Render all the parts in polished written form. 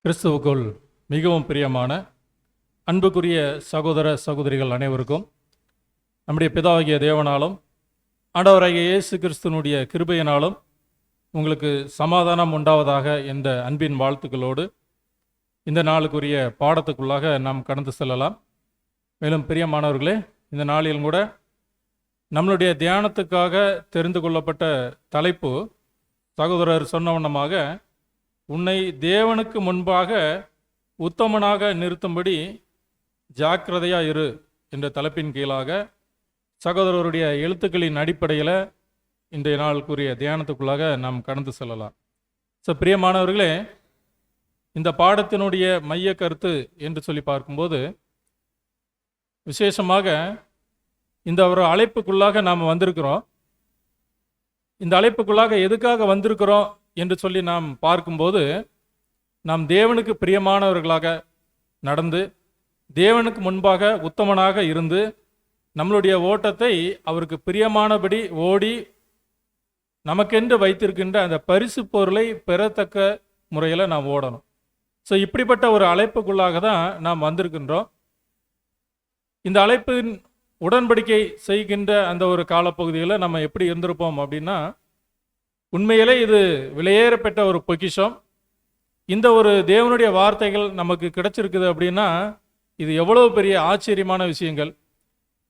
கிறிஸ்துவுக்குள் மிகவும் பிரியமான அன்புக்குரிய சகோதர சகோதரிகள் அனைவருக்கும் நம்முடைய பிதாவாகிய தேவனாலும் ஆண்டவராகிய இயேசு கிறிஸ்துவனுடைய கிருபையினாலும் உங்களுக்கு சமாதானம் உண்டாவதாக என்ற அன்பின் வாழ்த்துக்களோடு இந்த நாளுக்குரிய பாடத்துக்குள்ளாக நாம் கடந்து செல்லலாம். மேலும் பிரியமானவர்களே, இந்த நாளிலும் கூட நம்மளுடைய தியானத்துக்காக தெரிந்து கொள்ளப்பட்ட தலைப்பு, சகோதரர் சொன்னவண்ணமாக உன்னை தேவனுக்கு முன்பாக உத்தமனாக நிறுத்தும்படி ஜாக்கிரதையா இரு என்ற தலைப்பின் கீழாக சகோதரருடைய எழுத்துக்களின் அடிப்படையில் இன்றைய நாளுக்குரிய தியானத்துக்குள்ளாக நாம் கடந்து செல்லலாம். பிரியமானவர்களே, இந்த பாடத்தினுடைய மைய கருத்து என்று சொல்லி பார்க்கும்போது விசேஷமாக இந்த ஒரு அழைப்புக்குள்ளாக நாம் வந்திருக்கிறோம். இந்த அழைப்புக்குள்ளாக எதுக்காக வந்திருக்கிறோம் என்று சொல்லி நாம் பார்க்கும்போது, நாம் தேவனுக்கு பிரியமானவர்களாக நடந்து தேவனுக்கு முன்பாக உத்தமனாக இருந்து நம்மளுடைய ஓட்டத்தை அவருக்கு பிரியமானபடி ஓடி நமக்கென்று வைத்திருக்கின்ற அந்த பரிசு பொருளை பெறத்தக்க முறையில் நாம் ஓடணும். இப்படிப்பட்ட ஒரு அழைப்புக்குள்ளாக தான் நாம் வந்திருக்கின்றோம். இந்த அழைப்பின் உடன்படிக்கை செய்கின்ற அந்த ஒரு காலப்பகுதியில் நம்ம எப்படி இருந்திருப்போம் அப்படின்னா, உண்மையிலே இது விலையேறப்பட்ட ஒரு பொக்கிஷம். இந்த ஒரு தேவனுடைய வார்த்தைகள் நமக்கு கிடைச்சிருக்குது அப்படின்னா இது எவ்வளவு பெரிய ஆச்சரியமான விஷயங்கள்.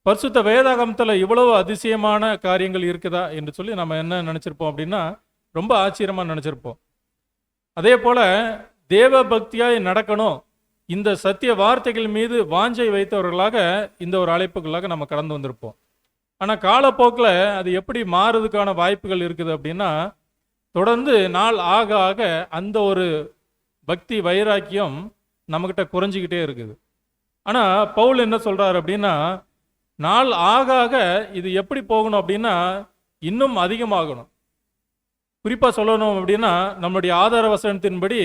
பரிசுத்த வேதாகமத்தில் இவ்வளவு அதிசயமான காரியங்கள் இருக்குதா என்று சொல்லி நம்ம என்ன நினச்சிருப்போம் அப்படின்னா ரொம்ப ஆச்சரியமாக நினச்சிருப்போம். அதே போல் தேவ பக்தியாய் நடக்கணும், இந்த சத்திய வார்த்தைகள் மீது வாஞ்சை வைத்தவர்களாக இந்த ஒரு அழைப்புகளாக நம்ம கடந்து வந்திருப்போம். ஆனால் காலப்போக்கில் அது எப்படி மாறுறதுக்கான வாய்ப்புகள் இருக்குது அப்படின்னா, தொடர்ந்து நாள் ஆக ஆக அந்த ஒரு பக்தி வைராக்கியம் நம்மக்கிட்ட குறைஞ்சிக்கிட்டே இருக்குது. ஆனால் பவுல் என்ன சொல்கிறார் அப்படின்னா, நாள் ஆக ஆக இது எப்படி போகணும் அப்படின்னா இன்னும் அதிகமாகணும். குறிப்பாக சொல்லணும் அப்படின்னா, நம்மளுடைய ஆதார வசனத்தின்படி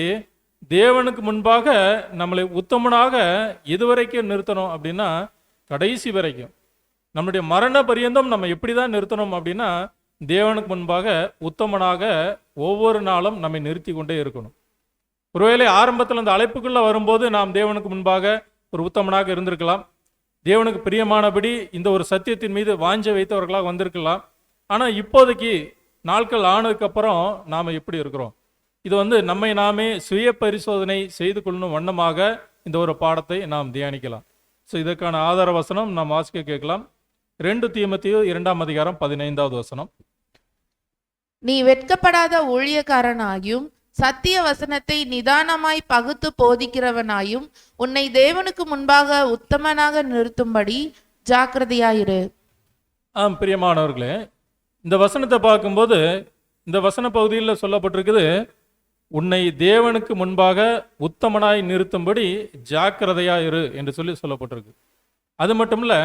தேவனுக்கு முன்பாக நம்மளை உத்தமனாக எதுவரைக்கும் நிறுத்தணும் அப்படின்னா கடைசி வரைக்கும், நம்முடைய மரண பரியந்தம் நம்ம எப்படி தான் நிறுத்தணும் அப்படின்னா தேவனுக்கு முன்பாக உத்தமனாக ஒவ்வொரு நாளும் நம்மை நிறுத்தி கொண்டே இருக்கணும். ஒருவேளை ஆரம்பத்தில் அந்த அழைப்புக்குள்ளே வரும்போது நாம் தேவனுக்கு முன்பாக ஒரு உத்தமனாக இருந்திருக்கலாம், தேவனுக்கு பிரியமானபடி இந்த ஒரு சத்தியத்தின் மீது வாஞ்சை வைத்தவர்களாக வந்திருக்கலாம். ஆனால் இப்போதைக்கு நாட்கள் ஆனதுக்கப்புறம் நாம் எப்படி இருக்கிறோம்? இது நம்மை நாமே சுய பரிசோதனை செய்து கொள்ளும் வண்ணமாக இந்த ஒரு பாடத்தை நாம் தியானிக்கலாம். இதற்கான ஆதார வசனம் நாம் வாசிக்க கேட்கலாம். 2 தீமோத்தேயு 2ஆம் அதிகாரம் 15வது வசனம். நீ வெட்கப்படாத ஊழியக்காரனாயும் சத்திய வசனத்தை நிதானமாய் பகுத்து போதிக்கிறவனாயும் உன்னை தேவனுக்கு முன்பாக உத்தமனாக நிறுத்தும்படி ஜாக்கிரதையாயிரு. பிரியமானவர்களே, இந்த வசனத்தை பார்க்கும்போது இந்த வசன பகுதியில் சொல்லப்பட்டிருக்குது, உன்னை தேவனுக்கு முன்பாக உத்தமனாய் நிறுத்தும்படி ஜாக்கிரதையாயிரு என்று சொல்லி சொல்லப்பட்டிருக்கு. அது மட்டும் இல்லை,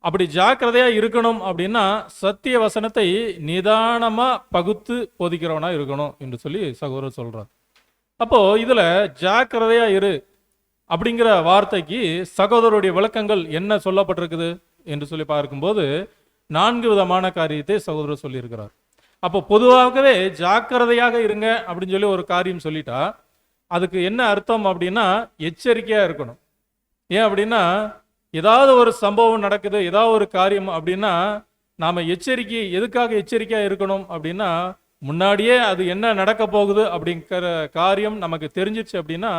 அப்படி ஜாக்கிரதையாக இருக்கணும் அப்படின்னா சத்திய வசனத்தை நிதானமாக பகுத்து போதிக்கிறவனா இருக்கணும் என்று சொல்லி சகோதரர் சொல்கிறார். அப்போது இதில் ஜாக்கிரதையாக இரு அப்படிங்கிற வார்த்தைக்கு சகோதரருடைய விளக்கங்கள் என்ன சொல்லப்பட்டிருக்குது என்று சொல்லி பார்க்கும்போது 4 விதமான காரியத்தை சகோதரர் சொல்லியிருக்கிறார். அப்போ பொதுவாகவே ஜாக்கிரதையாக இருங்க அப்படின்னு சொல்லி ஒரு காரியம் சொல்லிட்டா அதுக்கு என்ன அர்த்தம் அப்படின்னா எச்சரிக்கையாக இருக்கணும். ஏன் அப்படின்னா, ஏதாவது ஒரு சம்பவம் நடக்குது, ஏதாவது ஒரு காரியம் அப்படின்னா நாம் எதுக்காக எச்சரிக்கையாக இருக்கணும் அப்படின்னா, முன்னாடியே அது என்ன நடக்க போகுது அப்படிங்கிற காரியம் நமக்கு தெரிஞ்சிச்சு அப்படின்னா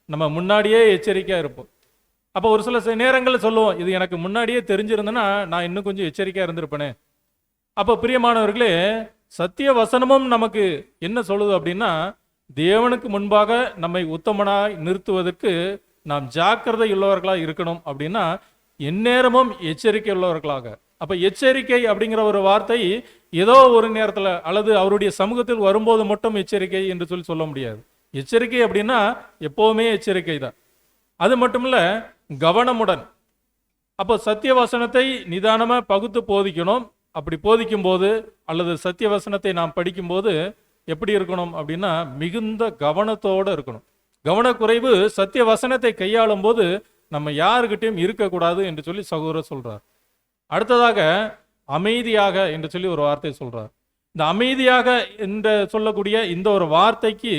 நம்ம முன்னாடியே எச்சரிக்கையாக இருப்போம். அப்போ ஒரு சில நேரங்களில் சொல்லுவோம், இது எனக்கு முன்னாடியே தெரிஞ்சிருந்தேன்னா நான் இன்னும் கொஞ்சம் எச்சரிக்கையாக இருந்திருப்பேனே. அப்போ பிரியமானவர்களே, சத்திய வசனமும் நமக்கு என்ன சொல்லுது அப்படின்னா, தேவனுக்கு முன்பாக நம்மை உத்தமனாய் நிறுத்துவதற்கு நாம் ஜாக்கிரதை உள்ளவர்களாக இருக்கணும் அப்படின்னா எந்நேரமும் எச்சரிக்கை உள்ளவர்களாக. அப்போ எச்சரிக்கை அப்படிங்கிற ஒரு வார்த்தை ஏதோ ஒரு நேரத்தில் அல்லது அவருடைய சமூகத்தில் வரும்போது மட்டும் எச்சரிக்கை என்று சொல்லி சொல்ல முடியாது. எச்சரிக்கை அப்படின்னா எப்போவுமே எச்சரிக்கை தான். அது மட்டும் இல்லை, கவனமுடன். அப்போ சத்திய வசனத்தை நிதானமாக பகுத்து போதிக்கணும். அப்படி போதிக்கும் போது அல்லது சத்திய வசனத்தை நாம் படிக்கும்போது எப்படி இருக்கணும் அப்படின்னா மிகுந்த கவனத்தோடு இருக்கணும். கவனக்குறைவு சத்திய வசனத்தை கையாளும் போது நம்ம யாருக்கிட்டையும் இருக்கக்கூடாது என்று சொல்லி சகோதரர் சொல்றார். அடுத்ததாக அமைதியாக என்று சொல்லி ஒரு வார்த்தை சொல்றார். இந்த அமைதியாக என்று சொல்லக்கூடிய இந்த ஒரு வார்த்தைக்கு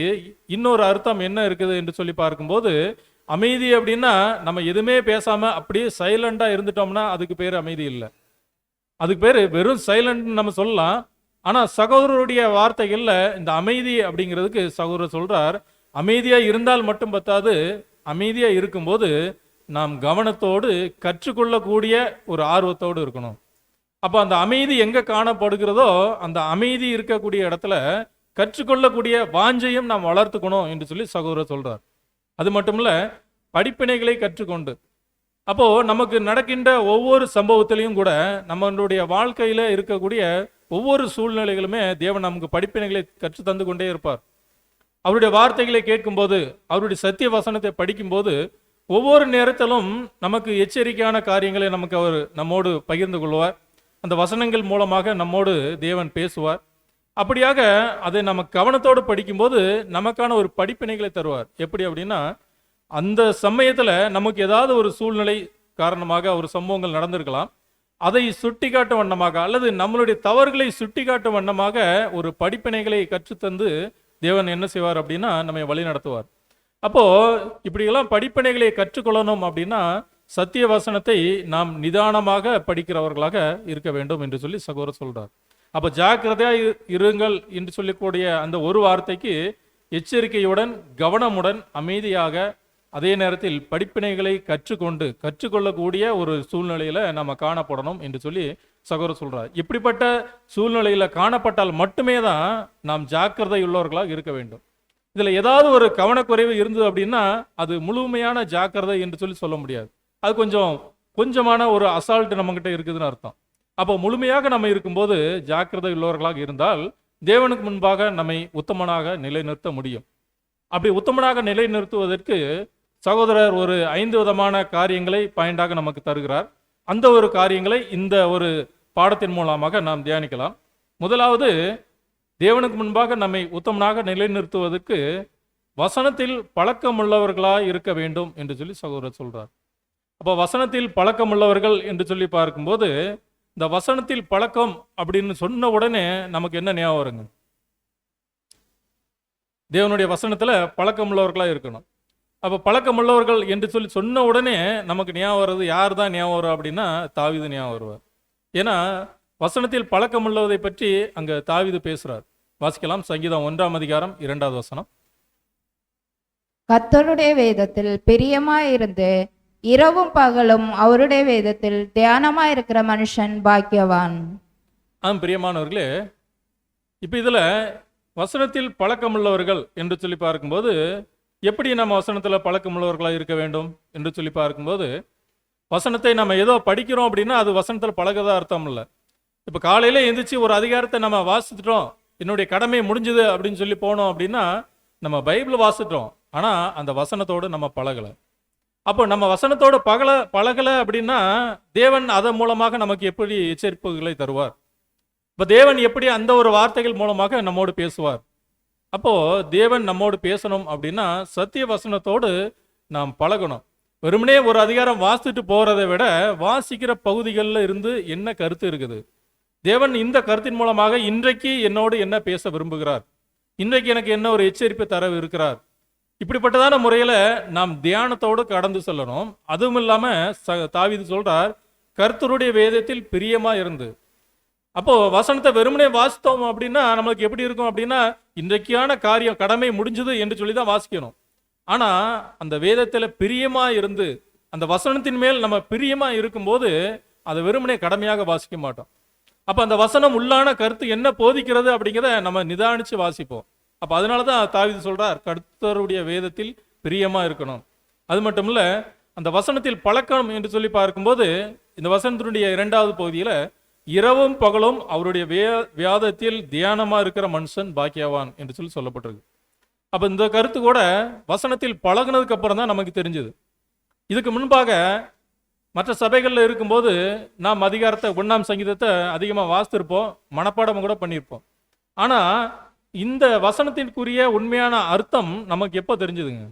இன்னொரு அர்த்தம் என்ன இருக்குது என்று சொல்லி பார்க்கும்போது, அமைதி அப்படின்னா நம்ம எதுவுமே பேசாம அப்படியே சைலண்டா இருந்துட்டோம்னா அதுக்கு பேர் அமைதி இல்லை. அதுக்கு பேர் வெறும் சைலண்ட் நம்ம சொல்லலாம். ஆனா சகோதரருடைய வார்த்தைகள்ல இந்த அமைதி அப்படிங்கிறதுக்கு சகோதரர் சொல்றார், அமைதியா இருந்தால் மட்டும் பத்தாது, அமைதியா இருக்கும்போது நாம் கவனத்தோடு கற்றுக்கொள்ளக்கூடிய ஒரு ஆர்வத்தோடு இருக்கணும். அப்போ அந்த அமைதி எங்க காணப்படுகிறதோ அந்த அமைதி இருக்கக்கூடிய இடத்துல கற்றுக்கொள்ளக்கூடிய வாஞ்சையும் நாம் வளர்த்துக்கணும் என்று சொல்லி சகோதரர் சொல்றார். அது மட்டும் இல்ல, படிப்பினைகளை கற்றுக்கொண்டு, அப்போ நமக்கு நடக்கின்ற ஒவ்வொரு சம்பவத்திலையும் கூட நம்மளுடைய வாழ்க்கையில இருக்கக்கூடிய ஒவ்வொரு சூழ்நிலைகளுமே தேவன் நமக்கு படிப்பினைகளை கற்று தந்து கொண்டே இருப்பார். அவருடைய வார்த்தைகளை கேட்கும்போது, அவருடைய சத்திய வசனத்தை படிக்கும்போது ஒவ்வொரு நேரத்திலும் நமக்கு எச்சரிக்கையான காரியங்களை நமக்கு அவர் நம்மோடு பகிர்ந்து கொள்வார். அந்த வசனங்கள் மூலமாக நம்மோடு தேவன் பேசுவார். அப்படியாக அதை நம்ம கவனத்தோடு படிக்கும்போது நமக்கான ஒரு படிப்பினைகளை தருவார். எப்படி அப்படின்னா, அந்த சமயத்தில் நமக்கு ஏதாவது ஒரு சூழ்நிலை காரணமாக ஒரு சம்பவங்கள் நடந்திருக்கலாம். அதை சுட்டி காட்டும் வண்ணமாக அல்லது நம்மளுடைய தவறுகளை சுட்டி காட்டும் வண்ணமாக ஒரு படிப்பினைகளை கற்றுத்தந்து தேவன் என்ன செய்வார் அப்படின்னா நம்மை வழி நடத்துவார். அப்போ இப்படியெல்லாம் படிப்பினைகளை கற்றுக்கொள்ளணும் அப்படின்னா சத்திய வசனத்தை நாம் நிதானமாக படிக்கிறவர்களாக இருக்க வேண்டும் என்று சொல்லி சகோதரர் சொல்றார். அப்போ ஜாக்கிரதையா இருங்கள் என்று சொல்லக்கூடிய அந்த ஒரு வார்த்தைக்கு எச்சரிக்கையுடன், கவனமுடன், அமைதியாக, அதே நேரத்தில் படிப்பினைகளை கற்றுக்கொள்ளக்கூடிய ஒரு சூழ்நிலையில நம்ம காணப்படணும் என்று சொல்லி சகோதரர் சொல்றார். இப்படிப்பட்ட சூழ்நிலையில காணப்பட்டால் மட்டுமே தான் நாம் ஜாக்கிரதை உள்ளவர்களாக இருக்க வேண்டும். இதுல ஏதாவது ஒரு கவனக்குறைவு இருந்தது அப்படின்னா அது முழுமையான ஜாக்கிரதை என்று சொல்லி சொல்ல முடியாது. அது கொஞ்சமான ஒரு அசால்ட் நம்மகிட்ட இருக்குதுன்னு அர்த்தம். அப்போ முழுமையாக நம்ம இருக்கும்போது ஜாக்கிரதை உள்ளவர்களாக இருந்தால் தேவனுக்கு முன்பாக நம்மை உத்தமனாக நிலைநிறுத்த முடியும். அப்படி உத்தமனாக நிலைநிறுத்துவதற்கு சகோதரர் ஒரு 5 விதமான காரியங்களை பாயிண்டாக நமக்கு தருகிறார். அந்த ஒரு காரியங்களை இந்த ஒரு பாடத்தின் மூலமாக நாம் தியானிக்கலாம். முதலாவது, தேவனுக்கு முன்பாக நம்மை உத்தமனாக நிலைநிறுத்துவதற்கு வசனத்தில் பழக்கமுள்ளவர்களாக இருக்க வேண்டும் என்று சொல்லி சகோதரர் சொல்றார். அப்போ வசனத்தில் பழக்கமுள்ளவர்கள் என்று சொல்லி பார்க்கும்போது, இந்த வசனத்தில் பழக்கம் அப்படின்னு சொன்ன உடனே நமக்கு என்ன ஞாபகம் வருங்க? தேவனுடைய வசனத்துல பழக்கமுள்ளவர்களாக இருக்கணும். அப்போ பழக்கமுள்ளவர்கள் என்று சொல்லி சொன்ன உடனே நமக்கு ஞாபகம் வர்றது யார் தான் ஞாபகம் வரும் அப்படின்னா தாவீது ஞாபகம் வருவார். ஏன்னா வசனத்தில் பழக்கமுள்ளதை பற்றி அங்க தாவீது பேசுறார். வாசிக்கலாம். சங்கீதம் 1ஆம் அதிகாரம் 2வது வசனம். கர்த்தருடைய வேதத்தில் பிரியமாயிருந்து இரவும் பகலும் அவருடைய வேதத்தில் தியானமாயிருக்கிற மனுஷன் பாக்கியவான். பிரியமானவர்களே, இப்போ இதுல வசனத்தில் பழக்கமுள்ளவர்கள் என்று சொல்லி பார்க்கும்போது எப்படி நம்ம வசனத்தில் பழக்கமுள்ளவர்களாக இருக்க வேண்டும் என்று சொல்லி பார்க்கும்போது, வசனத்தை நம்ம ஏதோ படிக்கிறோம் அப்படின்னா அது வசனத்தில் பழகதா அர்த்தம் இல்லை. இப்போ காலையில் எந்திரிச்சு ஒரு அதிகாரத்தை நம்ம வாசித்துட்டோம், என்னுடைய கடமை முடிஞ்சுது அப்படின்னு சொல்லி போனோம் அப்படின்னா நம்ம பைபிள் வாசிட்டோம், ஆனால் அந்த வசனத்தோடு நம்ம பழகலை. அப்போ நம்ம வசனத்தோடு பழகலை அப்படின்னா தேவன் அதன் மூலமாக நமக்கு எப்படி எச்சரிப்புகளை தருவார்? இப்போ தேவன் எப்படி அந்த ஒரு வார்த்தைகள் மூலமாக நம்மோடு பேசுவார்? அப்போ தேவன் நம்மோடு பேசணும் அப்படின்னா சத்திய வசனத்தோடு நாம் பழகணும். வெறுமனே ஒரு அதிகாரம் வாசித்துட்டு போறதை விட வாசிக்கிற பகுதிகளில் இருந்து என்ன கருத்து இருக்குது, தேவன் இந்த கருத்தின் மூலமாக இன்றைக்கு என்னோடு என்ன பேச விரும்புகிறார், இன்றைக்கு எனக்கு என்ன ஒரு எச்சரிப்பு தர இருக்கிறார், இப்படிப்பட்டதான முறையில் நாம் தியானத்தோடு கடந்து செல்லணும். அதுவும் இல்லாமல் தாவீது சொல்றார், கர்த்தருடைய வேதத்தில் பிரியமா இருந்து. அப்போ வசனத்தை வெறுமனே வாசித்தோம் அப்படின்னா நம்மளுக்கு எப்படி இருக்கும் அப்படின்னா இன்றைக்கான காரியம் கடமை முடிஞ்சது என்று சொல்லி தான் வாசிக்கணும். ஆனா அந்த வேதத்துல பிரியமா இருந்து அந்த வசனத்தின் மேல் நம்ம பிரியமா இருக்கும்போது அதை வெறுமனே கடமையாக வாசிக்க மாட்டோம். அப்ப அந்த வசனம் உள்ளான கருத்து என்ன போதிக்கிறது அப்படிங்கிறத நம்ம நிதானிச்சு வாசிப்போம். அப்ப அதனாலதான் தாவீது சொல்றார், கர்த்தருடைய வேதத்தில் பிரியமா இருக்கணும். அது மட்டும் இல்ல, அந்த வசனத்தில் பழக்கம் என்று சொல்லி பார்க்கும்போது இந்த வசனத்தினுடைய 2வது பகுதியில இரவும் பகலும் அவருடைய வேதத்தில் தியானமா இருக்கிற மனுஷன் பாக்கியவான் என்று சொல்லி சொல்லப்பட்டிருக்கு. அப்ப இந்த கருத்து கூட வசனத்தில் பழகினதுக்கு அப்புறம் தான் நமக்கு தெரிஞ்சது. இதுக்கு முன்பாக மற்ற சபைகளில் இருக்கும்போது நாம் அதிகாரத்தை 1ஆம் சங்கீதத்தை அதிகமாக வாசித்திருப்போம், மனப்பாடம் கூட பண்ணியிருப்போம். ஆனால் இந்த வசனத்திற்குரிய உண்மையான அர்த்தம் நமக்கு எப்போ தெரிஞ்சுதுங்க?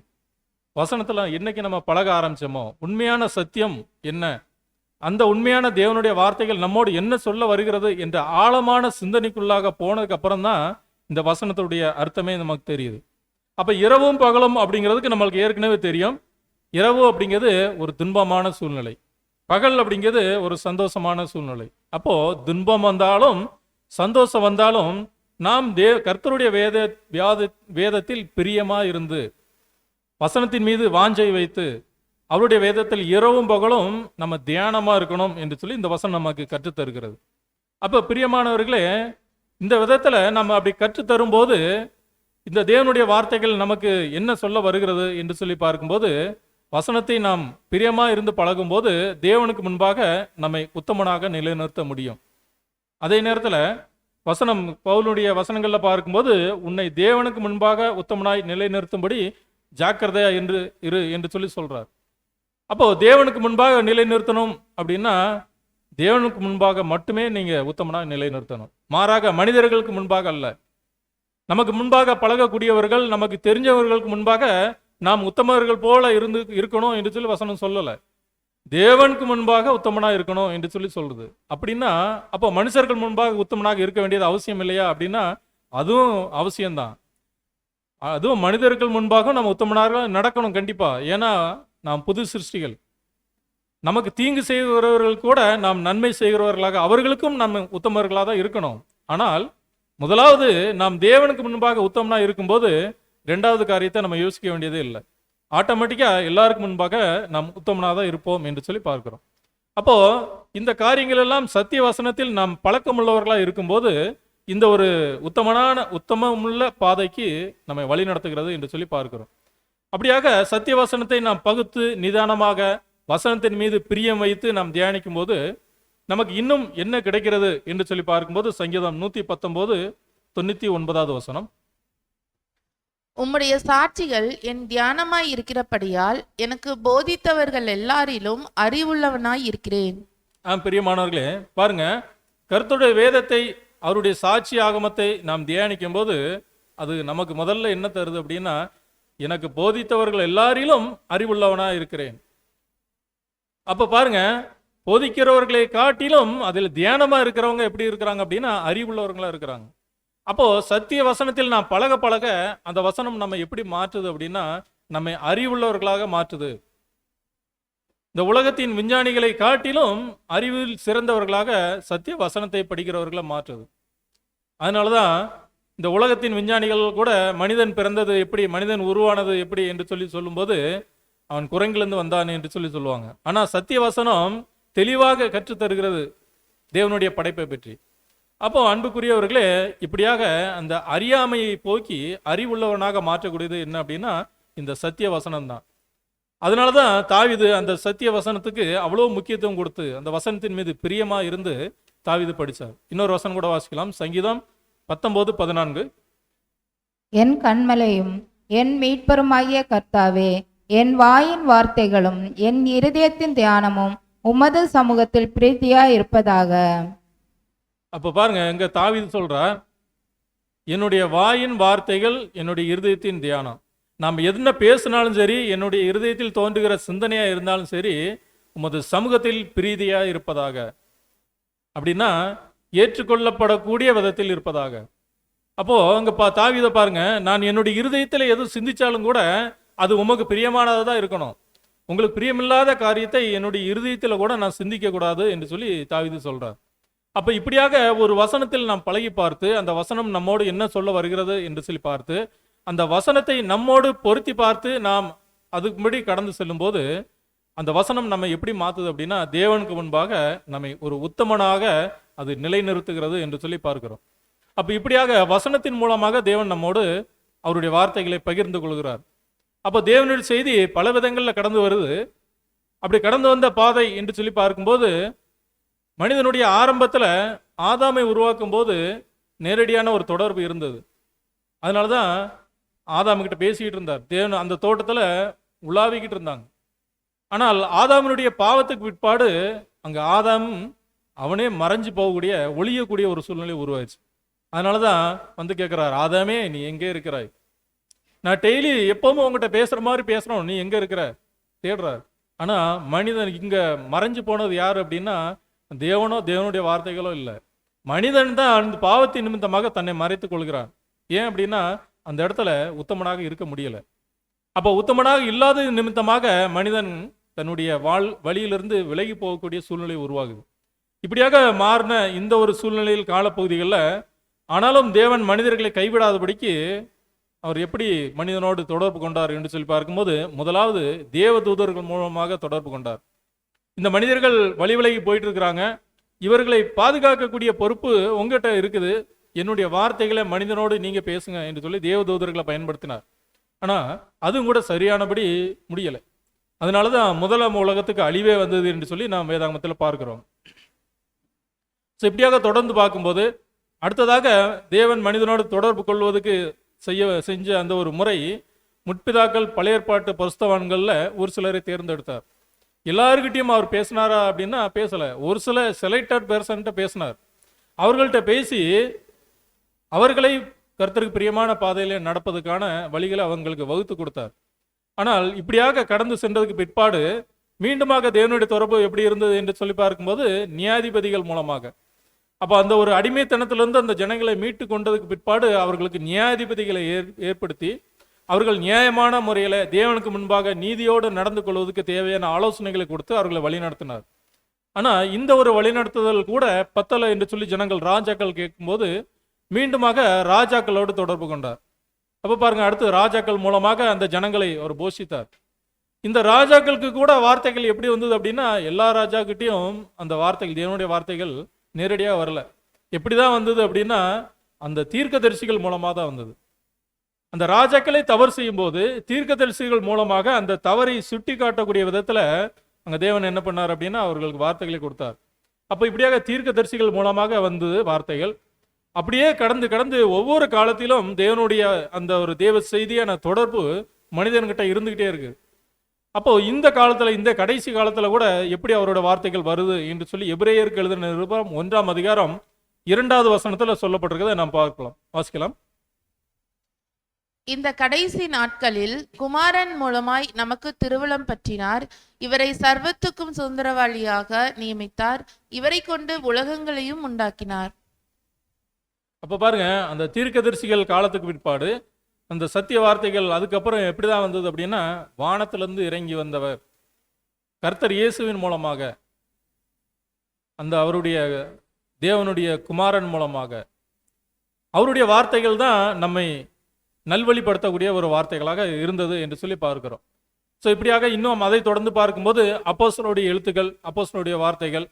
வசனத்தில் என்னைக்கு நம்ம பழக ஆரம்பிச்சோமோ உண்மையான சத்தியம் என்ன, அந்த உண்மையான தேவனுடைய வார்த்தைகள் நம்மோடு என்ன சொல்ல வருகிறது என்ற ஆழமான சிந்தனைக்குள்ளாக போனதுக்கு அப்புறம் தான் இந்த வசனத்துடைய அர்த்தமே நமக்கு தெரியுது. அப்ப இரவும் பகலும் அப்படிங்கிறதுக்கு நம்மளுக்கு ஏற்கனவே தெரியும். இரவு அப்படிங்கிறது ஒரு துன்பமான சூழ்நிலை, பகல் அப்படிங்கிறது ஒரு சந்தோஷமான சூழ்நிலை. அப்போ துன்பம் வந்தாலும் சந்தோஷம் வந்தாலும் நாம் கர்த்தருடைய வேதத்தில் பிரியமா இருந்து வசனத்தின் மீது வாஞ்சை வைத்து அவருடைய வேதத்தில் இரவும் பகலும் நம்ம தியானமா இருக்கணும் என்று சொல்லி இந்த வசனம் நமக்கு கற்றுத்தருகிறது. அப்ப பிரியமானவர்களே, இந்த விதத்துல நம்ம அப்படி கற்றுத்தரும்போது இந்த தேவனுடைய வார்த்தைகள் நமக்கு என்ன சொல்ல வருகிறது என்று சொல்லி பார்க்கும்போது, வசனத்தை நாம் பிரியமா இருந்து பழகும்போது தேவனுக்கு முன்பாக நம்மை உத்தமனாக நிலைநிறுத்த முடியும். அதே நேரத்துல வசனம் பவுலுடைய வசனங்கள்ல பார்க்கும்போது, உன்னை தேவனுக்கு முன்பாக உத்தமனாய் நிலைநிறுத்தும்படி ஜாக்கிரதையா இரு என்று சொல்லி சொல்றார். அப்போ தேவனுக்கு முன்பாக நிலைநிறுத்தணும் அப்படின்னா தேவனுக்கு முன்பாக மட்டுமே நீங்க உத்தமனாக நிலைநிறுத்தணும், மாறாக மனிதர்களுக்கு முன்பாக அல்ல. நமக்கு முன்பாக பழகக்கூடியவர்கள், நமக்கு தெரிஞ்சவர்களுக்கு முன்பாக நாம் உத்தமர்கள் போல இருக்கணும் என்று சொல்லி வசனம் சொல்லலை. தேவனுக்கு முன்பாக உத்தமனா இருக்கணும் என்று சொல்லி சொல்றது. அப்படின்னா அப்போ மனுஷர்கள் முன்பாக உத்தமனாக இருக்க வேண்டியது அவசியம் இல்லையா அப்படின்னா அதுவும் அவசியம்தான். அதுவும் மனிதர்கள் முன்பாக நம்ம உத்தமனாக நடக்கணும் கண்டிப்பா. ஏன்னா நாம் புது சிருஷ்டிகள். நமக்கு தீங்கு செய்கிறவர்கள் கூட நாம் நன்மை செய்கிறவர்களாக, அவர்களுக்கும் நம்ம உத்தமர்களாக தான் இருக்கணும். ஆனால் முதலாவது நாம் தேவனுக்கு முன்பாக உத்தமனா இருக்கும்போது ரெண்டாவது காரியத்தை நம்ம யோசிக்க வேண்டியதே இல்லை. ஆட்டோமேட்டிக்கா எல்லாருக்கும் முன்பாக நாம் உத்தமனாக தான் இருப்போம் என்று சொல்லி பார்க்கிறோம். அப்போ இந்த காரியங்கள் எல்லாம் சத்திய வசனத்தில் நாம் பழக்கமுள்ளவர்களா இருக்கும்போது இந்த ஒரு உத்தமமுள்ள பாதைக்கு நம்மை வழி நடத்துகிறது என்று சொல்லி பார்க்கிறோம். அப்படியாக சத்திய வசனத்தை நாம் பகுத்து நிதானமாக வசனத்தின் மீது பிரியம் வைத்து நாம் தியானிக்கும் போது நமக்கு இன்னும் என்ன கிடைக்கிறது என்று சொல்லி பார்க்கும்போது சங்கீதம் 119:99 வசனம், உம்முடைய சாட்சிகள் என் தியானமாய் இருக்கிறபடியால் எனக்கு போதித்தவர்கள் எல்லாரிலும் அறிவுள்ளவனாய் இருக்கிறேன். பிரியமானவர்களே, பாருங்க, கர்த்தருடைய வேதத்தை அவருடைய சாட்சி ஆகமத்தை நாம் தியானிக்கும் போது அது நமக்கு முதல்ல என்ன தருது அப்படின்னா, எனக்கு போதித்தவர்கள் எல்லாரிலும் அறிவுள்ளவனா இருக்கிறேன். அப்ப பாருங்க, போதிக்கிறவர்களை காட்டிலும் அதில் தியானமா இருக்கிறவங்க எப்படி இருக்கிறாங்க அப்படின்னா அறிவுள்ளவர்களா இருக்கிறாங்க. அப்போ சத்திய வசனத்தில் நாம் பழக பழக அந்த வசனம் நம்ம எப்படி மாற்றுது அப்படின்னா நம்மை அறிவுள்ளவர்களாக மாற்றுது. இந்த உலகத்தின் விஞ்ஞானிகளை காட்டிலும் அறிவில் சிறந்தவர்களாக சத்திய வசனத்தை படிக்கிறவர்களை மாற்றுது. அதனாலதான் இந்த உலகத்தின் விஞ்ஞானிகள் கூட மனிதன் பிறந்தது எப்படி, மனிதன் உருவானது எப்படி என்று சொல்லி சொல்லும்போது அவன் குரங்கிலிருந்து வந்தான் என்று சொல்லி சொல்லுவாங்க. ஆனா சத்திய வசனம் தெளிவாக கற்றுத்தருகிறது தேவனுடைய படைப்பை பற்றி. அப்போ அன்புக்குரியவர்களே, இப்படியாக அந்த அறியாமையை போக்கி அறிவுள்ளவனாக மாற்றக்கூடியது என்ன அப்படின்னா இந்த சத்திய வசனம் தான். அதனாலதான் தாவீது அந்த சத்திய வசனத்துக்கு அவ்வளவு முக்கியத்துவம் கொடுத்து அந்த வசனத்தின் மீது பிரியமா இருந்து தாவீது படிச்சார். இன்னொரு வசனம் கூட வாசிக்கலாம், சங்கீதம் 19:14. என் கண்மலையும் என் மீட்பருமாகிய கர்த்தாவே, என் வாயின் வார்த்தைகளும் என் இருதயத்தின் தியானமும் உமது சமூகத்தில் பிரீதியா இருப்பதாக. அப்ப பாருங்க, எங்க தாவீது சொல்றார், என்னுடைய வாயின் வார்த்தைகள் என்னுடைய இருதயத்தின் தியானம். நாம் என்ன பேசினாலும் சரி, என்னுடைய இருதயத்தில் தோன்றுகிற சிந்தனையா இருந்தாலும் சரி, உமது சமூகத்தில் பிரீதியா இருப்பதாக. அப்படின்னா ஏற்றுக்கொள்ளப்படக்கூடிய விதத்தில் இருப்பதாக. அப்போ அங்க தாவீதை பாருங்க, நான் என்னுடைய இருதயத்தில் எது சிந்திச்சாலும் கூட அது உமக்கு பிரியமானதாக தான் இருக்கணும். உங்களுக்கு பிரியமில்லாத காரியத்தை என்னுடைய இருதயத்தில் கூட நான் சிந்திக்க கூடாது என்று சொல்லி தாவீது சொல்றார். அப்ப இப்படியாக ஒரு வசனத்தில் நாம் பழகி பார்த்து அந்த வசனம் நம்மோடு என்ன சொல்ல வருகிறது என்று சொல்லி பார்த்து அந்த வசனத்தை நம்மோடு பொருத்தி பார்த்து நாம் அதுக்கு முன்னாடி கடந்து செல்லும் போது அந்த வசனம் நம்ம எப்படி மாத்துது அப்படின்னா தேவனுக்கு முன்பாக நம்மை ஒரு உத்தமனாக அது நிலைநிறுத்துகிறது என்று சொல்லி பார்க்கிறோம். அப்ப இப்படியாக வசனத்தின் மூலமாக தேவன் நம்மோடு அவருடைய வார்த்தைகளை பகிர்ந்து கொள்கிறார். அப்போ தேவனுடைய செய்தி பல விதங்களில் கடந்து வருது. அப்படி கடந்து வந்த பாதை என்று சொல்லி பார்க்கும்போது மனிதனுடைய ஆரம்பத்தில் ஆதாமை உருவாக்கும் போது நேரடியான ஒரு தொடர்பு இருந்தது. அதனாலதான் ஆதாமுக்கிட்ட பேசிக்கிட்டு இருந்தார். தேவன் அந்த தோட்டத்தில் உலாவிக்கிட்டு இருந்தாங்க. ஆனால் ஆதாமினுடைய பாவத்துக்கு பிற்பாடு அங்க ஆதாம் அவனே மறைஞ்சு போகக்கூடிய ஒளியக்கூடிய ஒரு சூழ்நிலை உருவாச்சு. அதனாலதான் வந்து கேட்கிறார், ஆதாமே நீ எங்கே இருக்கிறாய்? நான் டெய்லி எப்பவும் உங்ககிட்ட பேசுற மாதிரி பேசுறோம், நீ எங்க இருக்கிற தேடுறார். ஆனால் மனிதன் இங்கே மறைஞ்சு போனது யார் அப்படின்னா தேவனோ தேவனுடைய வார்த்தைகளோ இல்லை. மனிதன் தான் அந்த பாவத்தின் நிமித்தமாக தன்னை மறைத்துக் கொள்கிறான். ஏன் அப்படின்னா அந்த இடத்துல உத்தமனாக இருக்க முடியலை. அப்போ உத்தமனாக இல்லாத நிமித்தமாக மனிதன் தன்னுடைய வழியிலிருந்து விலகி போகக்கூடிய சூழ்நிலை உருவாகுது. இப்படியாக மாறின இந்த ஒரு சூழ்நிலையில் காலப்பகுதிகளில் ஆனாலும் தேவன் மனிதர்களை கைவிடாதபடிக்கு அவர் எப்படி மனிதனோடு தொடர்பு கொண்டார் என்று சொல்லி பார்க்கும்போது, முதலாவது தேவ தூதர்கள் மூலமாக தொடர்பு கொண்டார். இந்த மனிதர்கள் வழி விலகி போயிட்டு இருக்கிறாங்க, இவர்களை பாதுகாக்கக்கூடிய பொறுப்பு உங்ககிட்ட இருக்குது, என்னுடைய வார்த்தைகளை மனிதனோடு நீங்க பேசுங்க என்று சொல்லி தேவ தூதர்களை பயன்படுத்தினார். ஆனா அதுவும் கூட சரியானபடி முடியலை. அதனாலதான் முதலாம் உலகத்துக்கு அழிவே வந்தது என்று சொல்லி நாம் வேதாகமத்தில் பார்க்கிறோம். இப்படியாக தொடர்ந்து பார்க்கும்போது அடுத்ததாக தேவன் மனிதனோடு தொடர்பு கொள்வதற்கு செஞ்ச அந்த ஒரு முறை, முற்பிதாக்கள் பழைய ஏற்பாட்டு பரிசுத்தவான்கள்ல ஒரு சிலரை தேர்ந்தெடுத்தார். எல்லாருக்கிட்டையும் அவர் பேசினாரா அப்படின்னா பேசல. ஒரு சில செலக்டட் பெர்சன்ட்ட பேசினார். அவர்கள்ட்ட பேசி அவர்களை கர்த்தருக்கு பிரியமான பாதையில நடப்பதற்கான வழிகளை அவங்களுக்கு வகுத்து கொடுத்தார். ஆனால் இப்படியாக கடந்து சென்றதுக்கு பிற்பாடு மீண்டுமாக தேவனுடைய தொடர்பு எப்படி இருந்தது என்று சொல்லி பார்க்கும்போது நியாயாதிபதிகள் மூலமாக. அப்போ அந்த ஒரு அடிமைத்தனத்திலிருந்து அந்த ஜனங்களை மீட்டு கொண்டதுக்கு பிற்பாடு அவர்களுக்கு நியாயாதிபதிகளை ஏற்படுத்தி அவர்கள் நியாயமான முறையில் தேவனுக்கு முன்பாக நீதியோடு நடந்து கொள்வதற்கு தேவையான ஆலோசனைகளை கொடுத்து அவர்களை வழிநடத்தினார். ஆனால் இந்த ஒரு வழிநடத்துதல் கூட பத்தலை என்று சொல்லி ஜனங்கள் ராஜாக்கள் கேட்கும்போது மீண்டுமாக ராஜாக்களோடு தொடர்பு கொண்டார். அப்போ பாருங்க, அடுத்து ராஜாக்கள் மூலமாக அந்த ஜனங்களை அவர் போஷித்தார். இந்த ராஜாக்களுக்கு கூட வார்த்தைகள் எப்படி வந்தது அப்படின்னா, எல்லா ராஜாக்கிட்டையும் அந்த வார்த்தைகள் தேவனுடைய வார்த்தைகள் நேரடியாக வரல. எப்படிதான் வந்தது அப்படின்னா அந்த தீர்க்கதரிசிகள் மூலமாக தான் வந்தது. அந்த ராஜாக்களை தவறு செய்யும் போது தீர்க்கதரிசிகள் மூலமாக அந்த தவறை சுட்டி காட்டக்கூடிய விதத்துல அங்க தேவன் என்ன பண்ணார் அப்படின்னா அவர்களுக்கு வார்த்தைகளை கொடுத்தார். அப்போ இப்படியாக தீர்க்கதரிசிகள் மூலமாக வந்தது வார்த்தைகள். அப்படியே கடந்து கடந்து ஒவ்வொரு காலத்திலும் தேவனுடைய அந்த ஒரு தேவ செய்தியான தொடர்பு மனிதன்கிட்ட இருந்துகிட்டே இருக்கு. அப்போ இந்த காலத்துல, இந்த கடைசி காலத்துல கூட எப்படி அவரோட வார்த்தைகள் வருது என்று சொல்லி எபிரேயருக்கு எழுதின நிருபம் 1ஆம் அதிகாரம் 2வது வசனத்துல சொல்லப்பட்டிருக்கிறத நாம் பார்க்கலாம். வாசிக்கலாம். இந்த கடைசி நாட்களில் குமாரன் மூலமாய் நமக்கு திருவுளம் பற்றினார். இவரை சர்வத்துக்கும் சுதந்திரவாளியாக நியமித்தார். இவரை கொண்டு உலகங்களையும் உண்டாக்கினார். அப்ப பாருங்க, அந்த தீர்க்கதரிசிகள் காலத்துக்கு பிற்பாடு அந்த சத்திய வார்த்தைகள் அதுக்கப்புறம் எப்படிதான் வந்தது அப்படின்னா, வானத்திலிருந்து இறங்கி வந்தவர் கர்த்தர் இயேசுவின் மூலமாக, அந்த அவருடைய தேவனுடைய குமாரன் மூலமாக அவருடைய வார்த்தைகள் தான் நம்மை நல்வழிப்படுத்தக்கூடிய ஒரு வார்த்தைகளாக இருந்தது என்று சொல்லி பார்க்கிறோம். ஸோ இப்படியாக இன்னும் அதை தொடர்ந்து பார்க்கும்போது அப்போஸ்தலருடைய எழுத்துக்கள், அப்போஸ்தலருடைய வார்த்தைகள்,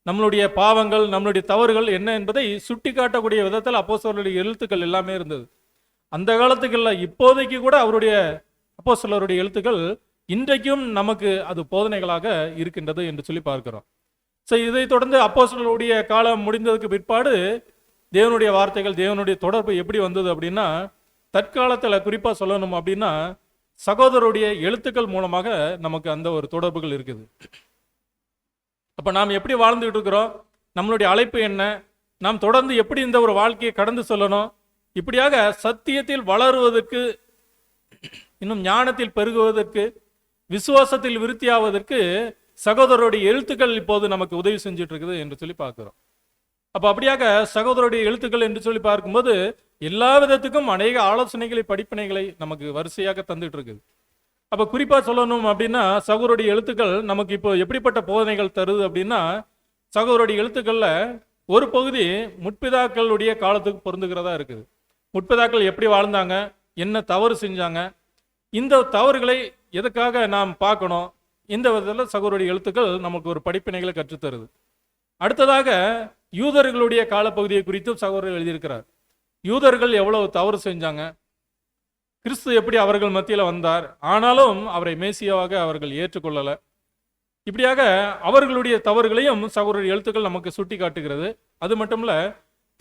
நம்மளுடைய பாவங்கள், நம்மளுடைய தவறுகள் என்ன என்பதை சுட்டி காட்டக்கூடிய விதத்தில் அப்போஸ்தலருடைய எழுத்துக்கள் எல்லாமே இருந்தது. அந்த காலத்துக்குள்ள இப்போதைக்கு கூட அவருடைய அப்போஸ்தலருடைய எழுத்துக்கள் இன்றைக்கும் நமக்கு அது போதனைகளாக இருக்கின்றது என்று சொல்லி பார்க்கிறோம். ஸோ இதை தொடர்ந்து அப்போஸ்தலருடைய காலம் முடிந்ததுக்கு பிற்பாடு தேவனுடைய வார்த்தைகள், தேவனுடைய தொடர்பு எப்படி வந்தது அப்படின்னா, தற்காலத்தில் குறிப்பாக சொல்லணும் அப்படின்னா சகோதரருடைய எழுத்துக்கள் மூலமாக நமக்கு அந்த ஒரு தொடர்புகள் இருக்குது. அப்போ நாம் எப்படி வாழ்ந்துகிட்டு இருக்கிறோம், நம்மளுடைய அழைப்பு என்ன, நாம் தொடர்ந்து எப்படி இந்த ஒரு வாழ்க்கையை கடந்து செல்லணும், இப்படியாக சத்தியத்தில் வளருவதற்கு, இன்னும் ஞானத்தில் பெருகுவதற்கு, விசுவாசத்தில் விருத்தியாவதற்கு சகோதரருடைய எழுத்துக்கள் இப்போது நமக்கு உதவி செஞ்சுட்டு இருக்குது என்று சொல்லி பார்க்கிறோம். அப்போ அப்படியாக சகோதரருடைய எழுத்துக்கள் என்று சொல்லி பார்க்கும்போது எல்லா விதத்துக்கும் அநேக ஆலோசனைகளை, படிப்பினைகளை நமக்கு வரிசையாக தந்துட்டு இருக்குது. அப்போ குறிப்பாக சொல்லணும் அப்படின்னா சகோதரருடைய எழுத்துக்கள் நமக்கு இப்போ எப்படிப்பட்ட போதனைகள் தருது அப்படின்னா, சகோதரருடைய எழுத்துக்களில் ஒரு பகுதி முற்பிதாக்களுடைய காலத்துக்கு பொருந்துகிறதா இருக்குது. முற்பிதாக்கள் எப்படி வாழ்ந்தாங்க, என்ன தவறு செஞ்சாங்க, இந்த தவறுகளை எதுக்காக நாம் பார்க்கணும், இந்த விதத்தில் சகோதரருடைய எழுத்துக்கள் நமக்கு ஒரு படிப்பினைகளை கற்றுத்தருது. அடுத்ததாக யூதர்களுடைய காலப்பகுதியை குறித்தும் சகோதரர் எழுதியிருக்கிறார். யூதர்கள் எவ்வளவு தவறு செஞ்சாங்க, கிறிஸ்து எப்படி அவர்கள் மத்தியில் வந்தார், ஆனாலும் அவரை மேசியாவாக அவர்கள் ஏற்றுக்கொள்ளலை. இப்படியாக அவர்களுடைய தவறுகளையும் சகோதரர் எழுத்துக்கள் நமக்கு சுட்டி காட்டுகிறது. அது மட்டும் இல்ல,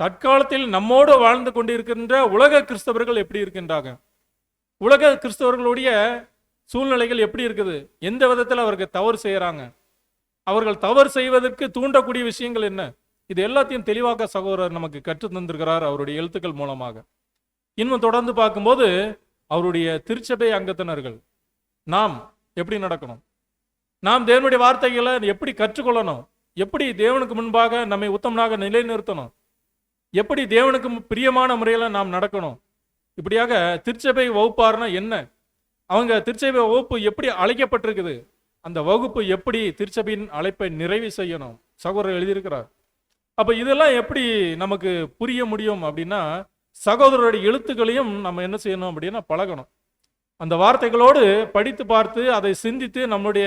தற்காலத்தில் நம்மோடு வாழ்ந்து கொண்டிருக்கின்ற உலக கிறிஸ்தவர்கள் எப்படி இருக்கின்றாங்க, உலக கிறிஸ்தவர்களுடைய சூழ்நிலைகள் எப்படி இருக்குது, எந்த விதத்தில் அவர்கள் தவறு செய்யறாங்க, அவர்கள் தவறு செய்வதற்கு தூண்டக்கூடிய விஷயங்கள் என்ன, இது எல்லாத்தையும் தெளிவாக சகோதரர் நமக்கு கற்று தந்திருக்கிறார் அவருடைய எழுத்துக்கள் மூலமாக. இன்னும் தொடர்ந்து பார்க்கும்போது அவருடைய திருச்சபை அங்கத்தினர்கள் நாம் எப்படி நடக்கணும், நாம் தேவனுடைய வார்த்தைகளை எப்படி கற்றுக்கொள்ளணும், எப்படி தேவனுக்கு முன்பாக நம்மை உத்தமனாக நிலைநிறுத்தணும், எப்படி தேவனுக்கு பிரியமான முறையில் நாம் நடக்கணும். இப்படியாக திருச்சபை வகுப்பார்னா என்ன, அவங்க திருச்சபை வகுப்பு எப்படி அழைக்கப்பட்டிருக்குது, அந்த வகுப்பு எப்படி திருச்சபையின் அழைப்பை நிறைவு செய்யணும் சகோதரர் எழுதியிருக்கிறார். அப்போ இதெல்லாம் எப்படி நமக்கு புரிய முடியும் அப்படின்னா, சகோதரருடைய எழுத்துக்களையும் நம்ம என்ன செய்யணும் அப்படின்னா பழகணும். அந்த வார்த்தைகளோடு படித்து பார்த்து அதை சிந்தித்து நம்முடைய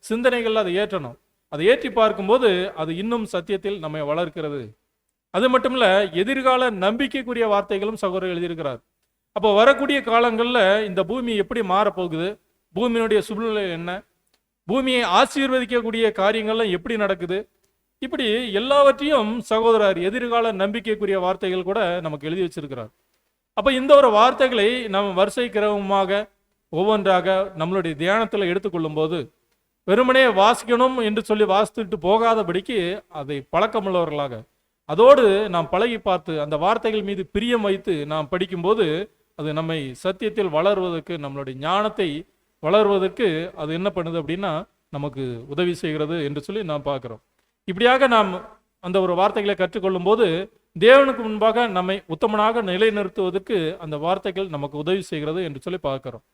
சிந்தனைகள் அதை ஏற்றணும். அதை ஏற்றி பார்க்கும்போது அது இன்னும் சத்தியத்தில் நம்மை வளர்க்கிறது. அது மட்டும் இல்ல, எதிர்கால நம்பிக்கைக்குரிய வார்த்தைகளும் சகோதரர் எழுதியிருக்கிறார். அப்போ வரக்கூடிய காலங்களில் இந்த பூமி எப்படி மாறப்போகுது, பூமியினுடைய சூழ்நிலை என்ன, பூமியை ஆசீர்வதிக்கக்கூடிய காரியங்கள்லாம் எப்படி நடக்குது, இப்படி எல்லாவற்றையும் சகோதரர் எதிர்கால நம்பிக்கைக்குரிய வார்த்தைகள் கூட நமக்கு எழுதி வச்சிருக்கிறார். அப்போ இந்த ஒரு வார்த்தைகளை நாம் வரிசை கிரமமாக ஒவ்வொன்றாக நம்மளுடைய தியானத்தில் எடுத்துக்கொள்ளும் போது வெறுமனே வாசிக்கணும் என்று சொல்லி வாசித்துட்டு போகாதபடிக்கு அதை பழக்கமுள்ளவர்களாக அதோடு நாம் பழகி பார்த்து அந்த வார்த்தைகள் மீது பிரியம் வைத்து நாம் படிக்கும்போது அது நம்மை சத்தியத்தில் வளர்வதற்கு, நம்மளுடைய ஞானத்தை வளர்வதற்கு அது என்ன பண்ணுது அப்படின்னா நமக்கு உதவி செய்கிறது என்று சொல்லி நாம் பார்க்குறோம். இப்படியாக நாம் அந்த ஒரு வார்த்தைகளை கற்றுக்கொள்ளும் போது தேவனுக்கு முன்பாக நம்மை உத்தமனாக நிலைநிறுத்துவதற்கு அந்த வார்த்தைகள் நமக்கு உதவி செய்கிறது என்று சொல்லி பார்க்கிறோம்.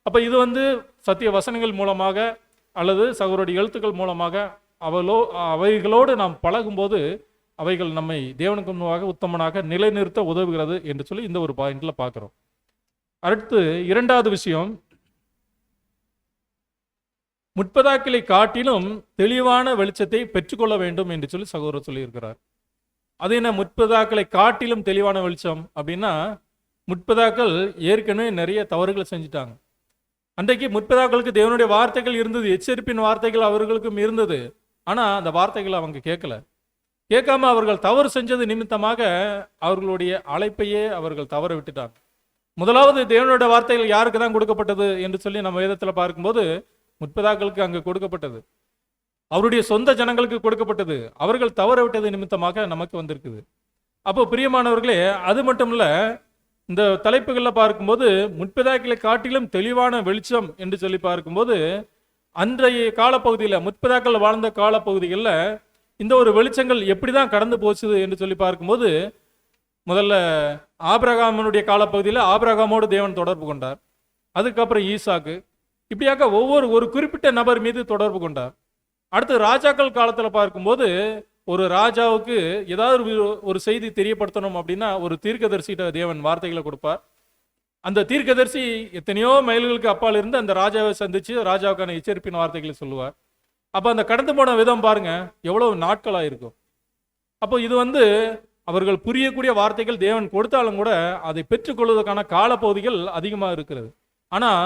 அப்போ இது சத்திய வசனங்கள் மூலமாக அல்லது சகோதரருடைய எழுத்துக்கள் மூலமாக அவைகளோடு நாம் பழகும்போது அவைகள் நம்மை தேவனுக்கு முன்பாக உத்தமனாக நிலைநிறுத்த உதவுகிறது என்று சொல்லி இந்த ஒரு பாயிண்ட்ல பார்க்கிறோம். அடுத்து இரண்டாவது விஷயம், முற்பதாக்களை காட்டிலும் தெளிவான வெளிச்சத்தை பெற்றுக்கொள்ள வேண்டும் என்று சொல்லி சகோதரர் சொல்லியிருக்கிறார். அது என்ன முற்பதாக்களை காட்டிலும் தெளிவான வெளிச்சம் அப்படின்னா, முற்பதாக்கள் ஏற்கனவே நிறைய தவறுகளை செஞ்சுட்டாங்க. அன்றைக்கு முற்பதாக்களுக்கு தேவனுடைய வார்த்தைகள் இருந்தது, எச்சரிப்பின் வார்த்தைகள் அவர்களுக்கும் இருந்தது. ஆனால் அந்த வார்த்தைகளை அவங்க கேட்காம அவர்கள் தவறு செஞ்சது நிமித்தமாக அவர்களுடைய அழைப்பையே அவர்கள் தவற விட்டுட்டாங்க. முதலாவது தேவனுடைய வார்த்தைகள் யாருக்கு தான் கொடுக்கப்பட்டது என்று சொல்லி நம்ம வேதத்தில் பார்க்கும்போது முற்பதாக்களுக்கு அங்கு கொடுக்கப்பட்டது, அவருடைய சொந்த ஜனங்களுக்கு கொடுக்கப்பட்டது. அவர்கள் தவற விட்டது நிமித்தமாக நமக்கு வந்திருக்குது. அப்போ பிரியமானவர்களே, அது மட்டும் இல்ல, இந்த தலைப்புகளில் பார்க்கும்போது முற்பதாக்களை காட்டிலும் தெளிவான வெளிச்சம் என்று சொல்லி பார்க்கும்போது அன்றைய காலப்பகுதியில் முற்பதாக்கள் வாழ்ந்த காலப்பகுதிகளில் இந்த ஒரு வெளிச்சங்கள் எப்படி தான் கடந்து போச்சுது என்று சொல்லி பார்க்கும்போது, முதல்ல ஆபிரகாமனுடைய காலப்பகுதியில் ஆபிரகாமோடு தேவன் தொடர்பு கொண்டார். அதுக்கப்புறம் ஈசாக்கு, இப்படியாக ஒரு குறிப்பிட்ட நபர் மீது தொடர்பு கொண்டார். அடுத்து ராஜாக்கள் காலத்தில் பார்க்கும்போது ஒரு ராஜாவுக்கு ஏதாவது ஒரு செய்தி தெரியப்படுத்தணும் அப்படின்னா ஒரு தீர்க்கதரிசிட்ட தேவன் வார்த்தைகளை கொடுப்பார். அந்த தீர்க்கதரிசி எத்தனையோ மைல்களுக்கு அப்பால் இருந்து அந்த ராஜாவை சந்திச்சு ராஜாவுக்கான எச்சரிப்பின் வார்த்தைகளை சொல்லுவார். அப்போ அந்த கடந்து போன விதம் பாருங்க எவ்வளவு நாட்களாக இருக்கும். அப்போ இது அவர்கள் புரியக்கூடிய வார்த்தைகள் தேவன் கொடுத்தாலும் கூட அதை பெற்றுக்கொள்வதற்கான காலப்பகுதிகள் அதிகமாக இருக்கிறது. ஆனால்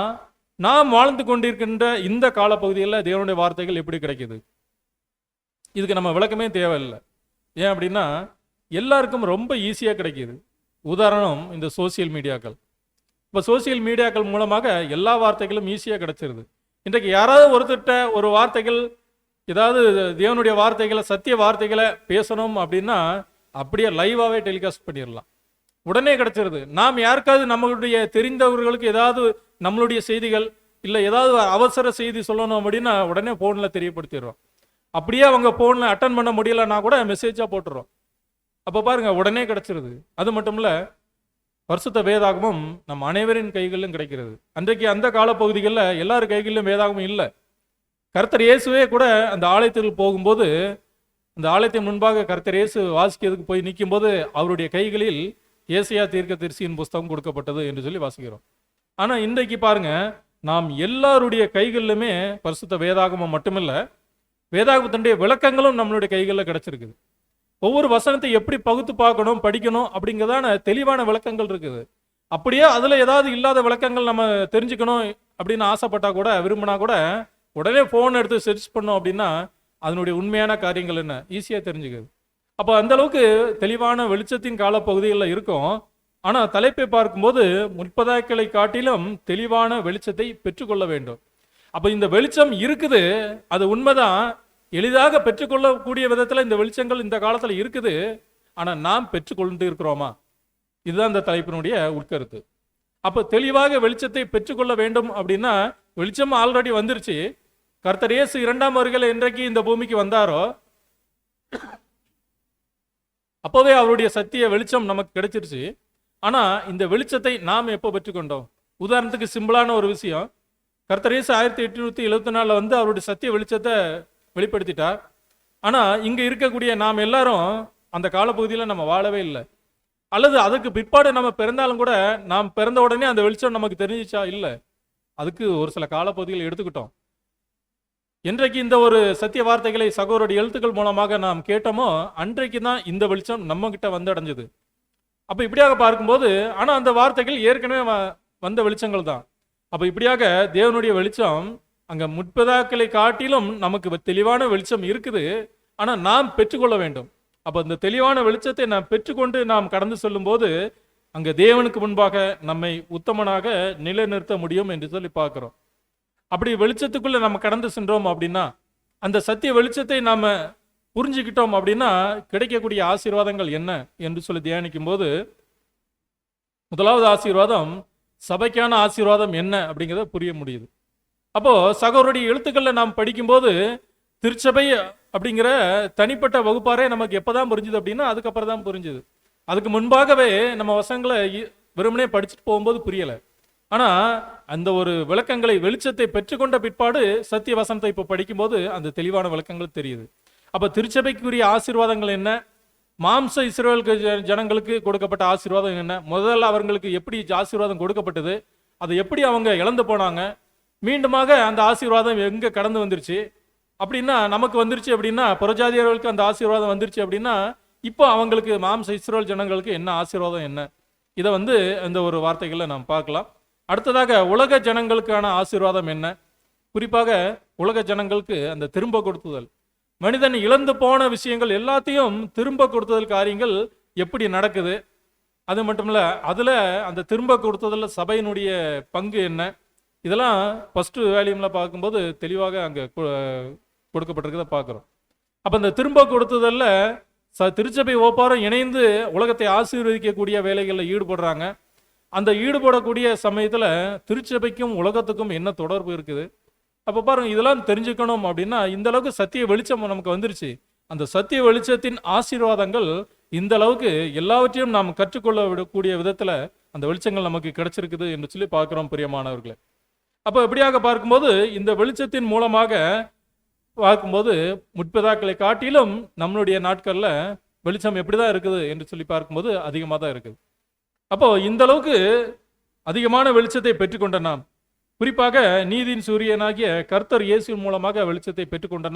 நாம் வாழ்ந்து கொண்டிருக்கின்ற இந்த காலப்பகுதியில் தேவனுடைய வார்த்தைகள் எப்படி கிடைக்குது, இதுக்கு நம்ம விளக்கமே தேவையில்லை. ஏன் அப்படின்னா எல்லாருக்கும் ரொம்ப ஈஸியாக கிடைக்கிது. உதாரணம் இந்த சோசியல் மீடியாக்கள். இப்போ சோசியல் மீடியாக்கள் மூலமாக எல்லா வார்த்தைகளும் ஈஸியாக கிடைச்சிருது. இன்றைக்கு யாராவது ஒருத்தர்கிட்ட ஒரு வார்த்தைகள், ஏதாவது தேவனுடைய வார்த்தைகளை, சத்திய வார்த்தைகளை பேசணும் அப்படின்னா அப்படியே லைவாகவே டெலிகாஸ்ட் பண்ணிடலாம், உடனே கிடைச்சிருது. நாம் யாருக்காவது நம்மளுடைய தெரிந்தவர்களுக்கு ஏதாவது நம்மளுடைய செய்திகள் இல்லை ஏதாவது அவசர செய்தி சொல்லணும் அப்படின்னா உடனே ஃபோனில் தெரியப்படுத்திடுறோம். அப்படியே அவங்க ஃபோனில் அட்டன் பண்ண முடியலன்னா கூட மெசேஜாக போட்டுறோம். அப்போ பாருங்க உடனே கிடைச்சிருது. அது மட்டும் இல்லை, பரிசுத்த வேதாகமும் நம் அனைவரின் கைகளிலும் கிடைக்கிறது. அன்றைக்கு அந்த காலப்பகுதிகளில் எல்லார் கைகளிலும் வேதாகமும் இல்லை. கர்த்தர் இயேசுவே கூட அந்த ஆலயத்தில் போகும்போது, அந்த ஆலயத்தின் முன்பாக கர்த்தர் இயேசு வாசிக்கிறதுக்கு போய் நிற்கும் போது அவருடைய கைகளில் ஏசாயா தீர்க்கதரிசியின் புஸ்தகம் கொடுக்கப்பட்டது என்று சொல்லி வாசிக்கிறோம். ஆனால் இன்றைக்கு பாருங்க, நாம் எல்லாருடைய கைகளிலுமே பரிசுத்த வேதாகமம் மட்டுமில்லை, வேதாகமத்தினுடைய விளக்கங்களும் நம்மளுடைய கைகளில் கிடைச்சிருக்குது. ஒவ்வொரு வசனத்தை எப்படி பகுத்து பார்க்கணும், படிக்கணும் அப்படிங்கிறதான தெளிவான விளக்கங்கள் இருக்குது. அப்படியே அதில் ஏதாவது இல்லாத விளக்கங்கள் நம்ம தெரிஞ்சுக்கணும் அப்படின்னு ஆசைப்பட்டா கூட, விரும்பினா கூட உடனே ஃபோன் எடுத்து சர்ச் பண்ணோம் அப்படின்னா அதனுடைய உண்மையான காரியங்கள் என்ன ஈஸியாக தெரிஞ்சுக்குது. அப்போ அந்த அளவுக்கு தெளிவான வெளிச்சத்தின் காலப்பகுதிகளில் இருக்கும். ஆனால் தலைப்பை பார்க்கும்போது முற்பதாக்களை காட்டிலும் தெளிவான வெளிச்சத்தை பெற்றுக்கொள்ள வேண்டும். அப்போ இந்த வெளிச்சம் இருக்குது, அது உண்மைதான், எளிதாக பெற்றுக்கொள்ளக்கூடிய விதத்தில் இந்த வெளிச்சங்கள் இந்த காலத்தில் இருக்குது. ஆனால் நாம் பெற்றுக்கொண்டு இருக்கிறோமா? இதுதான் இந்த தலைப்பினுடைய உட்கருத்து. அப்போ தெளிவாக வெளிச்சத்தை பெற்றுக்கொள்ள வேண்டும் அப்படின்னா வெளிச்சம் ஆல்ரெடி வந்துருச்சு. கர்த்தர் இயேசு 2ஆம் வருகையில் என்றைக்கு இந்த பூமிக்கு வந்தாரோ அப்போவே அவருடைய சத்திய வெளிச்சம் நமக்கு கிடைச்சிருச்சு. ஆனா இந்த வெளிச்சத்தை நாம் எப்போ பெற்றுக்கொண்டோம்? உதாரணத்துக்கு சிம்பிளான ஒரு விஷயம், கர்த்தர் இயேசு 1874 வந்து அவருடைய சத்திய வெளிச்சத்தை வெளிப்படுத்திட்டார். ஆனா இங்க இருக்கக்கூடிய நாம் எல்லாரும் அந்த காலப்பகுதியில் நம்ம வாழவே இல்லை. அல்லது அதுக்கு பிற்பாடு நம்ம பிறந்தாலும் கூட நாம் பிறந்த உடனே அந்த வெளிச்சம் நமக்கு தெரிஞ்சிச்சா? இல்லை. அதுக்கு ஒரு சில காலப்பகுதிகள் எடுத்துக்கிட்டோம். என்றைக்கு இந்த ஒரு சத்திய வார்த்தைகளை சகோதரருடைய எழுத்துக்கள் மூலமாக நாம் கேட்டோமோ அன்றைக்கு தான் இந்த வெளிச்சம் நம்ம கிட்ட வந்து அடைஞ்சது. அப்ப இப்படியாக பார்க்கும்போது, ஆனா அந்த வார்த்தைகள் ஏற்கனவே வந்த வெளிச்சங்கள் தான். அப்ப இப்படியாக தேவனுடைய வெளிச்சம் அங்க முற்பதாக்களை காட்டிலும் நமக்கு தெளிவான வெளிச்சம் இருக்குது. ஆனா நாம் பெற்றுக்கொள்ள வேண்டும். அப்ப இந்த தெளிவான வெளிச்சத்தை நாம் பெற்றுக்கொண்டு நாம் கடந்து செல்லும் போது அங்க தேவனுக்கு முன்பாக நம்மை உத்தமனாக நிலைநிறுத்த முடியும் என்று சொல்லி பார்க்கிறோம். அப்படி வெளிச்சத்துக்குள்ள நம்ம கடந்து சென்றோம் அப்படின்னா, அந்த சத்திய வெளிச்சத்தை நாம புரிஞ்சுக்கிட்டோம் அப்படின்னா கிடைக்கக்கூடிய ஆசீர்வாதங்கள் என்ன என்று சொல்லி தியானிக்கும் போது, முதலாவது ஆசீர்வாதம் சபைக்கான ஆசீர்வாதம் என்ன அப்படிங்கிறத புரிய முடியுது. அப்போ சகோதரருடைய எழுத்துக்களில் நாம் படிக்கும்போது திருச்சபை அப்படிங்கிற தனிப்பட்ட வகுப்பாரே நமக்கு எப்பதான் புரிஞ்சுது அப்படின்னா அதுக்கப்புறம் தான் புரிஞ்சுது. அதுக்கு முன்பாகவே நம்ம வசனங்களை வெறுமனே படிச்சுட்டு போகும்போது புரியலை. ஆனா அந்த ஒரு விளக்கங்களை வெளிச்சத்தை பெற்றுக்கொண்ட பிற்பாடு சத்திய வசனத்தை இப்போ படிக்கும்போது அந்த தெளிவான விளக்கங்கள் தெரியுது. அப்ப திருச்சபைக்குரிய ஆசீர்வாதங்கள் என்ன? மாம்ச இஸ்ரவேல் ஜனங்களுக்கு கொடுக்கப்பட்ட ஆசீர்வாதம் என்ன? முதல்ல அவங்களுக்கு எப்படி ஆசீர்வாதம் கொடுக்கப்பட்டது, அதை எப்படி அவங்க இழந்து போனாங்க, மீண்டுமாக அந்த ஆசீர்வாதம் எங்க கடந்து வந்துருச்சு அப்படின்னா நமக்கு வந்துருச்சு அப்படின்னா, புறஜாதியர்களுக்கு அந்த ஆசீர்வாதம் வந்துருச்சு அப்படின்னா இப்போ அவங்களுக்கு மாம்ச இஸ்ரவேல் ஜனங்களுக்கு என்ன ஆசீர்வாதம் என்ன? இதை அந்த ஒரு வார்த்தைகளை நாம் பார்க்கலாம். அடுத்ததாக உலக ஜனங்களுக்கான ஆசீர்வாதம் என்ன? குறிப்பாக உலக ஜனங்களுக்கு அந்த திரும்ப கொடுத்துதல், மனிதன் இழந்து போன விஷயங்கள் எல்லாத்தையும் திரும்ப கொடுத்துதல் காரியங்கள் எப்படி நடக்குது, அது மட்டும் இல்ல அதுல அந்த திரும்ப கொடுத்ததுல சபையினுடைய பங்கு என்ன, இதெல்லாம் ஃபர்ஸ்ட் வேல்யூம்ல பார்க்கும்போது தெளிவாக அங்க கொடுக்கப்பட்டிருக்கிறத பார்க்கிறோம். அப்ப இந்த திரும்ப கொடுத்ததல்ல திருச்சபை ஓப்பாரம் இணைந்து உலகத்தை ஆசீர்வதிக்கக்கூடிய வேலைகளில் ஈடுபடுறாங்க. அந்த ஈடுபடக்கூடிய சமயத்துல திருச்சபைக்கும் உலகத்துக்கும் என்ன தொடர்பு இருக்குது? அப்ப பாருங்க, இதெல்லாம் தெரிஞ்சுக்கணும் அப்படின்னா இந்த அளவுக்கு சத்திய வெளிச்சம் நமக்கு வந்துருச்சு. அந்த சத்திய வெளிச்சத்தின் ஆசீர்வாதங்கள் இந்த அளவுக்கு எல்லாவற்றையும் நாம் கற்றுக்கொள்ள விடக்கூடிய விதத்துல அந்த வெளிச்சங்கள் நமக்கு கிடைச்சிருக்குது என்று சொல்லி பார்க்கிறோம் பிரியமானவர்களே. அப்ப எப்படியாக பார்க்கும்போது இந்த வெளிச்சத்தின் மூலமாக பார்க்கும்போது முற்பதாக்களை காட்டிலும் நம்மளுடைய நாட்கள்ல வெளிச்சம் எப்படிதான் இருக்குது என்று சொல்லி பார்க்கும்போது அதிகமாக தான் இருக்குது. அப்போ இந்த அளவுக்கு அதிகமான வெளிச்சத்தை பெற்றுக்கொண்ட நாம், குறிப்பாக நீதியின் சூரியனாகிய கர்த்தர் இயேசு மூலமாக வெளிச்சத்தை பெற்றுக்கொண்ட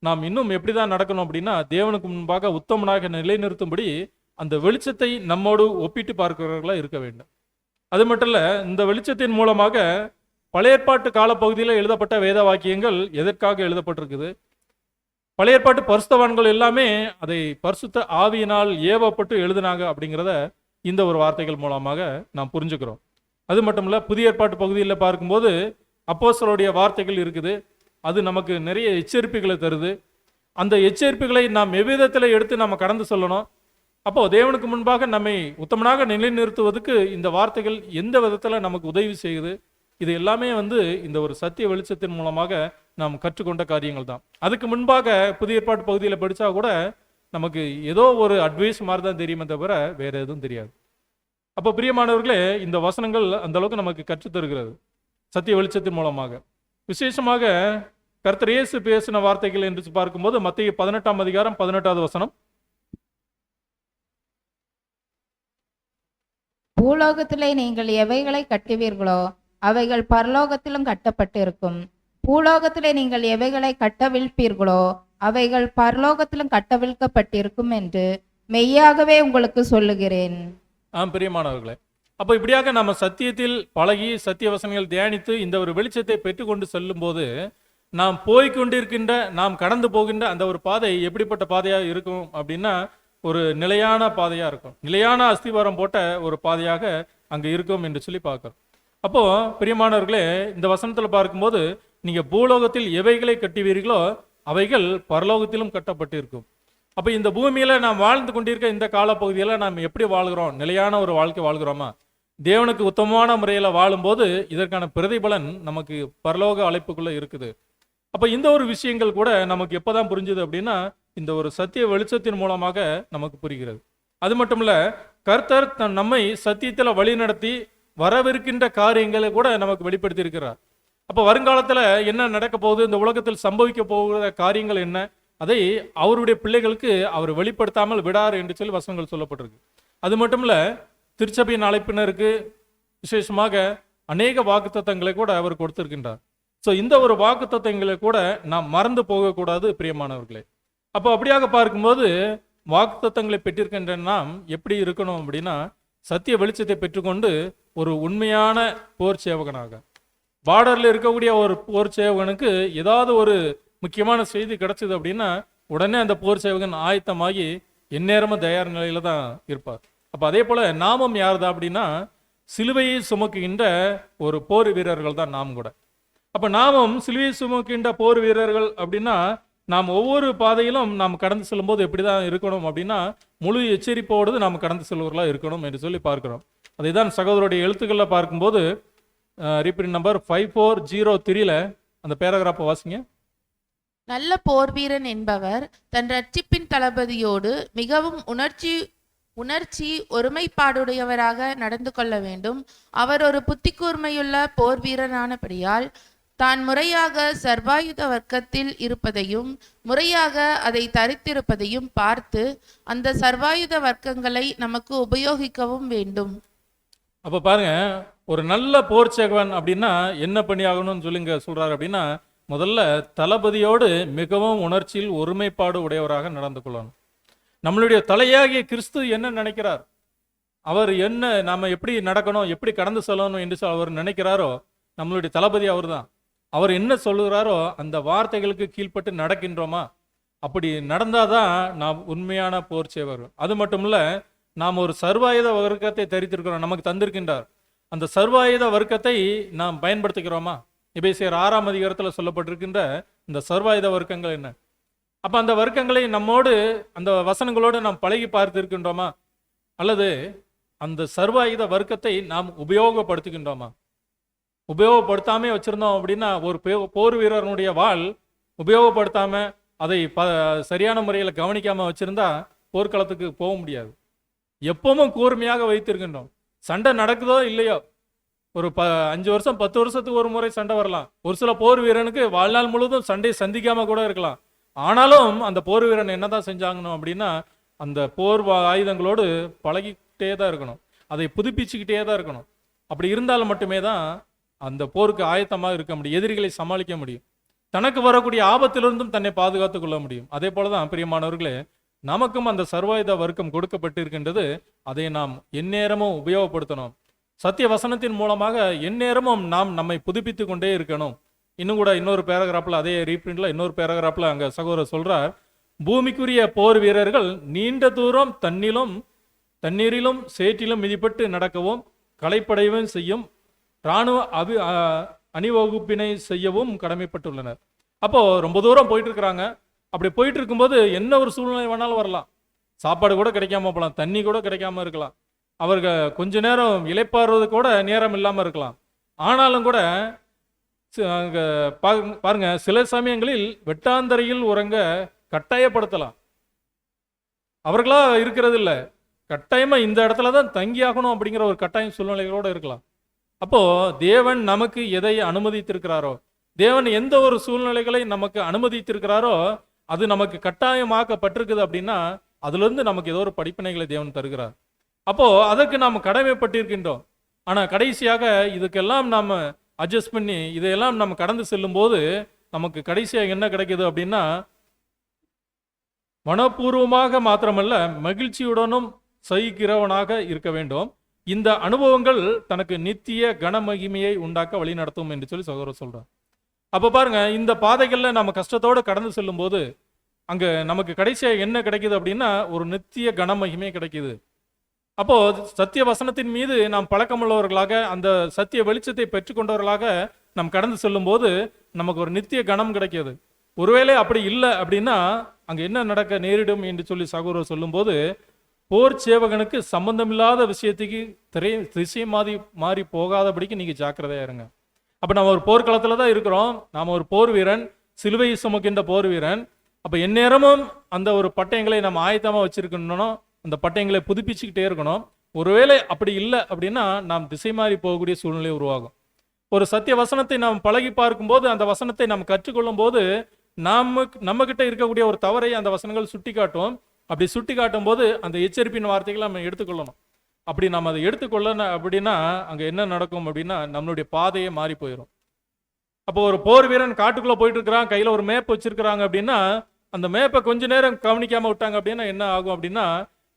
நாம் இன்னும் எப்படிதான் நடக்கணும் அப்படின்னா, தேவனுக்கு முன்பாக உத்தமனாக நிலைநிறுத்தும்படி அந்த வெளிச்சத்தை நம்மோடு ஒப்பிட்டு பார்க்கிறவர்களா இருக்க வேண்டும். அது மட்டும் இல்ல, இந்த வெளிச்சத்தின் மூலமாக பழைய ஏற்பாட்டு காலப்பகுதியில் எழுதப்பட்ட வேத வாக்கியங்கள் எதற்காக எழுதப்பட்டிருக்குது, பழைய ஏற்பாட்டு பரிசுத்தவான்கள் எல்லாமே அதை பரிசுத்த ஆவியினால் ஏவப்பட்டு எழுதினாங்க அப்படிங்கிறத இந்த ஒரு வார்த்தைகள் மூலமாக நாம் புரிஞ்சுக்கிறோம். அது மட்டும் இல்ல, புதிய ஏற்பாட்டு பகுதியில் பார்க்கும்போது அப்போஸ்தலருடைய வார்த்தைகள் இருக்குது. அது நமக்கு நிறைய எச்சரிப்புகளை தருது. அந்த எச்சரிப்புகளை நாம் எவ்விதத்தில் எடுத்து நம்ம கடந்து சொல்லணும். அப்போ தேவனுக்கு முன்பாக நம்மை உத்தமனாக நிலைநிறுத்துவதற்கு இந்த வார்த்தைகள் எந்த விதத்தில் நமக்கு உதவி செய்யுது, இது எல்லாமே இந்த ஒரு சத்திய வெளிச்சத்தின் மூலமாக நாம் கற்றுக்கொண்ட காரியங்கள் தான். அதுக்கு முன்பாக புதிய ஏற்பாட்டு பகுதியில் படித்தா கூட நமக்கு ஏதோ ஒரு அட்வைஸ் மாதிரி தான் தெரியுமே தவிர வேற எதுவும் தெரியாது. அப்போ பிரியமானவர்களே, இந்த வசனங்கள் அந்த அளவுக்கு நமக்கு கற்றுத்தருகிறது சத்திய வெளிச்சத்தின் மூலமாக. விசேஷமாக கர்த்தர் இயேசு பேசின வார்த்தைகள் என்று பார்க்கும்போது மத்தேயு 18ஆம் அதிகாரம் 18வது வசனம், பூலோகத்திலே நீங்கள் எவைகளை கட்டுவீர்களோ அவைகள் பரலோகத்திலும் கட்டப்பட்டிருக்கும். பூலோகத்திலே நீங்கள் எவைகளை கட்டவிழ்ப்பீர்களோ அவைகள் பரலோகத்திலும் கட்டவிழ்க்கப்பட்டிருக்கும் என்று மெய்யாகவே உங்களுக்கு சொல்லுகிறேன். பிரியமானவர்களே, அப்போ இப்படியாக நம்ம சத்தியத்தில் பழகி சத்திய வசனங்கள் தியானித்து இந்த ஒரு வெளிச்சத்தை பெற்றுக்கொண்டு செல்லும் போது நாம் போய்கொண்டிருக்கின்ற, நாம் கடந்து போகின்ற அந்த ஒரு பாதை எப்படிப்பட்ட பாதையாக இருக்கும் அப்படின்னா, ஒரு நிலையான பாதையா இருக்கும், நிலையான அஸ்திவாரம் போட்ட ஒரு பாதையாக அங்க இருக்கும் என்று சொல்லி பார்க்கிறோம். அப்போ பிரியமானவர்களே, இந்த வசனத்துல பார்க்கும்போது நீங்க பூலோகத்தில் எவைகளை கட்டுவீர்களோ அவைகள் பரலோகத்திலும் கட்டப்பட்டிருக்கும். அப்ப இந்த பூமியில நாம் வாழ்ந்து கொண்டிருக்க இந்த காலப்பகுதியில நாம் எப்படி வாழ்கிறோம்? நிலையான ஒரு வாழ்க்கை வாழ்கிறோமா? தேவனுக்கு உத்தமமான முறையில வாழும்போது இதற்கான பிரதிபலன் நமக்கு பரலோக அழைப்புக்குள்ள இருக்குது. அப்ப இந்த ஒரு விஷயங்கள் கூட நமக்கு எப்பதான் புரிஞ்சுது அப்படின்னா இந்த ஒரு சத்திய வெளிச்சத்தின் மூலமாக நமக்கு புரிகிறது. அது மட்டும் இல்ல, கர்த்தர் நம்மை சத்தியத்துல வழி நடத்தி வரவிருக்கின்ற காரியங்களை கூட நமக்கு வெளிப்படுத்தி இருக்கிறார். அப்ப வருங்காலத்துல என்ன நடக்க போகுது, இந்த உலகத்தில் சம்பவிக்க போகிற காரியங்கள் என்ன, அதை அவருடைய பிள்ளைகளுக்கு அவர் வெளிப்படுத்தாமல் விடார் என்று சொல்லி வசனங்கள் சொல்லப்பட்டிருக்கு. அது மட்டும் இல்ல, திருச்சபையின் அழைப்பினருக்கு விசேஷமாக அநேக வாக்குத்தத்தங்களை கூட அவர் கொடுத்திருக்கின்றார். ஸோ இந்த ஒரு வாக்குத்தத்தங்களை கூட நாம் மறந்து போகக்கூடாது பிரியமானவர்களே. அப்போ அப்படியாக பார்க்கும்போது வாக்குத்தத்தங்களை பெற்றிருக்கின்ற நாம் எப்படி இருக்கணும் அப்படின்னா, சத்திய வெளிச்சத்தை பெற்றுக்கொண்டு ஒரு உண்மையான போர் சேவகனாக, பார்டர்ல இருக்கக்கூடிய ஒரு போர் சேவகனுக்கு ஏதாவது ஒரு முக்கியமான செய்தி கிடைச்சது அப்படின்னா உடனே அந்த போர் சேவகன் ஆயத்தமாகி எந்நேரமும் தயார் நிலையில தான் இருப்பார். அப்ப அதே போல நாமும் யாருதான் அப்படின்னா சிலுவையை சுமக்குகின்ற ஒரு போர் வீரர்கள் தான் நாம் கூட. அப்ப நாமும் சிலுவையை சுமக்கின்ற போர் வீரர்கள் அப்படின்னா நாம் ஒவ்வொரு பாதையிலும் நாம் கடந்து செல்லும் போது எப்படிதான் இருக்கணும் அப்படின்னா முழு எச்சரிப்போடு நாம் கடந்து செல்வர்களா இருக்கணும் என்று சொல்லி பார்க்கிறோம். அதை தான் சகோதரருடைய எழுத்துக்கள்ல பார்க்கும்போது ரீப்ரிண்ட் நம்பர் 5403 அந்த பேராகிராஃபை வாசிங்க. நல்ல போர் வீரன் என்பவர் தன் இரட்சிப்பின் தளபதியோடு மிகவும் உணர்ச்சி ஒருமைப்பாடுடையவராக நடந்து கொள்ள வேண்டும். அவர் ஒரு புத்தி கூர்மையுள்ள போர் வீரனானபடியால் தான் முறையாக சர்வாயுத வர்க்கத்தில் இருப்பதையும் முறையாக அதை தரித்திருப்பதையும் பார்த்து அந்த சர்வாயுத வர்க்கங்களை நமக்கு உபயோகிக்கவும் வேண்டும். அப்ப பாருங்க, ஒரு நல்ல போர் சேவகன் அப்படின்னா என்ன பண்ணி ஆகணும்னு சொல்லுங்க சொல்றாரு அப்படின்னா, முதல்ல தளபதியோடு மிகவும் உணர்ச்சியில் ஒருமைப்பாடு உடையவராக நடந்து கொள்ளணும். நம்மளுடைய தலையாகிய கிறிஸ்து என்ன நினைக்கிறார், அவர் என்ன நாம எப்படி நடக்கணும், எப்படி கடந்து செல்லணும் என்று அவர் நினைக்கிறாரோ, நம்மளுடைய தளபதி அவர் தான். அவர் என்ன சொல்லுகிறாரோ அந்த வார்த்தைகளுக்கு கீழ்ப்பட்டு நடக்கின்றோமா, அப்படி நடந்தாதான் நாம் உண்மையான போர் சேவர். அது மட்டும் இல்ல, நாம் ஒரு சர்வாயுத வர்க்கத்தை தரித்திருக்கிறோம், நமக்கு தந்திருக்கின்றார். அந்த சர்வாயுத வர்க்கத்தை நாம் பயன்படுத்திக்கிறோமா? எபேசியர் 6ஆம் அதிகாரத்தில் சொல்லப்பட்டிருக்கின்ற இந்த சர்வாயுத வர்க்கங்கள் என்ன? அப்ப அந்த வர்க்கங்களை நம்மோடு அந்த வசனங்களோடு நாம் பழகி பார்த்து இருக்கின்றோமா, அல்லது அந்த சர்வாயுத வர்க்கத்தை நாம் உபயோகப்படுத்துகின்றோமா? உபயோகப்படுத்தாமே வச்சிருந்தோம் அப்படின்னா ஒரு போர் வீரனுடைய வாள் உபயோகப்படுத்தாம அதை சரியான முறையில் கவனிக்காம வச்சிருந்தா போர்க்களத்துக்கு போக முடியாது. எப்பவும் கூர்மையாக வைத்திருக்கின்றோம். சண்டை நடக்குதோ இல்லையோ, ஒரு 5 வருஷம் 10 வருஷத்துக்கு ஒரு முறை சண்டை வரலாம். ஒரு சில போர் வீரனுக்கு வாழ்நாள் முழுவதும் சண்டையை சந்திக்காம கூட இருக்கலாம். ஆனாலும் அந்த போர் வீரன் என்னதான் செஞ்சாங்கணும் அப்படின்னா அந்த போர் ஆயுதங்களோடு பழகிக்கிட்டே தான் இருக்கணும், அதை புதுப்பிச்சுக்கிட்டே தான் இருக்கணும். அப்படி இருந்தால் மட்டுமே தான் அந்த போருக்கு ஆயத்தமாக இருக்க முடியும், எதிரிகளை சமாளிக்க முடியும், தனக்கு வரக்கூடிய ஆபத்திலிருந்தும் தன்னை பாதுகாத்துக் கொள்ள முடியும். அதே போலதான் பிரியமானவர்களே, நமக்கும் அந்த சர்வாயுத வர்க்கம் கொடுக்கப்பட்டிருக்கின்றது. அதை நாம் எந்நேரமும் உபயோகப்படுத்தணும். சத்திய வசனத்தின் மூலமாக எந்நேரமும் நாம் நம்மை புதுப்பித்து கொண்டே இருக்கணும். இன்னும் கூட இன்னொரு பேராகிராஃப்ல, அதே ரீப்ரிண்ட்ல இன்னொரு பேராகிராஃப்ல அங்க சகோதரர் சொல்றார், பூமிக்குரிய போர் வீரர்கள் நீண்ட தூரம் தண்ணீரிலும் சேற்றிலும் மிதிப்பட்டு நடக்கவும் களைப்படையவும் செய்யும் இராணுவ அணிவகுப்பினை செய்யவும் கடமைப்பட்டுள்ளனர். அப்போ ரொம்ப தூரம் போயிட்டு இருக்கிறாங்க. அப்படி போயிட்டு இருக்கும்போது என்ன ஒரு சூழ்நிலை வேணாலும் வரலாம். சாப்பாடு கூட கிடைக்காம போகலாம், தண்ணி கூட கிடைக்காம இருக்கலாம், அவர்கள் கொஞ்ச நேரம் இளைப்பாறுவது கூட நேரம் இல்லாம இருக்கலாம். ஆனாலும் கூட பாருங்க, சில சமயங்களில் வெட்டாந்தரையில் உறங்க கட்டாயப்படுத்தலாம். அவர்களா இருக்கிறது இல்லை, கட்டாயமா இந்த இடத்துல தான் தங்கியாகணும் அப்படிங்கிற ஒரு கட்டாயம் சூழ்நிலைகளோட இருக்கலாம். அப்போ தேவன் நமக்கு எதை அனுமதித்திருக்கிறாரோ, தேவன் எந்த ஒரு சூழ்நிலைகளை நமக்கு அனுமதித்திருக்கிறாரோ அது நமக்கு கட்டாயமாக்கப்பட்டிருக்குது அப்படின்னா அதுல இருந்து நமக்கு ஏதோ ஒரு படிப்பினைகளை தேவன் தருகிறார். அப்போ அதற்கு நாம் கடமைப்பட்டிருக்கின்றோம். ஆனா கடைசியாக இதுக்கெல்லாம் நாம அட்ஜஸ்ட் பண்ணி இதையெல்லாம் நம்ம கடந்து செல்லும் போது நமக்கு கடைசியாக என்ன கிடைக்குது அப்படின்னா, மனப்பூர்வமாக மாத்திரமல்ல மகிழ்ச்சியுடனும் சகிக்கிறவனாக இருக்க வேண்டும். இந்த அனுபவங்கள் தனக்கு நித்திய கனமகிமையை உண்டாக்க வழி நடத்தும் என்று சொல்லி சகோதரர் சொல்றார். அப்ப பாருங்க, இந்த பாதைகள்ல நம்ம கஷ்டத்தோடு கடந்து செல்லும் போது அங்க நமக்கு கடைசியா என்ன கிடைக்குது அப்படின்னா ஒரு நித்திய கனமகிமை கிடைக்குது. அப்போ சத்திய வசனத்தின் மீது நாம் பழக்கமுள்ளவர்களாக அந்த சத்திய வெளிச்சத்தை பெற்றுக்கொண்டவர்களாக நாம் கடந்து செல்லும் போது நமக்கு ஒரு நித்திய கனம் கிடைக்கிது. ஒருவேளை அப்படி இல்லை அப்படின்னா அங்க என்ன நடக்க நேரிடும் என்று சொல்லி சகோதரர் சொல்லும் போது, போர் சேவகனுக்கு சம்பந்தமில்லாத விஷயத்துக்கு திசை மாறி போகாதபடிக்கு நீங்க ஜாக்கிரதையா இருங்க. அப்ப நம்ம ஒரு போர்க்களத்துல தான் இருக்கிறோம், நாம ஒரு போர் வீரன், சிலுவை சுமக்கின்ற போர் வீரன். அப்போ எந்நேரமும் அந்த ஒரு பட்டயங்களை நம்ம ஆயத்தமாக வச்சிருக்கணும், அந்த பட்டயங்களை புதுப்பிச்சுக்கிட்டே இருக்கணும். ஒருவேளை அப்படி இல்லை அப்படின்னா நாம் திசை மாறி போகக்கூடிய சூழ்நிலை உருவாகும். ஒரு சத்திய வசனத்தை நாம் பழகி பார்க்கும்போது, அந்த வசனத்தை நாம் கற்றுக்கொள்ளும் போது நம்ம கிட்ட இருக்கக்கூடிய ஒரு தவறை அந்த வசனங்கள் சுட்டி காட்டும். அப்படி சுட்டி காட்டும் போது அந்த எச்சரிப்பின் வார்த்தைகளை நம்ம எடுத்துக்கொள்ளணும். அப்படி நம்ம அதை எடுத்துக்கொள்ளணும் அப்படின்னா அங்கே என்ன நடக்கும் அப்படின்னா நம்மளுடைய பாதையே மாறி போயிடும். அப்போ ஒரு போர் வீரன் காட்டுக்குள்ளே போயிட்டு இருக்கிறான், கையில் ஒரு மேப் வச்சிருக்கிறாங்க அப்படின்னா அந்த மேப்பை கொஞ்ச நேரம் கவனிக்காம விட்டாங்க அப்படின்னா என்ன ஆகும் அப்படின்னா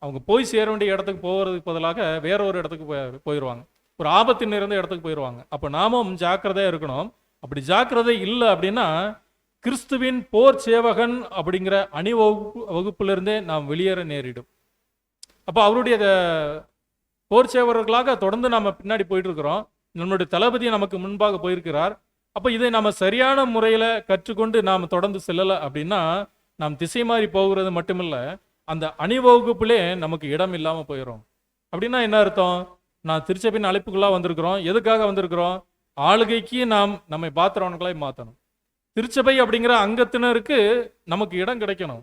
அவங்க போய் சேர வேண்டிய இடத்துக்கு போகிறதுக்கு பதிலாக வேற ஒரு இடத்துக்கு போயிடுவாங்க, ஒரு ஆபத்து நிறைந்த இடத்துக்கு போயிடுவாங்க. அப்போ நாமும் ஜாக்கிரதையாக இருக்கணும். அப்படி ஜாக்கிரதை இல்லை அப்படின்னா கிறிஸ்துவின் போர் சேவகன் அப்படிங்கிற வகுப்பிலிருந்தே நாம் வெளியேற நேரிடும். அப்போ அவருடைய போர் சேவகர்களாக தொடர்ந்து நம்ம பின்னாடி போயிட்டு இருக்கிறோம். நம்மளுடைய தளபதி நமக்கு முன்பாக போயிருக்கிறார். அப்போ இதை நம்ம சரியான முறையில் கற்றுக்கொண்டு நாம் தொடர்ந்து செல்லலை அப்படின்னா நாம் திசை மாறி போகிறது மட்டுமில்லை, அந்த அணிவகுப்பிலே நமக்கு இடம் இல்லாமல் போயிடும். அப்படின்னா என்ன அர்த்தம்? நான் திருச்சபையின் அழைப்புக்குள்ளாக வந்திருக்கிறோம். எதுக்காக வந்திருக்கிறோம்? ஆளுகைக்கு நாம் நம்மை பாத்திரவன்களாய் மாற்றணும். திருச்சபை அப்படிங்கிற அங்கத்தினருக்கு நமக்கு இடம் கிடைக்கணும்.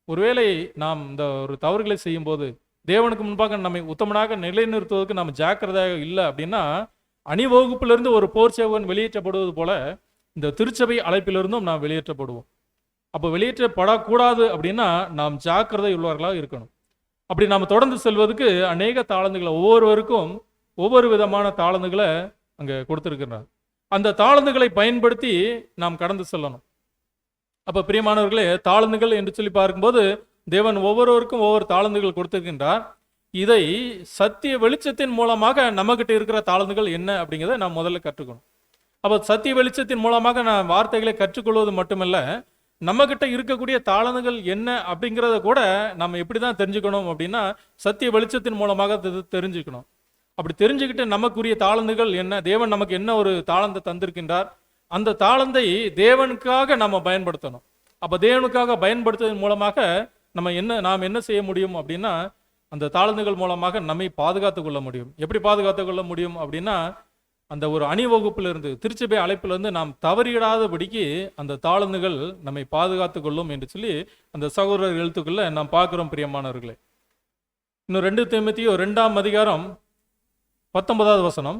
ஒருவேளை நாம் இந்த ஒரு தவறுகளை செய்யும்போது தேவனுக்கு முன்பாக நம்மை உத்தமனாக நிலைநிறுத்துவதற்கு நாம் ஜாக்கிரதையாக இல்லை அப்படின்னா அணிவகுப்பிலிருந்து ஒரு போர் சேவகன் வெளியேற்றப்படுவது போல இந்த திருச்சபை அழைப்பிலிருந்தும் நாம் வெளியேற்றப்படுவோம். அப்போ வெளியேற்றப்படக்கூடாது அப்படின்னா நாம் ஜாக்கிரதை உள்ளவர்களாக இருக்கணும். அப்படி நாம் தொடர்ந்து செல்வதற்கு அநேக தாளந்துகளை, ஒவ்வொருவருக்கும் ஒவ்வொரு விதமான தாளந்துகளை அங்கே கொடுத்துருக்கிறார். அந்த தாளந்துகளை பயன்படுத்தி நாம் கடந்து செல்லணும். அப்போ பிரியமானவர்களே, தாளந்துகள் என்று சொல்லி பார்க்கும்போது தேவன் ஒவ்வொருவருக்கும் ஒவ்வொரு தாளந்துகள் கொடுத்திருக்கின்றார். இதை சத்திய வெளிச்சத்தின் மூலமாக நம்மகிட்ட இருக்கிற தாளந்துகள் என்ன அப்படிங்கிறத நாம் முதல்ல கற்றுக்கணும். அப்போ சத்திய வெளிச்சத்தின் மூலமாக நான் வார்த்தைகளை கற்றுக்கொள்வது மட்டுமல்ல, நம்மகிட்ட இருக்கக்கூடிய தாளந்துகள் என்ன அப்படிங்கிறத கூட நம்ம எப்படி தான் தெரிஞ்சுக்கணும் அப்படின்னா சத்திய வெளிச்சத்தின் மூலமாக தெரிஞ்சுக்கணும். அப்படி தெரிஞ்சுக்கிட்டு நமக்குரிய தாளந்துகள் என்ன, தேவன் நமக்கு என்ன ஒரு தாளந்தை தந்திருக்கின்றார், அந்த தாளந்தை தேவனுக்காக நம்ம பயன்படுத்தணும். அப்போ தேவனுக்காக பயன்படுத்துவதன் மூலமாக நாம் என்ன செய்ய முடியும் அப்படின்னா அந்த தாளந்துகள் மூலமாக நம்மை பாதுகாத்து கொள்ள முடியும். எப்படி பாதுகாத்து கொள்ள முடியும் அப்படின்னா அந்த ஒரு அணிவகுப்பிலிருந்து, திருச்சபை அழைப்பிலிருந்து நாம் தவறிடாதபடிக்கு அந்த தாளந்துகள் நம்மை பாதுகாத்து கொள்ளும் என்று சொல்லி அந்த சகோதரர் எழுத்துக்குள்ள நாம் பார்க்கிறோம். பிரியமானவர்களே, இன்னும் 2 தீமோத்தேயு 2ஆம் அதிகாரம் 19வது வசனம்.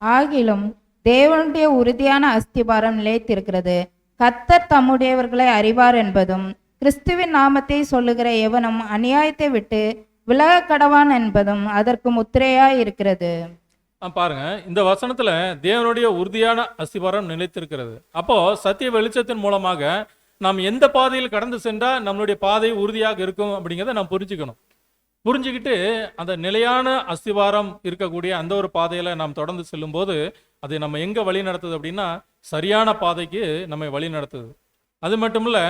ஆகிலும் தேவனுடைய உறுதியான அஸ்திபாரம் நிலைத்திருக்கிறது, கர்த்தர் தம்முடையவர்களை அறிவார் என்பதும், கிறிஸ்துவின் நாமத்தை சொல்லுகிற எவனும் அநியாயத்தை விட்டு விலக கடவான் என்பதும் அதற்கு முத்திரையாய் இருக்கிறது. பாருங்க, இந்த வசனத்துல தேவனுடைய உறுதியான அஸ்திபாரம் நிலைத்திருக்கிறது. அப்போ சத்திய வெளிச்சத்தின் மூலமாக நாம் எந்த பாதையில் கடந்து சென்றா நம்மளுடைய பாதை உறுதியாக இருக்கும் அப்படிங்கிறத நாம் புரிஞ்சுக்கணும். புரிஞ்சுக்கிட்டு அந்த நிலையான அஸ்திவாரம் இருக்கக்கூடிய அந்த ஒரு பாதையில நாம் தொடர்ந்து செல்லும் போது அது நம்ம எங்க வழி நடத்துது அப்படின்னா சரியான பாதைக்கு நம்மை வழி நடத்துது. அது மட்டுமில்ல,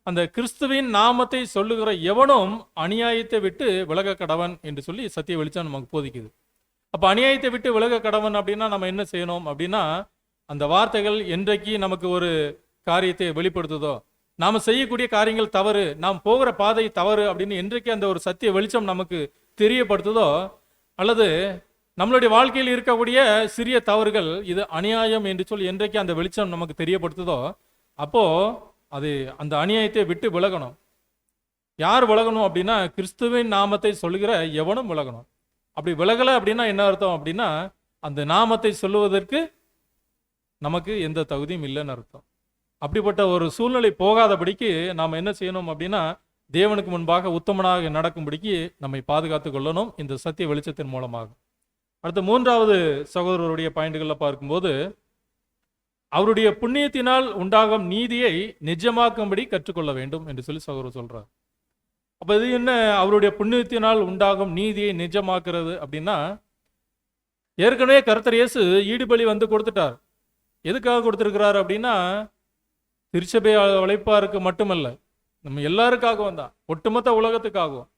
அந்த கிறிஸ்துவின் நாமத்தை சொல்லுகிற எவனும் அநியாயத்தை விட்டு விலக கடவன் என்று சொல்லி சத்திய வெளிச்சம் நமக்கு போதிக்குது. அப்போ அநியாயத்தை விட்டு விலக கடவன் அப்படின்னா நம்ம என்ன செய்யணும் அப்படின்னா அந்த வார்த்தைகள் என்றைக்கு நமக்கு ஒரு காரியத்தை வெளிப்படுத்துதோ, நாம் செய்யக்கூடிய காரியங்கள் தவறு, நாம் போகிற பாதை தவறு அப்படின்னு என்றைக்கு அந்த ஒரு சத்திய வெளிச்சம் நமக்கு தெரியப்படுத்துதோ, அல்லது நம்மளுடைய வாழ்க்கையில் இருக்கக்கூடிய சிறிய தவறுகள் இது அநியாயம் என்று சொல்லி என்றைக்கு அந்த வெளிச்சம் நமக்கு தெரியப்படுத்துதோ, அப்போ அது அந்த அநியாயத்தை விட்டு விலகணும். யார் விலகணும் அப்படின்னா கிறிஸ்துவின் நாமத்தை சொல்லுகிற எவனும் விலகணும். அப்படி விலகலை அப்படின்னா என்ன அர்த்தம் அப்படின்னா அந்த நாமத்தை சொல்லுவதற்கு நமக்கு எந்த தகுதியும் இல்லைன்னு அர்த்தம். அப்படிப்பட்ட ஒரு சூழ்நிலை போகாதபடிக்கு நாம் என்ன செய்யணும் அப்படின்னா தேவனுக்கு முன்பாக உத்தமனாக நடக்கும்படிக்கு நம்மை பாதுகாத்து கொள்ளணும் இந்த சத்திய வெளிச்சத்தின் மூலமாக. அடுத்த 3வது சகோதரருடைய பாயிண்ட்களில் பார்க்கும்போது அவருடைய புண்ணியத்தினால் உண்டாகும் நீதியை நிஜமாக்கும்படி கற்றுக்கொள்ள வேண்டும் என்று சொல்லி சகோதரர் சொல்றார். அப்போ இது என்ன அவருடைய புண்ணியத்தினால் உண்டாகும் நீதியை நிஜமாக்குறது அப்படின்னா ஏற்கனவே கர்த்தர் இயேசு ஈடுபலி வந்து கொடுத்துட்டார். எதுக்காக கொடுத்துருக்கிறார் அப்படின்னா திருச்சபை அழைப்பாருக்கு மட்டுமல்ல, நம்ம எல்லாருக்காகவும் தான், ஒட்டுமொத்த உலகத்துக்காகவும்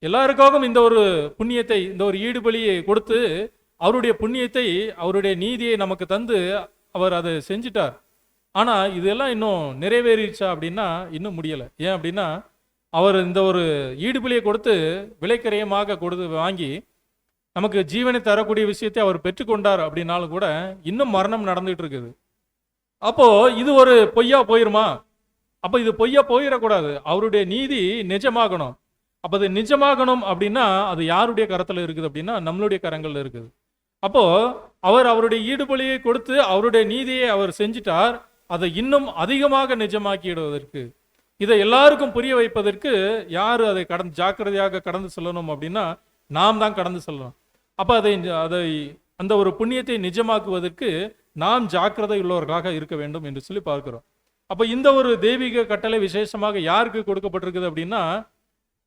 எல்லாருக்காகவும் இந்த ஒரு புண்ணியத்தை, இந்த ஒரு ஈடுபலியை கொடுத்து அவருடைய புண்ணியத்தை, அவருடைய நீதியை நமக்கு தந்து அவர் அதை செஞ்சிட்டார். ஆனால் இதெல்லாம் இன்னும் நிறைவேறிச்சா அப்படின்னா இன்னும் முடியலை. ஏன் அப்படின்னா அவர் இந்த ஒரு ஈடுபலியை கொடுத்து விலைக்கரையமாக கொடுத்து வாங்கி நமக்கு ஜீவனை தரக்கூடிய விஷயத்தை அவர் பெற்றுக்கொண்டார் அப்படின்னாலும் கூட இன்னும் மரணம் நடந்துகிட்டு இருக்குது. அப்போ இது ஒரு பொய்யா போயிருமா? அப்ப இது பொய்யா போயிடக்கூடாது. அவருடைய நீதி நிஜமாகணும். அப்ப அது நிஜமாகணும் அப்படின்னா அது யாருடைய கரத்துல இருக்குது அப்படின்னா நம்மளுடைய கரங்கள்ல இருக்குது. அப்போ அவர் அவருடைய ஈடுபலியை கொடுத்து அவருடைய நீதியை அவர் செஞ்சிட்டார். அதை இன்னும் அதிகமாக நிஜமாக்கிடுவதற்கு, இதை எல்லாருக்கும் புரிய வைப்பதற்கு யாரு அதை ஜாக்கிரதையாக கடந்து செல்லணும் அப்படின்னா நாம் தான் கடந்து செல்லணும். அப்ப அதை அந்த ஒரு புண்ணியத்தை நிஜமாக்குவதற்கு நாம் ஜாக்கிரதை உள்ளவர்களாக இருக்க வேண்டும் என்று சொல்லி பார்க்கிறோம். அப்ப இந்த ஒரு தெய்வீக கட்டளை விசேஷமாக யாருக்கு கொடுக்கப்பட்டிருக்குது அப்படின்னா,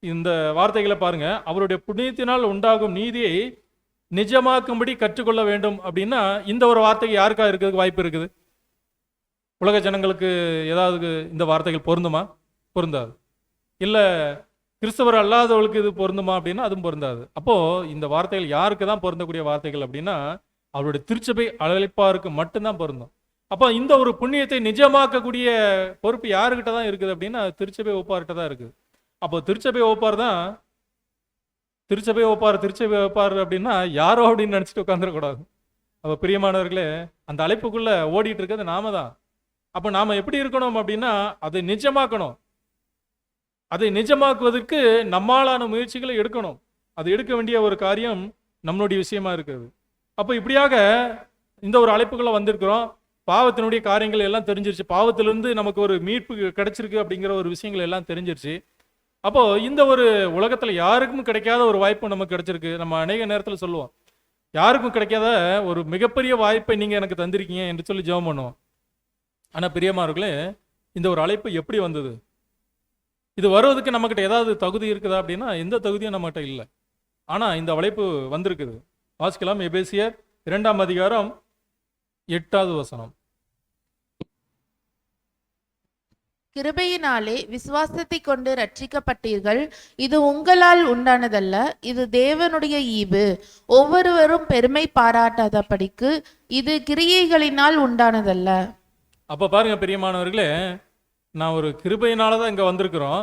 இந்த வார்த்தைகளை பாருங்க, அவருடைய புண்ணியத்தினால் உண்டாகும் நீதியை நிஜமாக்கும்படி கற்றுக்கொள்ள வேண்டும் அப்படின்னா இந்த ஒரு வார்த்தைக்கு யாருக்கா இருக்கிறதுக்கு வாய்ப்பு இருக்குது? உலக ஜனங்களுக்கு ஏதாவது இந்த வார்த்தைகள் பொருந்துமா? பொருந்தாது. இல்ல கிறிஸ்தவர் அல்லாதவர்களுக்கு இது பொருந்துமா அப்படின்னா அதுவும் பொருந்தாது. அப்போ இந்த வார்த்தைகள் யாருக்கு தான் பொருந்தக்கூடிய வார்த்தைகள் அப்படின்னா அவருடைய திருச்சபை அழைப்பாருக்கு மட்டும்தான் பொருந்தும். அப்போ இந்த ஒரு புண்ணியத்தை நிஜமாக்கக்கூடிய பொறுப்பு யாருக்கிட்ட தான் இருக்குது அப்படின்னா திருச்சபை ஒப்பார்கிட்ட தான் இருக்குது. அப்போ திருச்சபை ஒப்பார் தான் திருச்சபை ஒப்பார் அப்படின்னா யாரோ அப்படின்னு நினைச்சிட்டு உட்காந்துடக்கூடாது. அப்போ பிரியமானவர்களே, அந்த அழைப்புக்குள்ள ஓடிட்டு இருக்கிறது நாம தான். அப்போ நாம எப்படி இருக்கணும் அப்படின்னா அதை நிஜமாக்கணும். அதை நிஜமாக்குவதற்கு நம்மாலான முயற்சிகளை எடுக்கணும். அது எடுக்க வேண்டிய ஒரு காரியம் நம்மளுடைய விஷயமா இருக்குது. அப்போ இப்படியாக இந்த ஒரு அழைப்புக்குள்ள வந்திருக்கிறோம். பாவத்தினுடைய காரியங்கள் எல்லாம் தெரிஞ்சிருச்சு. பாவத்திலிருந்து நமக்கு ஒரு மீட்பு கிடைச்சிருக்கு அப்படிங்கிற ஒரு விஷயங்கள் எல்லாம் தெரிஞ்சிருச்சு. அப்போ இந்த ஒரு உலகத்துல யாருக்கும் கிடைக்காத ஒரு வாய்ப்பு நமக்கு கிடைச்சிருக்கு. நம்ம அநேக நேரத்தில் சொல்லுவோம், யாருக்கும் கிடைக்காத ஒரு மிகப்பெரிய வாய்ப்பை நீங்க எனக்கு தந்திருக்கீங்க என்று சொல்லி ஜெபம் பண்ணுவோம். ஆனா பிரியமானவர்களே, இந்த ஒரு அழைப்பு எப்படி வந்தது? இது வருவதற்கு நம்மகிட்ட ஏதாவது தகுதி இருக்குதா அப்படின்னா எந்த தகுதியும் நம்மகிட்ட இல்லை. ஆனா இந்த அழைப்பு வந்திருக்குது. வாசிக்கலாம், எபேசியர் 2ஆம் அதிகாரம் 8வது வசனம். கிருபையினாலே விசுவாசத்தை கொண்டு ரட்சிக்கப்பட்டீர்கள். இது உங்களால் உண்டானதல்ல, இது தேவனுடைய ஈவு. ஒவ்வொருவரும் பெருமை பாராட்டாதபடிக்கு இது கிரியைகளினால் உண்டானதல்ல. அப்ப பாருங்க பிரியமானவர்களே, நான் ஒரு கிருபையினால தான் இங்க வந்திருக்கிறோம்.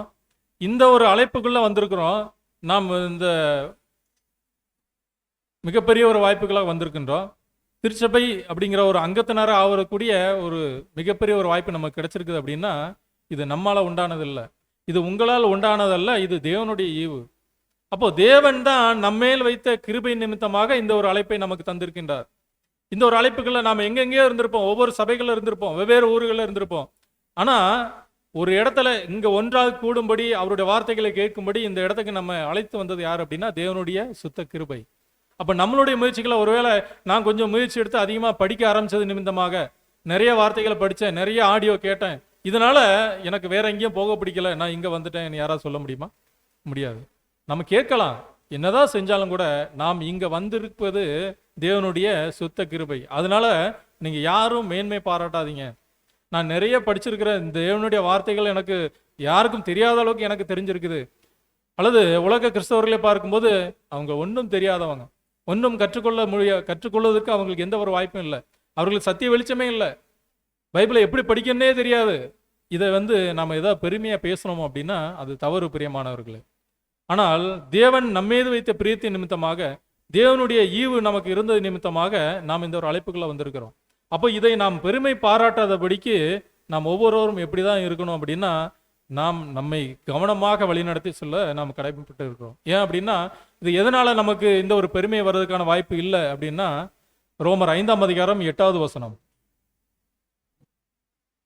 இந்த ஒரு அழைப்புக்குள்ள வந்திருக்கிறோம். நாம் இந்த மிகப்பெரிய ஒரு வாய்ப்புகளாக வந்திருக்கின்றோம். திருச்சபை அப்படிங்கிற ஒரு அங்கத்தினர ஆகக்கூடிய ஒரு மிகப்பெரிய ஒரு வாய்ப்பு நமக்கு கிடைச்சிருக்குது அப்படின்னா இது நம்மால உண்டானதில்லை, இது உங்களால் உண்டானதல்ல, இது தேவனுடைய ஈவு. அப்போ தேவன் தான் நம்மேல் வைத்த கிருபை நிமித்தமாக இந்த ஒரு அழைப்பை நமக்கு தந்திருக்கின்றார். இந்த ஒரு அழைப்புக்குள்ள நாம் எங்கெங்கேயோ இருந்திருப்போம், ஒவ்வொரு சபைகளில் இருந்திருப்போம், வெவ்வேறு ஊர்களில் இருந்திருப்போம். ஆனா ஒரு இடத்துல இங்க ஒன்றாக கூடும்படி அவருடைய வார்த்தைகளை கேட்கும்படி இந்த இடத்துக்கு நம்ம அழைத்து வந்தது யார் அப்படின்னா தேவனுடைய சுத்த கிருபை. அப்ப நம்மளுடைய முயற்சிகளை, ஒருவேளை நான் கொஞ்சம் முயற்சி எடுத்து அதிகமா படிக்க ஆரம்பிச்சது நிமித்தமாக நிறைய வார்த்தைகளை படித்தேன், நிறைய ஆடியோ கேட்டேன், இதனால எனக்கு வேற எங்கேயும் போக பிடிக்கல, நான் இங்க வந்துட்டேன் யாராவது சொல்ல முடியுமா? முடியாது. நம்ம கேட்கலாம், என்னதான் செஞ்சாலும் கூட நாம் இங்க வந்திருப்பது தேவனுடைய சுத்த கிருபை. அதனால நீங்க யாரும் மேன்மை பாராட்டாதீங்க. நான் நிறைய படிச்சிருக்கிற இந்த தேவனுடைய வார்த்தைகள் எனக்கு யாருக்கும் தெரியாத அளவுக்கு எனக்கு தெரிஞ்சிருக்குது. அல்லது உலக கிறிஸ்தவர்களை பார்க்கும்போது அவங்க ஒன்றும் தெரியாதவங்க, ஒன்றும் கற்றுக்கொள்வதற்கு அவங்களுக்கு எந்த ஒரு வாய்ப்பும் இல்லை, அவர்களுக்கு சத்திய வெளிச்சமே இல்லை, பைபிளை எப்படி படிக்கணுன்னே தெரியாது. இதை நம்ம ஏதாவது பெருமையாக பேசணும் அப்படின்னா அது தவறு பிரியமானவர்களே. ஆனால் தேவன் நம்மீது வைத்த பிரியத்தின் நிமித்தமாக, தேவனுடைய ஈவு நமக்கு இருந்தது நிமித்தமாக நாம் இந்த ஒரு அழைப்புக்குள்ள வந்திருக்கிறோம். அப்போ இதை நாம் பெருமை பாராட்டாதபடிக்கு நாம் ஒவ்வொருவரும் எப்படி தான் இருக்கணும் அப்படின்னா நாம் நம்மை கவனமாக வழிநடத்தி சொல்ல நாம் கடைபிடிப்பட்டு இருக்கிறோம். ஏன் அப்படின்னா இது எதனால நமக்கு இந்த ஒரு பெருமை வர்றதுக்கான வாய்ப்பு இல்லை அப்படின்னா ரோமர் 5ஆம் அதிகாரம் 8வது வசனம்.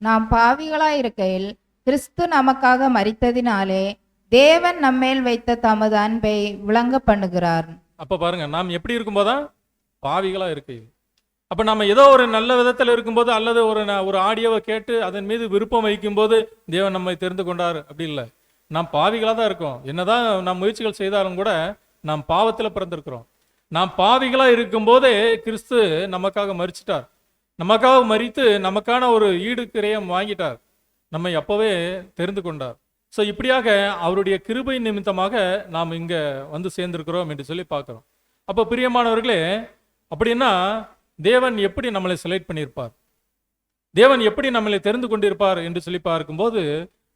நாம் பாவிகளாய் இருக்கையில் கிறிஸ்து நமக்காக மரித்ததினாலே தேவன் நம்மேல் வைத்த தமது அன்பை விளங்க பண்ணுகிறார். அப்ப பாருங்க, நாம் எப்படி இருக்கும்போதான் பாவிகளா இருக்கையில். அப்ப நம்ம ஏதோ ஒரு நல்ல விதத்தில் இருக்கும்போது அல்லது ஒரு ஆடியோவை கேட்டு அதன் மீது விருப்பம் வைக்கும்போது தேவன் நம்மை தெரிந்து கொண்டார் அப்படி இல்லை. நாம் பாவிகளாக தான் இருக்கோம். என்னதான் நாம் முயற்சிகள் செய்தாலும் கூட நாம் பாவத்தில் பிறந்திருக்கிறோம். நாம் பாவிகளா இருக்கும்போதே கிறிஸ்து நமக்காக மரிச்சிட்டார். நமக்காக மரித்து நமக்கான ஒரு ஈடு கிரயம் வாங்கிட்டார், நம்மை அப்பவே தெரிந்து கொண்டார். ஸோ இப்படியாக அவருடைய கிருபை நிமித்தமாக நாம் இங்க சேர்ந்திருக்கிறோம் என்று சொல்லி பார்க்கிறோம். அப்போ பிரியமானவர்களே, அப்படின்னா தேவன் எப்படி நம்மளை செலக்ட் பண்ணியிருப்பார், தேவன் எப்படி நம்மளை தெரிந்து கொண்டிருப்பார் என்று சொல்லி பார்க்கும்போது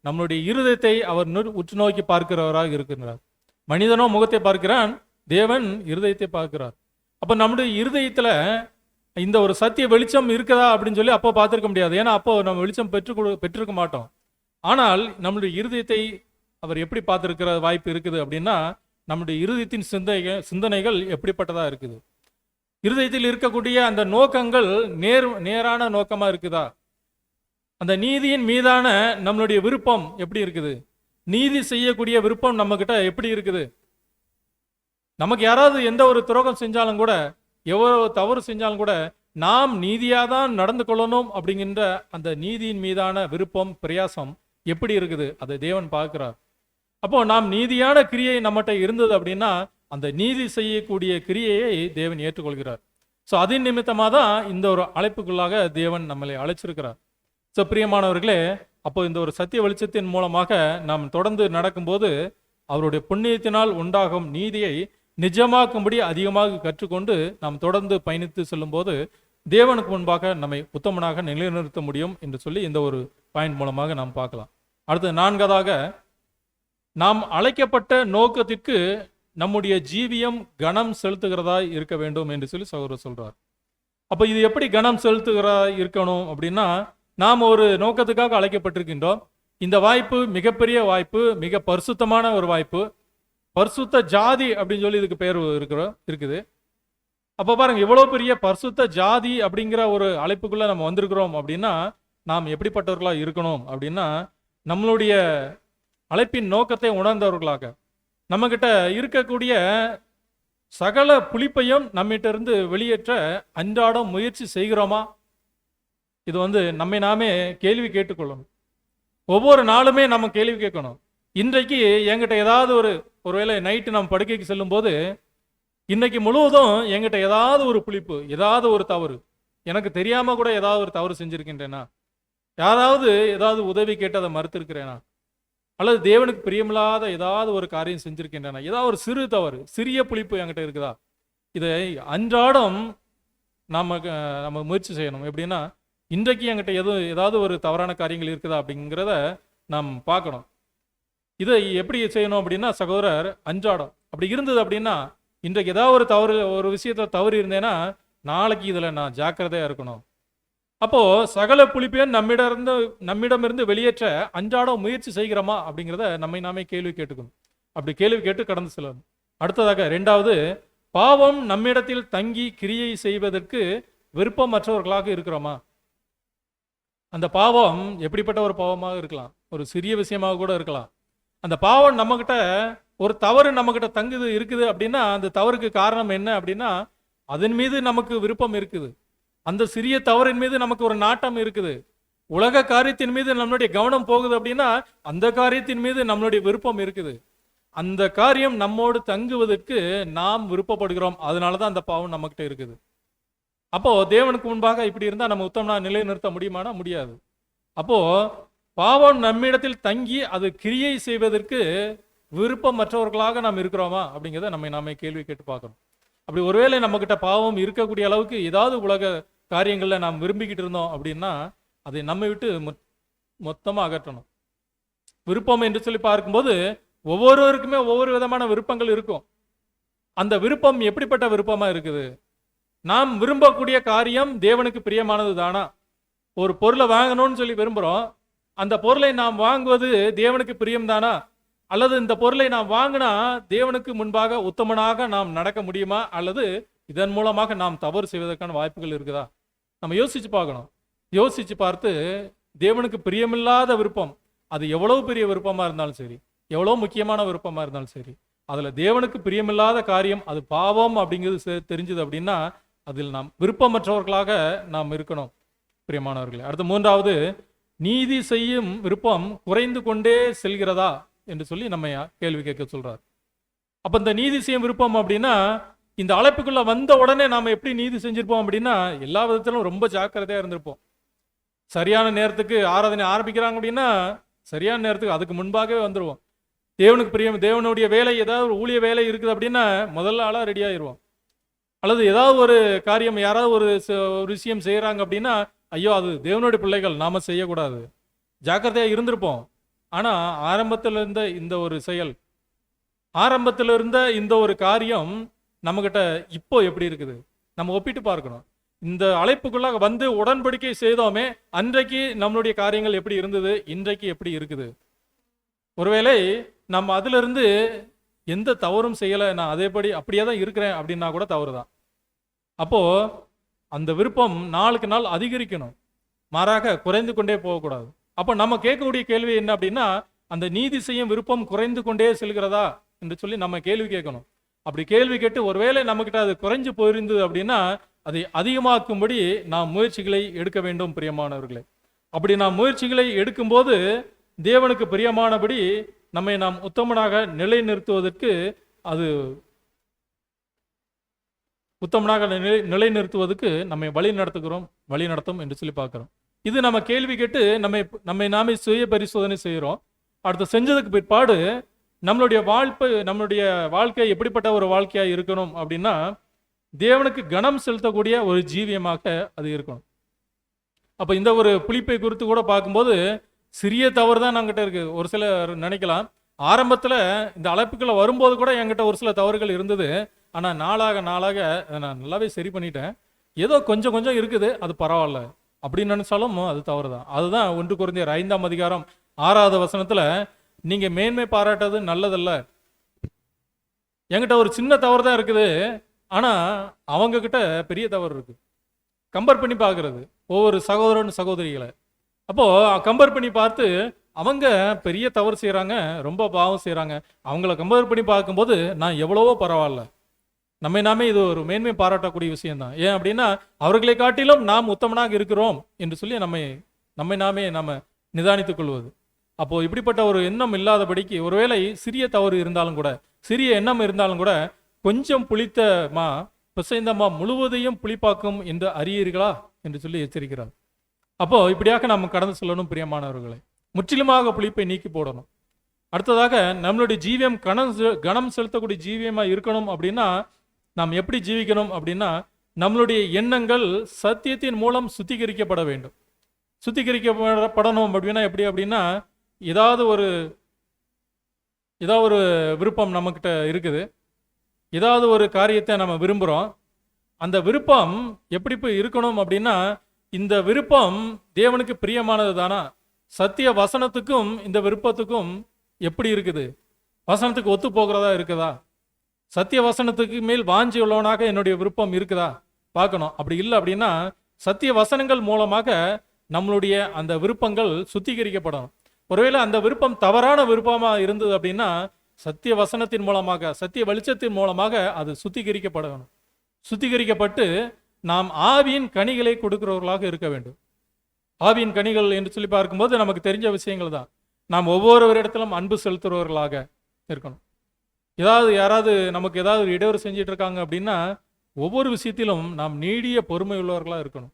நம்மளுடைய இருதயத்தை அவர் உற்று நோக்கி பார்க்கிறவராக இருக்கிறார். மனிதனோ முகத்தை பார்க்கிறான், தேவன் இருதயத்தை பார்க்கிறார். அப்ப நம்முடைய இருதயத்துல இந்த ஒரு சத்திய வெளிச்சம் இருக்குதா அப்படின்னு சொல்லி அப்போ பார்த்துருக்க முடியாது. ஏன்னா அப்போ நம்ம வெளிச்சம் பெற்றிருக்க மாட்டோம். ஆனால் நம்முடைய இருதயத்தை அவர் எப்படி பார்த்துருக்கிற வாய்ப்பு இருக்குது அப்படின்னா, நம்முடைய இருதயத்தின் சிந்தனைகள் எப்படிப்பட்டதா இருக்குது, இருதயத்தில் இருக்கக்கூடிய அந்த நோக்கங்கள் நேரான நோக்கமா இருக்குதா, அந்த நீதியின் மீதான நம்மளுடைய விருப்பம் எப்படி இருக்குது, நீதி செய்யக்கூடிய விருப்பம் நம்ம கிட்ட எப்படி இருக்குது. நமக்கு யாராவது எந்த ஒரு துரோகம் செஞ்சாலும் கூட, எவ்வளவு தவறு செஞ்சாலும் கூட, நாம் நீதியாக தான் நடந்து கொள்ளணும் அப்படிங்கிற அந்த நீதியின் மீதான விருப்பம் பிரயாசம் எப்படி இருக்குது, அதை தேவன் பார்க்கிறார். அப்போ நாம் நீதியான கிரியை நம்மகிட்ட இருந்தது அப்படின்னா அந்த நீதி செய்யக்கூடிய கிரியையை தேவன் ஏற்றுக்கொள்கிறார். ஸோ அதன் நிமித்தமாக தான் இந்த ஒரு அழைப்புக்குள்ளாக தேவன் நம்மளை அழைச்சிருக்கிறார். ஸோ பிரியமானவர்களே, அப்போ இந்த ஒரு சத்திய வெளிச்சத்தின் மூலமாக நாம் தொடர்ந்து நடக்கும்போது அவருடைய புண்ணியத்தினால் உண்டாகும் நீதியை நிஜமாக்கும்படி அதிகமாக கற்றுக்கொண்டு நாம் தொடர்ந்து பயணித்து செல்லும்போது தேவனுக்கு முன்பாக நம்மை உத்தமனாக நிலைநிறுத்த முடியும் என்று சொல்லி இந்த ஒரு பாயிண்ட் மூலமாக நாம் பார்க்கலாம். அடுத்து நான்காவதாக, நாம் அழைக்கப்பட்ட நோக்கத்திற்கு நம்முடைய ஜீவியம் கனம் செலுத்துகிறதா இருக்க வேண்டும் என்று சொல்லி சகோதரர் சொல்றார். அப்போ இது எப்படி கனம் செலுத்துகிறதா இருக்கணும் அப்படின்னா, நாம் ஒரு நோக்கத்துக்காக அழைக்கப்பட்டிருக்கின்றோம். இந்த வாய்ப்பு மிகப்பெரிய வாய்ப்பு, மிக பரிசுத்தமான ஒரு வாய்ப்பு. பரிசுத்த ஜாதி அப்படின்னு சொல்லி இதுக்கு பேர் இருக்குது. அப்போ பாருங்க, இவ்வளோ பெரிய பரிசுத்த ஜாதி அப்படிங்கிற ஒரு அழைப்புக்குள்ள நம்ம வந்திருக்கிறோம் அப்படின்னா நாம் எப்படிப்பட்டவர்களா இருக்கணும் அப்படின்னா, நம்மளுடைய அழைப்பின் நோக்கத்தை உணர்ந்தவர்களாக, நம்மகிட்ட இருக்கக்கூடிய சகல புளிப்பையும் நம்மகிட்ட இருந்து வெளியேற்ற அன்றாடம் முயற்சி செய்கிறோமா? இது நம்மை நாமே கேள்வி கேட்டுக்கொள்ளணும். ஒவ்வொரு நாளுமே நம்ம கேள்வி கேட்கணும். இன்றைக்கு என்கிட்ட ஏதாவது ஒருவேளை நைட்டு நம்ம படுக்கைக்கு செல்லும் போது இன்னைக்கு முழுவதும் என்கிட்ட ஏதாவது ஒரு புளிப்பு, ஏதாவது ஒரு தவறு, எனக்கு தெரியாம கூட ஏதாவது ஒரு தவறு செஞ்சிருக்கின்றேனா, ஏதாவது உதவி கேட்டு அதை மறுத்திருக்கிறேனா, அல்லது தேவனுக்கு பிரியமில்லாத ஏதாவது ஒரு காரியம் செஞ்சிருக்கின்றன, ஏதாவது ஒரு சிறு தவறு, சிறிய புளிப்பு என்கிட்ட இருக்குதா? இதை அன்றாடம் நம்ம முயற்சி செய்யணும். எப்படின்னா, இன்றைக்கு என்கிட்ட ஏதாவது ஒரு தவறான காரியங்கள் இருக்குதா அப்படிங்கிறத நாம் பார்க்கணும். இதை எப்படி செய்யணும் அப்படின்னா, சகோதரர், அன்றாடம் அப்படி இருந்தது அப்படின்னா, இன்றைக்கு ஏதாவது ஒரு விஷயத்துல தவறு இருந்தேன்னா நாளைக்கு இதுல நான் ஜாக்கிரதையா இருக்கணும். அப்போ சகல புளிப்பையும் நம்மிடமிருந்து வெளியேற்ற அன்றாடம் முயற்சி செய்கிறோமா அப்படிங்கிறத நம்மை நாமே கேள்வி கேட்டுக்கணும். அப்படி கேள்வி கேட்டு கடந்து செல்லணும். அடுத்ததாக, இரண்டாவது, பாவம் நம்மிடத்தில் தங்கி கிரியை செய்வதற்கு விருப்பமற்றவர்களாக இருக்கிறோமா? அந்த பாவம் எப்படிப்பட்ட ஒரு பாவமாக இருக்கலாம், ஒரு சிறிய விஷயமாக கூட இருக்கலாம். அந்த பாவம் நம்மகிட்ட, ஒரு தவறு நம்மகிட்ட தங்குது இருக்குது அப்படின்னா அந்த தவறுக்கு காரணம் என்ன அப்படின்னா, அதன் மீது நமக்கு விருப்பம் இருக்குது, அந்த சிறிய தவறின் மீது நமக்கு ஒரு நாட்டம் இருக்குது. உலக காரியத்தின் மீது நம்மளுடைய கவனம் போகுது அப்படின்னா அந்த காரியத்தின் மீது நம்மளுடைய விருப்பம் இருக்குது. அந்த காரியம் நம்மோடு தங்குவதற்கு நாம் விருப்பப்படுகிறோம். அதனாலதான் அந்த பாவம் நம்மகிட்ட இருக்குது. அப்போ தேவனுக்கு முன்பாக இப்படி இருந்தா நம்ம உத்தமனா நிலைநிறுத்த முடியுமானா முடியாது. அப்போ பாவம் நம்மிடத்தில் தங்கி அது கிரியை செய்வதற்கு விருப்பமற்றவர்களாக நாம் இருக்கிறோமா அப்படிங்கிறத நாமே கேள்வி கேட்டு பார்க்கணும். அப்படி ஒருவேளை நம்ம கிட்ட பாவம் இருக்கக்கூடிய அளவுக்கு ஏதாவது உலக காரியங்கள்ல நாம் விரும்பிக்கிட்டு இருந்தோம் அப்படின்னா அதை நம்மை விட்டு மொத்தமா அகற்றணும். விருப்பம் என்று சொல்லி பார்க்கும்போது ஒவ்வொருவருக்குமே ஒவ்வொரு விதமான விருப்பங்கள் இருக்கும். அந்த விருப்பம் எப்படிப்பட்ட விருப்பமா இருக்குது? நாம் விரும்பக்கூடிய காரியம் தேவனுக்கு பிரியமானது தானா? ஒரு பொருளை வாங்கணும்னு சொல்லி விரும்புகிறோம், அந்த பொருளை நாம் வாங்குவது தேவனுக்கு பிரியம் தானா? அல்லது இந்த பொருளை நாம் வாங்கினா தேவனுக்கு முன்பாக உத்தமனாக நாம் நடக்க முடியுமா? அல்லது இதன் மூலமாக நாம் தவறு செய்வதற்கான வாய்ப்புகள் இருக்குதா? நம்ம யோசிச்சு பார்க்கணும். யோசிச்சு பார்த்து தேவனுக்கு பிரியமில்லாத விருப்பம், அது எவ்வளவு பெரிய விருப்பமா இருந்தாலும் சரி, எவ்வளவு முக்கியமான விருப்பமா இருந்தாலும் சரி, அதுல தேவனுக்கு பிரியமில்லாத காரியம் அது பாவம் அப்படிங்கிறது தெரிஞ்சது அப்படின்னா அதில் நாம் விருப்பமற்றவர்களாக நாம் இருக்கணும். பிரியமானவர்களே, அடுத்த மூன்றாவது, நீதி செய்யும் விருப்பம் குறைந்து கொண்டே செல்கிறதா என்று சொல்லி நம்ம கேள்வி கேட்க சொல்றார். அப்ப இந்த நீதி செய்யும் விருப்பம் அப்படின்னா, இந்த அழைப்புக்குள்ள வந்த உடனே நாம எப்படி நீதி செஞ்சிருப்போம் அப்படின்னா எல்லா விதத்திலும் ரொம்ப ஜாக்கிரதையா இருந்திருப்போம். சரியான நேரத்துக்கு ஆராதனை ஆரம்பிக்கிறாங்க அப்படின்னா சரியான நேரத்துக்கு அதுக்கு முன்பாகவே வந்துடுவோம். தேவனுக்கு பிரியம், தேவனுடைய வேலை, ஏதாவது ஒரு ஊழிய வேலை இருக்குது அப்படின்னா முதல்ல ஆளா ரெடி ஆயிடுவோம். அல்லது ஏதாவது ஒரு காரியம், யாராவது ஒரு விஷயம் செய்யறாங்க அப்படின்னா, ஐயோ அது தேவனுடைய பிள்ளைகள், நாம செய்யக்கூடாது, ஜாக்கிரதையா இருந்திருப்போம். ஆனா ஆரம்பத்தில் இருந்த இந்த ஒரு செயல், ஆரம்பத்தில் இருந்த இந்த ஒரு காரியம் நம்மகிட்ட இப்போ எப்படி இருக்குது நம்ம ஒப்பிட்டு பார்க்கணும். இந்த அழைப்புக்குள்ளாக வந்து உடன்படிக்கை செய்தோமே, அன்றைக்கு நம்மளுடைய காரியங்கள் எப்படி இருந்தது, இன்றைக்கு எப்படி இருக்குது? ஒருவேளை நம்ம அதிலிருந்து எந்த தவறும் செய்யலை, நான் அதேபடி அப்படியே தான் இருக்கிறேன் அப்படின்னா கூட தவறு தான். அப்போ அந்த விருப்பம் நாளுக்கு நாள் அதிகரிக்கணும், மாறாக குறைந்து கொண்டே போகக்கூடாது. அப்போ நம்ம கேட்கக்கூடிய கேள்வி என்ன அப்படின்னா, அந்த நீதி செய்யும் விருப்பம் குறைந்து கொண்டே செல்கிறதா என்று சொல்லி நம்ம கேள்வி கேட்கணும். அப்படி கேள்வி கேட்டு ஒருவேளை நம்மகிட்ட அது குறைஞ்சு போயிருந்தது அப்படின்னா அதை அதிகமாக்கும்படி நாம் முயற்சிகளை எடுக்க வேண்டும் பிரியமானவர்களே. அப்படி நாம் முயற்சிகளை எடுக்கும்போது தேவனுக்கு பிரியமானபடி நம்மை நாம் உத்தமனாக நிலைநிறுத்துவதற்கு அது நிலைநிறுத்துவதற்கு நம்மை வழி நடத்தும் என்று சொல்லி பார்க்கிறோம். இது நம்ம கேள்வி கேட்டு நம்மை நாமே சுய பரிசோதனை செய்கிறோம். அடுத்து செஞ்சதுக்கு பிற்பாடு நம்மளுடைய வாழ்க்கை எப்படிப்பட்ட ஒரு வாழ்க்கையாக இருக்கணும் அப்படின்னா, தேவனுக்கு கனம் செலுத்தக்கூடிய ஒரு ஜீவியமாக அது இருக்கணும். அப்போ இந்த ஒரு புளிப்பை குறித்து கூட பார்க்கும்போது சிறிய தவறு தான் நம்மகிட்ட இருக்கு. ஒரு சிலர் நினைக்கலாம், ஆரம்பத்தில் இந்த அழைப்புக்குள்ள வரும்போது கூட என்கிட்ட ஒரு சில தவறுகள் இருந்தது, ஆனால் நாளாக நான் நல்லாவே சரி பண்ணிட்டேன், ஏதோ கொஞ்சம் கொஞ்சம் இருக்குது, அது பரவாயில்ல அப்படின்னு நினைச்சாலும் அது தவறு தான். அதுதான் 1 கொரிந்தியர் 5ஆம் அதிகாரம் 6வது வசனத்துல, நீங்க மேன்மை பாராட்டது நல்லதல்ல, என்கிட்ட ஒரு சின்ன தவறு தான் இருக்குது, ஆனா அவங்க கிட்ட பெரிய தவறு இருக்கு. கம்பேர் பண்ணி பார்க்கறது ஒவ்வொரு சகோதரன் சகோதரிகளை. அப்போ கம்பேர் பண்ணி பார்த்து அவங்க பெரிய தவறு செய்யறாங்க, ரொம்ப பாவம் செய்யறாங்க, அவங்கள கம்பேர் பண்ணி பார்க்கும்போது நான் எவ்வளவோ பரவாயில்ல. நாமே இது ஒரு மேன்மை பாராட்டக்கூடிய விஷயம்தான். ஏன் அப்படின்னா அவர்களை காட்டிலும் நாம் உத்தமனாக இருக்கிறோம் என்று சொல்லி நாம நிதானித்துக் கொள்வது. அப்போ இப்படிப்பட்ட ஒரு எண்ணம் இல்லாதபடிக்கு, ஒருவேளை சிறிய தவறு இருந்தாலும் கூட, சிறிய எண்ணம் இருந்தாலும் கூட, கொஞ்சம் புளித்த மா பிசைந்த மா முழுவதையும் புளிப்பாக்கும் என்று அறியீர்களா என்று சொல்லி எச்சரிக்கிறார். அப்போ இப்படியாக நாம் கடந்து செல்லணும் பிரியமானவர்களை. முற்றிலுமாக புளிப்பை நீக்கி போடணும். அடுத்ததாக நம்மளுடைய ஜீவியம் கனம் செலுத்தக்கூடிய ஜீவியமா இருக்கணும் அப்படின்னா நாம் எப்படி ஜீவிக்கணும் அப்படின்னா, நம்மளுடைய எண்ணங்கள் சத்தியத்தின் மூலம் சுத்திகரிக்கப்பட வேண்டும். சுத்திகரிக்கப்படணும் அப்படின்னா எப்படி அப்படின்னா, ஏதாவது ஒரு விருப்பம் நம்மக்கிட்ட இருக்குது, ஏதாவது ஒரு காரியத்தை நம்ம விரும்புகிறோம். அந்த விருப்பம் எப்படி போய் இருக்கணும் அப்படின்னா, இந்த விருப்பம் தேவனுக்கு பிரியமானது தானா, சத்திய வசனத்துக்கும் இந்த விருப்பத்துக்கும் எப்படி இருக்குது, வசனத்துக்கு ஒத்து போகிறதா இருக்குதா, சத்திய வசனத்துக்கு மேல் வாஞ்சி உள்ளவனாக என்னுடைய விருப்பம் இருக்குதா பார்க்கணும். அப்படி இல்லை அப்படின்னா சத்திய வசனங்கள் மூலமாக நம்மளுடைய அந்த விருப்பங்கள் சுத்திகரிக்கப்படணும். ஒருவேளை அந்த விருப்பம் தவறான விருப்பமாக இருந்தது அப்படின்னா சத்திய வசனத்தின் மூலமாக, சத்திய வெளிச்சத்தின் மூலமாக அது சுத்திகரிக்கப்படணும். சுத்திகரிக்கப்பட்டு நாம் ஆவியின் கனிகளை கொடுக்கிறவர்களாக இருக்க வேண்டும். ஆவியின் கனிகள் என்று சொல்லி பார்க்கும்போது நமக்கு தெரிஞ்ச விஷயங்கள் தான். நாம் ஒவ்வொருவரிடத்திலும் அன்பு செலுத்துறவர்களாக இருக்கணும். யாராவது நமக்கு ஏதாவது ஒரு இடையூறு செஞ்சிட்டு இருக்காங்க அப்படின்னா ஒவ்வொரு விஷயத்திலும் நாம் நீடிய பொறுமை உள்ளவர்களாக இருக்கணும்.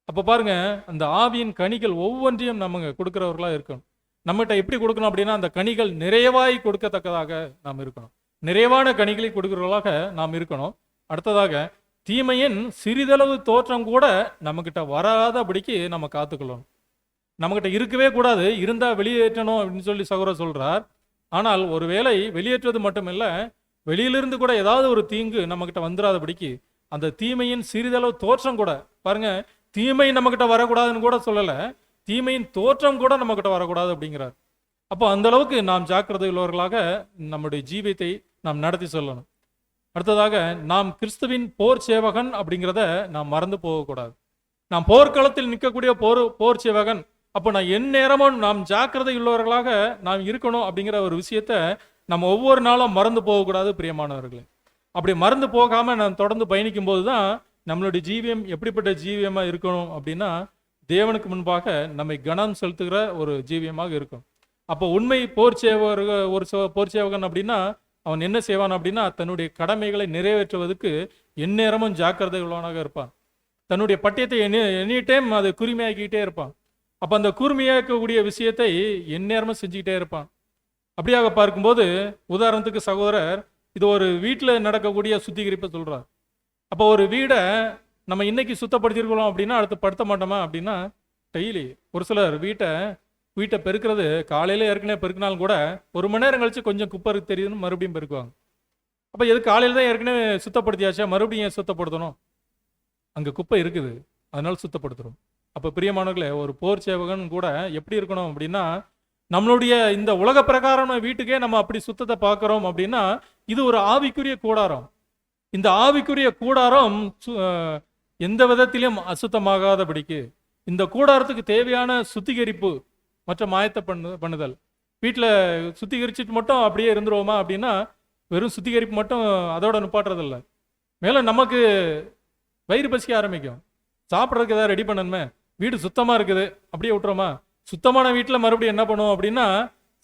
அப்போ பாருங்க, அந்த ஆவியின் கனிகள் ஒவ்வொன்றையும் நம்ம கொடுக்கிறவர்களா இருக்கணும். நம்மகிட்ட எப்படி கொடுக்கணும் அப்படின்னா, அந்த கனிகள் நிறைவாய் கொடுக்கத்தக்கதாக நாம் இருக்கணும். நிறைவான கனிகளை கொடுக்கிறவர்களாக நாம் இருக்கணும். அடுத்ததாக தீமையின் சிறிதளவு தோற்றம் கூட நம்மகிட்ட வராதபடிக்கு நம்ம காத்துக்கொள்ளணும். நம்மகிட்ட இருக்கவே கூடாது, இருந்தா வெளியேற்றணும் அப்படின்னு சொல்லி சகோதரர் சொல்றார். ஆனால் ஒருவேளை வெளியேற்றுவது மட்டுமில்ல, வெளியிலிருந்து கூட ஏதாவது ஒரு தீங்கு நம்மகிட்ட வந்துடாதபடிக்கு அந்த தீமையின் சிறிதளவு தோற்றம் கூட, பாருங்க, தீமை நம்மகிட்ட வரக்கூடாதுன்னு கூட சொல்லல, தீமையின் தோற்றம் கூட நம்மகிட்ட வரக்கூடாது அப்படிங்கிறார். அப்போ அந்த அளவுக்கு நாம் ஜாக்கிரதை உள்ளவர்களாக நம்முடைய ஜீவியத்தை நாம் நடத்தி சொல்லணும். அடுத்ததாக நாம் கிறிஸ்துவின் போர் சேவகன் அப்படிங்கிறத நாம் மறந்து போகக்கூடாது. நாம் போர்க்களத்தில் நிற்கக்கூடிய போர் சேவகன். அப்போ நான் எந்நேரமும் நாம் ஜாக்கிரதை உள்ளவர்களாக நாம் இருக்கணும் அப்படிங்கிற ஒரு விஷயத்த நம்ம ஒவ்வொரு நாளும் மறந்து போகக்கூடாது பிரியமானவர்களே. அப்படி மறந்து போகாமல் நாம் தொடர்ந்து பயணிக்கும் போது தான் நம்மளுடைய ஜீவியம் எப்படிப்பட்ட ஜீவியமாக இருக்கணும் அப்படின்னா, தேவனுக்கு முன்பாக நம்மை கனம் செலுத்துகிற ஒரு ஜீவியமாக இருக்கும். அப்போ உண்மை போர் சேவகன் அப்படின்னா அவன் என்ன செய்வான் அப்படின்னா, தன்னுடைய கடமைகளை நிறைவேற்றுவதற்கு எந்நேரமும் ஜாக்கிரதை உள்ளவனாக இருப்பான். தன்னுடைய பட்டயத்தை எனி டைம் அதை கூர்மையாக்கிக்கிட்டே இருப்பான். அப்போ அந்த கூர்மையாக்கக்கூடிய விஷயத்தை எந்நேரமும் செஞ்சுக்கிட்டே இருப்பான். அப்படியாக பார்க்கும்போது, உதாரணத்துக்கு சகோதரர் இது ஒரு வீட்டில் நடக்கக்கூடிய சுத்திகரிப்பை சொல்றார். அப்போ ஒரு வீடை நம்ம இன்னைக்கு சுத்தப்படுத்திருக்கிறோம் அப்படின்னா அடுத்து படுத்த மாட்டோமா அப்படின்னா, டெய்லி ஒரு சிலர் வீட்டை பெருக்கிறது காலையில் ஏற்கனவே பெருக்கினாலும் கூட 1 மணி நேரம் கழிச்சு கொஞ்சம் குப்பை தெரியுதுன்னு மறுபடியும் பெருக்குவாங்க. அப்போ எது காலையில் தான் ஏற்கனவே சுத்தப்படுத்தியாச்சா, மறுபடியும் சுத்தப்படுத்தணும்? அங்கே குப்பை இருக்குது, அதனால சுத்தப்படுத்துகிறோம். அப்போ பிரியமானவர்களே, ஒரு போர் சேவகன் கூட எப்படி இருக்கணும் அப்படின்னா, நம்மளுடைய இந்த உலக பிரகாரமான வீட்டுக்கே நம்ம அப்படி சுத்தத்தை பார்க்குறோம் அப்படின்னா, இது ஒரு ஆவிக்குரிய கூடாரம். இந்த ஆவிக்குரிய கூடாரம் எந்த விதத்திலும் அசுத்தமாகாதபடிக்கு இந்த கூடாரத்துக்கு தேவையான சுத்திகரிப்பு மற்றும் ஆயத்த பண்ணுதல். வீட்டில் சுத்திகரிச்சுட்டு மட்டும் அப்படியே இருந்துருவோமா அப்படின்னா, வெறும் சுத்திகரிப்பு மட்டும் அதோட நிப்பாட்டுறதில்ல. மேலே நமக்கு வயிறு பசிக்க ஆரம்பிக்கும், சாப்பிட்றதுக்கு ஏதாவது ரெடி பண்ணணுமே, வீடு சுத்தமாக இருக்குது அப்படியே விட்டுறோமா? சுத்தமான வீட்டில் மறுபடியும் என்ன பண்ணுவோம் அப்படின்னா,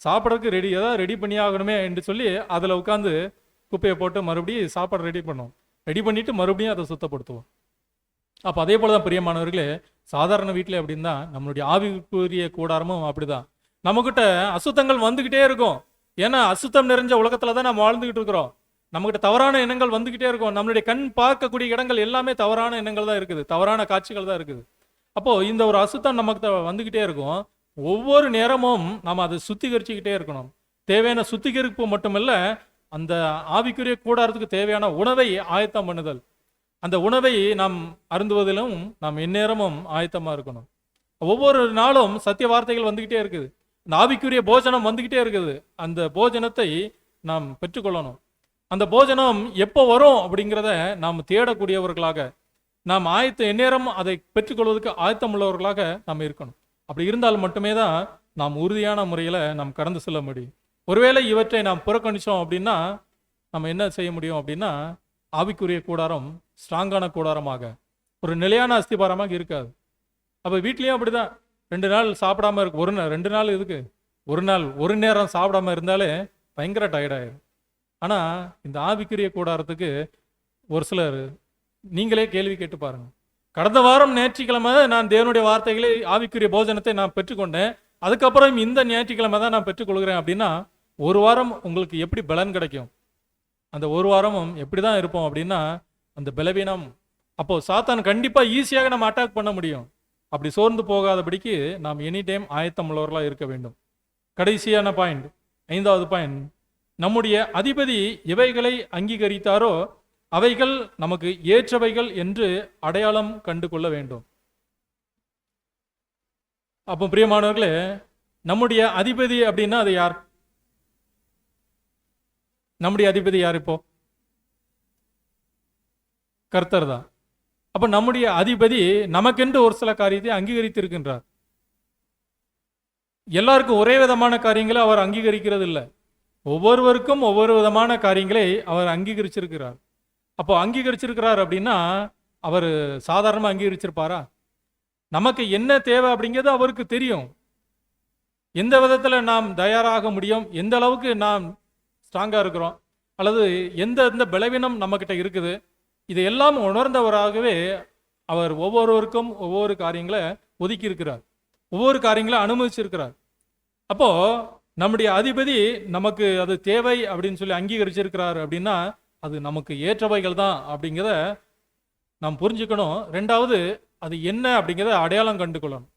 சாப்பிட்றதுக்கு ஏதாவது ரெடி பண்ணி ஆகணுமே என்று சொல்லி அதில் உட்காந்து குப்பையை போட்டு மறுபடியும் சாப்பாடு ரெடி பண்ணுவோம். ரெடி பண்ணிட்டு மறுபடியும் அதை சுத்தப்படுத்துவோம். அப்போ அதே போல தான் பிரியமானவர்களே, சாதாரண வீட்டில் அப்படின்னா நம்மளுடைய ஆவிக்குரிய கூடாரமும் அப்படிதான். நம்மக்கிட்ட அசுத்தங்கள் வந்துக்கிட்டே இருக்கும். ஏன்னா அசுத்தம் நிறைஞ்ச உலகத்தில் தான் நம்ம வாழ்ந்துக்கிட்டு இருக்கிறோம். நம்மகிட்ட தவறான எண்ணங்கள் வந்துக்கிட்டே இருக்கும். நம்மளுடைய கண் பார்க்கக்கூடிய இடங்கள் எல்லாமே தவறான எண்ணங்கள் தான் இருக்குது, தவறான காட்சிகள் தான் இருக்குது. அப்போது இந்த ஒரு அசுத்தம் நமக்கு வந்துக்கிட்டே இருக்கும். ஒவ்வொரு நேரமும் நம்ம அதை சுத்திகரிச்சுக்கிட்டே இருக்கணும். தேவையான சுத்திகரிப்பு மட்டுமல்ல, அந்த ஆவிக்குரிய கூடாரத்துக்கு தேவையான உணவை ஆயத்தம் பண்ணுதல். அந்த உணவை நாம் அருந்துவதிலும் நாம் எந்நேரமும் ஆயத்தமாக இருக்கணும். ஒவ்வொரு நாளும் சத்திய வார்த்தைகள் வந்துக்கிட்டே இருக்குது, அந்த ஆவிக்குரிய போஜனம் வந்துக்கிட்டே இருக்குது. அந்த போஜனத்தை நாம் பெற்றுக்கொள்ளணும். அந்த போஜனம் எப்போ வரும் அப்படிங்கிறத நாம் தேடக்கூடியவர்களாக, நாம் எந்நேரம் அதை பெற்றுக்கொள்வதற்கு ஆயத்தம் உள்ளவர்களாக நாம் இருக்கணும். அப்படி இருந்தால் மட்டுமே தான் நாம் உறுதியான முறையில் நாம் கடந்து செல்ல முடியும். ஒருவேளை இவற்றை நாம் புறக்கணித்தோம் அப்படின்னா நம்ம என்ன செய்ய முடியும் அப்படின்னா, ஆவிக்குரிய கூடாரம் ஸ்ட்ராங்கான கூடாரமாக, ஒரு நிலையான அஸ்திபாரமாக இருக்காது. அப்போ வீட்லேயும் அப்படிதான், 2 நாள் சாப்பிடாம இருக்கு, 2 நாள் இதுக்கு ஒரு நேரம் சாப்பிடாம இருந்தாலே பயங்கர டயர்டாயிரும். ஆனால் இந்த ஆவிக்குரிய கூடாரத்துக்கு ஒரு சிலர், நீங்களே கேள்வி கேட்டு பாருங்க, கடந்த வாரம் ஞாயிற்றுக்கிழமை நான் தேவனுடைய வார்த்தைகளை ஆவிக்குரிய போஜனத்தை நான் பெற்றுக்கொண்டேன், அதுக்கப்புறம் இந்த ஞாயிற்றுக்கிழமை தான் நான் பெற்றுக்கொள்கிறேன் அப்படின்னா, ஒரு வாரம் உங்களுக்கு எப்படி பலன் கிடைக்கும்? அந்த ஒரு வாரமும் எப்படி தான் இருப்போம் அப்படின்னா, அந்த பலவீனம். அப்போ சாத்தான் கண்டிப்பாக ஈஸியாக நம்ம அட்டாக் பண்ண முடியும். அப்படி சோர்ந்து போகாதபடிக்கு நாம் எனி டைம் ஆயத்தம் உள்ளவர்களாக இருக்க வேண்டும். கடைசியான பாயிண்ட், 5வது பாயிண்ட், நம்முடைய அதிபதி எவைகளை அங்கீகரித்தாரோ அவைகள் நமக்கு ஏற்றவைகள் என்று அடையாளம் கண்டு கொள்ள வேண்டும். அப்போ பிரியமானவர்களே, நம்முடைய அதிபதி அப்படின்னா அது யார்? நம்முடைய அதிபதி யார்? இப்போ கர்த்தர் தான். அப்ப நம்முடைய அதிபதி நமக்கென்று ஒரு சில காரியத்தை அங்கீகரித்திருக்கின்றார். எல்லாருக்கும் ஒரே விதமான காரியங்களை அவர் அங்கீகரிக்கிறது இல்லை. ஒவ்வொருவருக்கும் ஒவ்வொரு விதமான காரியங்களை அவர் அங்கீகரிச்சிருக்கிறார். அப்போ அங்கீகரிச்சிருக்கிறார் அப்படின்னா அவர் சாதாரணமாக அங்கீகரிச்சிருப்பாரா? நமக்கு என்ன தேவை அப்படிங்கிறது அவருக்கு தெரியும். எந்த விதத்தில் நாம் தயாராக முடியும், எந்த அளவுக்கு நாம் ஸ்ட்ராங்காக இருக்கிறோம், அல்லது எந்த பலவீனம் நம்மக்கிட்ட இருக்குது, இதையெல்லாம் உணர்ந்தவராகவே அவர் ஒவ்வொருவருக்கும் ஒவ்வொரு காரியங்களை ஒதுக்கி இருக்கிறார், ஒவ்வொரு காரியங்களை அனுமதிச்சிருக்கிறார். அப்போ நம்முடைய அதிபதி நமக்கு அது தேவை அப்படின்னு சொல்லி அங்கீகரிச்சிருக்கிறார் அப்படின்னா அது நமக்கு ஏற்றவைகள் தான் அப்படிங்கிறத நாம் புரிஞ்சுக்கணும். 2வது, அது என்ன அப்படிங்கிறத அடையாளம் கண்டு கொள்ளணும்.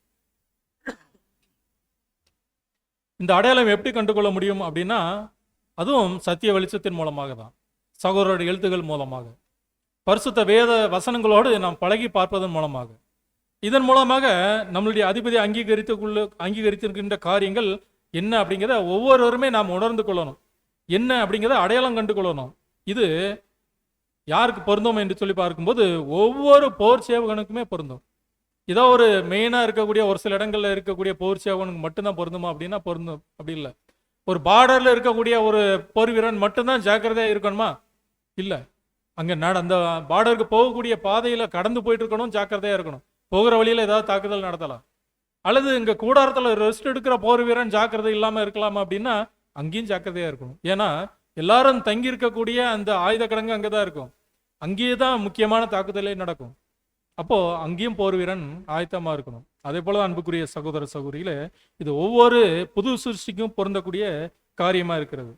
இந்த அடையாளம் எப்படி கண்டுகொள்ள முடியும் அப்படின்னா, அதுவும் சத்திய வெளிச்சத்தின் மூலமாக தான், சகோதரருடைய எழுத்துக்கள் மூலமாக, பரிசுத்த வேத வசனங்களோடு நாம் பழகி பார்ப்பதன் மூலமாக. இதன் மூலமாக நம்மளுடைய அதிபதி அங்கீகரித்திருக்கின்ற காரியங்கள் என்ன அப்படிங்கிறத ஒவ்வொருவருமே நாம் உணர்ந்து கொள்ளணும். என்ன அப்படிங்கிறத அடையாளம் கண்டு கொள்ளணும். இது யாருக்கு பொருந்தும் என்று சொல்லி பார்க்கும்போது ஒவ்வொரு போர் சேவகனுக்குமே பொருந்தும். ஏதோ ஒரு மெயினாக இருக்கக்கூடிய ஒரு சில இடங்களில் இருக்கக்கூடிய போர் சேவகனுக்கு மட்டும்தான் பொருந்துமா அப்படின்னா பொருந்தும், அப்படி இல்லை. ஒரு பார்டரில் இருக்கக்கூடிய ஒரு போர் வீரன் மட்டும்தான் ஜாக்கிரதையாக இருக்கணுமா? இல்லை. அங்கே அந்த பார்டருக்கு போகக்கூடிய பாதையில் கடந்து போயிட்டு இருக்கணும், ஜாக்கிரதையாக இருக்கணும். போகிற வழியில் ஏதாவது தாக்குதல் நடத்தலாம். அல்லது இங்கே கூடாரத்தில் ரெஸ்ட் எடுக்கிற போர் வீரன் ஜாக்கிரதை இல்லாமல் இருக்கலாமா அப்படின்னா அங்கேயும் ஜாக்கிரதையாக இருக்கணும். ஏன்னா எல்லாரும் தங்கி இருக்கக்கூடிய அந்த ஆயுத கிடங்கு அங்கே தான் இருக்கும், அங்கேயே தான் முக்கியமான தாக்குதலே நடக்கும். அப்போ அங்கேயும் போர் வீரன் ஆயத்தமாக இருக்கணும். அதே போல அன்புக்குரிய சகோதர சகோதரிகளே, இது ஒவ்வொரு புது சிருஷ்டிக்கும் பொருந்தக்கூடிய காரியமாக இருக்கிறது.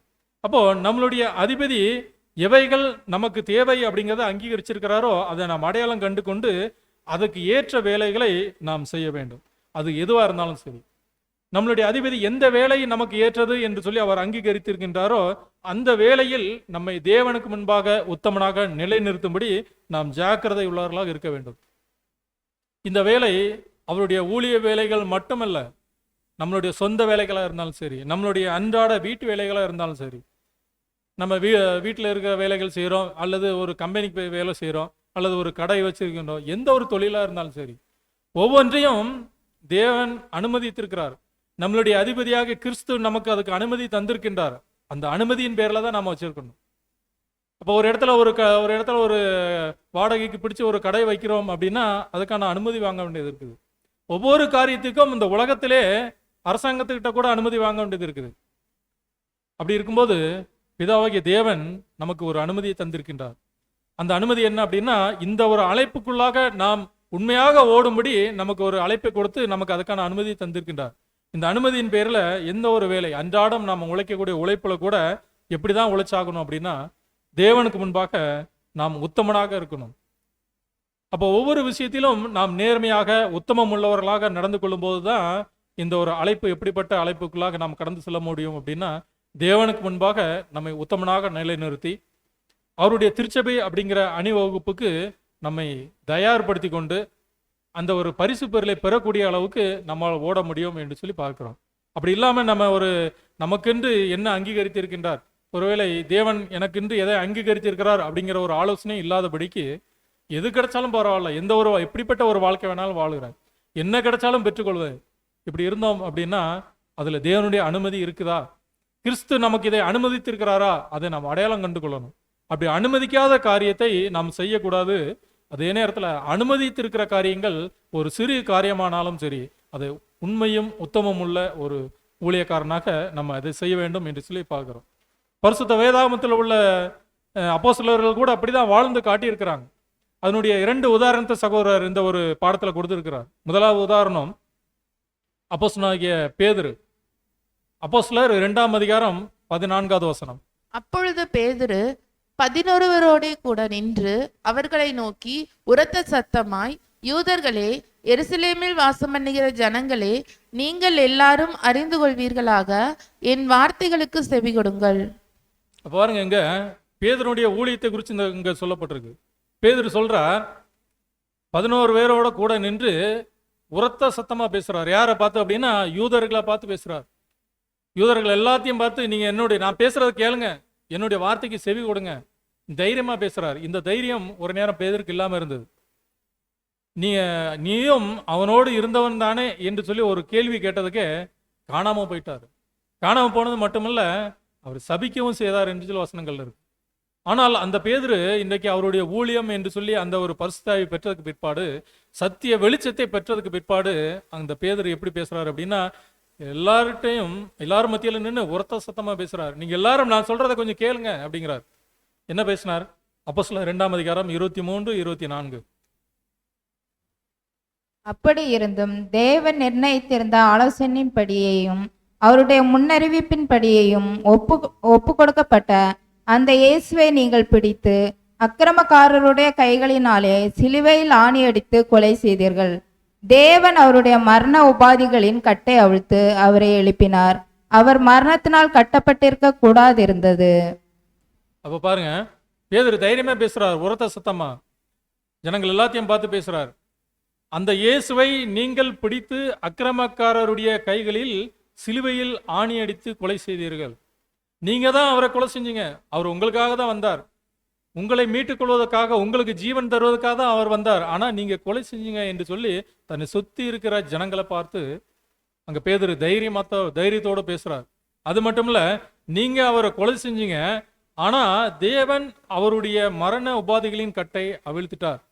அப்போ நம்மளுடைய அதிபதி எவைகள் நமக்கு தேவை அப்படிங்கிறத அங்கீகரிச்சிருக்கிறாரோ அதை நாம் அடையாளம் கண்டு கொண்டு அதுக்கு ஏற்ற வேலைகளை நாம் செய்ய வேண்டும். அது எதுவாக இருந்தாலும் சரி, நம்மளுடைய அதிபதி எந்த வேலை நமக்கு ஏற்றது என்று சொல்லி அவர் அங்கீகரித்திருக்கின்றாரோ அந்த வேளையில் நம்மை தேவனுக்கு முன்பாக உத்தமனாக நிலைநிறுத்தும்படி நாம் ஜாக்கிரதை உள்ளவர்களாக இருக்க வேண்டும். இந்த வேலை அவருடைய ஊழிய வேலைகள் மட்டுமல்ல, நம்மளுடைய சொந்த வேலைகளாக இருந்தாலும் சரி, நம்மளுடைய அன்றாட வீட்டு வேலைகளாக இருந்தாலும் சரி, நம்ம வீட்டில் இருக்கிற வேலைகள் செய்கிறோம், அல்லது ஒரு கம்பெனிக்கு போய் வேலை செய்கிறோம், அல்லது ஒரு கடை வச்சிருக்கின்றோம், எந்த ஒரு தொழிலாக இருந்தாலும் சரி, ஒவ்வொன்றையும் தேவன் அனுமதித்திருக்கிறார். நம்மளுடைய அதிபதியாக கிறிஸ்து நமக்கு அதுக்கு அனுமதி தந்திருக்கின்றார். அந்த அனுமதியின் பேரில் தான் நாம் வச்சிருக்கணும். அப்போ ஒரு இடத்துல ஒரு வாடகைக்கு பிடிச்சி ஒரு கடை வைக்கிறோம் அப்படின்னா அதுக்கான அனுமதி வாங்க வேண்டியது இருக்குது. ஒவ்வொரு காரியத்துக்கும் இந்த உலகத்திலே அரசாங்கத்துக்கிட்ட கூட அனுமதி வாங்க வேண்டியது இருக்குது. அப்படி இருக்கும்போது பிதாவாகிய தேவன் நமக்கு ஒரு அனுமதியை தந்திருக்கின்றார். அந்த அனுமதி என்ன அப்படின்னா, இந்த ஒரு அழைப்புக்குள்ளாக நாம் உண்மையாக ஓடும்படி நமக்கு ஒரு அழைப்பை கொடுத்து நமக்கு அதுக்கான அனுமதியை தந்திருக்கின்றார். இந்த அனுமதியின் பேரில் எந்த ஒரு வேலை, அன்றாடம் நாம் உழைக்கக்கூடிய உழைப்புல கூட எப்படி தான் உழைச்சாகணும் அப்படின்னா, தேவனுக்கு முன்பாக நாம் உத்தமனாக இருக்கணும். அப்போ ஒவ்வொரு விஷயத்திலும் நாம் நேர்மையாக உத்தமம் உள்ளவர்களாக நடந்து கொள்ளும் போது தான் இந்த ஒரு அழைப்பு, எப்படிப்பட்ட அழைப்புக்குள்ளாக நாம் கடந்து செல்ல முடியும் அப்படின்னா, தேவனுக்கு முன்பாக நம்மை உத்தமனாக நிலைநிறுத்தி அவருடைய திருச்சபை அப்படிங்கிற அணிவகுப்புக்கு நம்மை தயார்படுத்தி கொண்டு அந்த ஒரு பரிசு பொருளை பெறக்கூடிய அளவுக்கு நம்மால் ஓட முடியும் என்று சொல்லி பார்க்கிறோம். அப்படி இல்லாமல் நம்ம நமக்கென்று என்ன அங்கீகரித்திருக்கின்றார், ஒருவேளை தேவன் எனக்கென்று எதை அங்கீகரித்திருக்கிறார் அப்படிங்கிற ஒரு ஆலோசனை இல்லாதபடிக்கு எது கிடைச்சாலும் பரவாயில்ல, எந்த ஒரு எப்படிப்பட்ட ஒரு வாழ்க்கை வேணாலும் வாழுகிறேன், என்ன கிடைச்சாலும் பெற்றுக்கொள்வேன், இப்படி இருந்தோம் அப்படின்னா அதில் தேவனுடைய அனுமதி இருக்குதா, கிறிஸ்து நமக்கு இதை அனுமதித்திருக்கிறாரா, அதை நாம் அடையாளம் கண்டு கொள்ளணும். அப்படி அனுமதிக்காத காரியத்தை நாம் செய்யக்கூடாது. அதே நேரத்தில் அனுமதித்திருக்கிற காரியங்கள் ஒரு சிறு காரியமானாலும் சரி, அது உண்மையும் உத்தமம் உள்ள ஒரு ஊழியக்காரனாக நம்ம அதை செய்ய வேண்டும் என்று சொல்லி பார்க்கிறோம். பரிசுத்த வேதாகமத்தில் உள்ள அப்போஸ்தலர்கள் கூட அப்படிதான் வாழ்ந்து காட்டியிருக்கிறாங்க. அதனுடைய 2 உதாரணத்தை சகோதரர் இந்த ஒரு பாடத்தில் கொடுத்திருக்கிறார். முதலாவது உதாரணம் அப்போஸ்தலனாகிய பேதுரு. அப்போஸ்தலர் 2ஆம் அதிகாரம் 14வது வசனம். அப்பொழுது பேதுரு 11 கூட நின்று அவர்களை நோக்கி உரத்த சத்தமாய், யூதர்களே, எருசலேமில் வாசம் பண்ணுகிற ஜனங்களே, நீங்கள் எல்லாரும் அறிந்து கொள்வீர்களாக, என் வார்த்தைகளுக்கு செவி கொடுங்கள். பாருங்க, இங்க பேதுருடைய ஊழியத்தை குறித்து இங்க சொல்லப்பட்டிருக்கு. பேதுரு சொல்றார், 11 பேரோட கூட நின்று உரத்த சத்தமா பேசுறார். யாரை பார்த்து அப்படின்னா, யூதர்களை பார்த்து பேசுறார். யூதர்கள் எல்லாத்தையும் பார்த்து, நீங்க நான் பேசுறத கேளுங்க, என்னுடைய வார்த்தைக்கு செவி கொடுங்க, தைரியமா பேசுறார். இந்த தைரியம் ஒரு நேரம் பேதருக்கு இல்லாம இருந்தது. நீயும் அவனோடு இருந்தவன் தானே என்று சொல்லி ஒரு கேள்வி கேட்டதுக்கே காணாம போயிட்டார். காணாம போனது மட்டுமல்ல, அவர் சபிக்கவும் செய்தார் என்று சொல்லி வசனங்கள் இருக்கு. ஆனால் அந்த பேதுரு இன்றைக்கு அவருடைய ஊழியம் என்று சொல்லி அந்த ஒரு பரிசுத்தாவி பெற்றதுக்கு பிற்பாடு, சத்திய வெளிச்சத்தை பெற்றதுக்கு பிற்பாடு அந்த பேதுரு எப்படி பேசுறாரு அப்படின்னா, எல்லாரும் மத்தியில நின்று உரத்த சத்தமா பேசுறாரு. நீங்க எல்லாரும் நான் சொல்றதை கொஞ்சம் கேளுங்க அப்படிங்கிறார். என்ன பேசினார்? அப்போஸ்தலர் 2ஆம் அதிகாரம் 23, 24. அப்படி இருந்தும் தேவன் நிர்ணயித்திருந்த ஆலோசனையின்படியேயும் அவருடைய முன்னறிவிப்பின்படியேயும் ஒப்பு கொடுக்கப்பட்ட அந்த இயேசுவை நீங்கள் பிடித்து அக்கிரமக்காரருடைய கைகளினாலே சிலுவையில் ஆணியடித்து கொலை செய்தீர்கள். தேவன் அவருடைய மரண உபாதிகளின் கட்டை அவிழ்த்து அவரை எழுப்பினார். அவர் மரணத்தினால் கட்டப்பட்டிருக்க கூடாதிருந்தது. அப்ப பாருங்க, பேதுரு தைரியமா பேசுறார், உரத்த சத்தமா ஜனங்கள் எல்லாத்தையும் பார்த்து பேசுறார். அந்த இயேசுவை நீங்கள் பிடித்து அக்கிரமக்காரருடைய கைகளில் சிலுவையில் ஆணி அடித்து கொலை செய்தீர்கள். நீங்க தான் அவரை கொலை செஞ்சீங்க. அவர் உங்களுக்காக தான் வந்தார், உங்களை மீட்டுக் கொள்வதற்காக, உங்களுக்கு ஜீவன் தருவதற்காக தான் அவர் வந்தார். ஆனா நீங்க கொலை செஞ்சீங்க என்று சொல்லி தன்னை சுத்தி இருக்கிற ஜனங்களை பார்த்து அங்க பேதுரு தைரியத்தோட பேசுறார். அது மட்டும் இல்ல, நீங்க அவரை கொலை செஞ்சீங்க, ஆனா தேவன் அவருடைய மரண உபாதிகளின் கட்டை அவிழ்த்துட்டார்.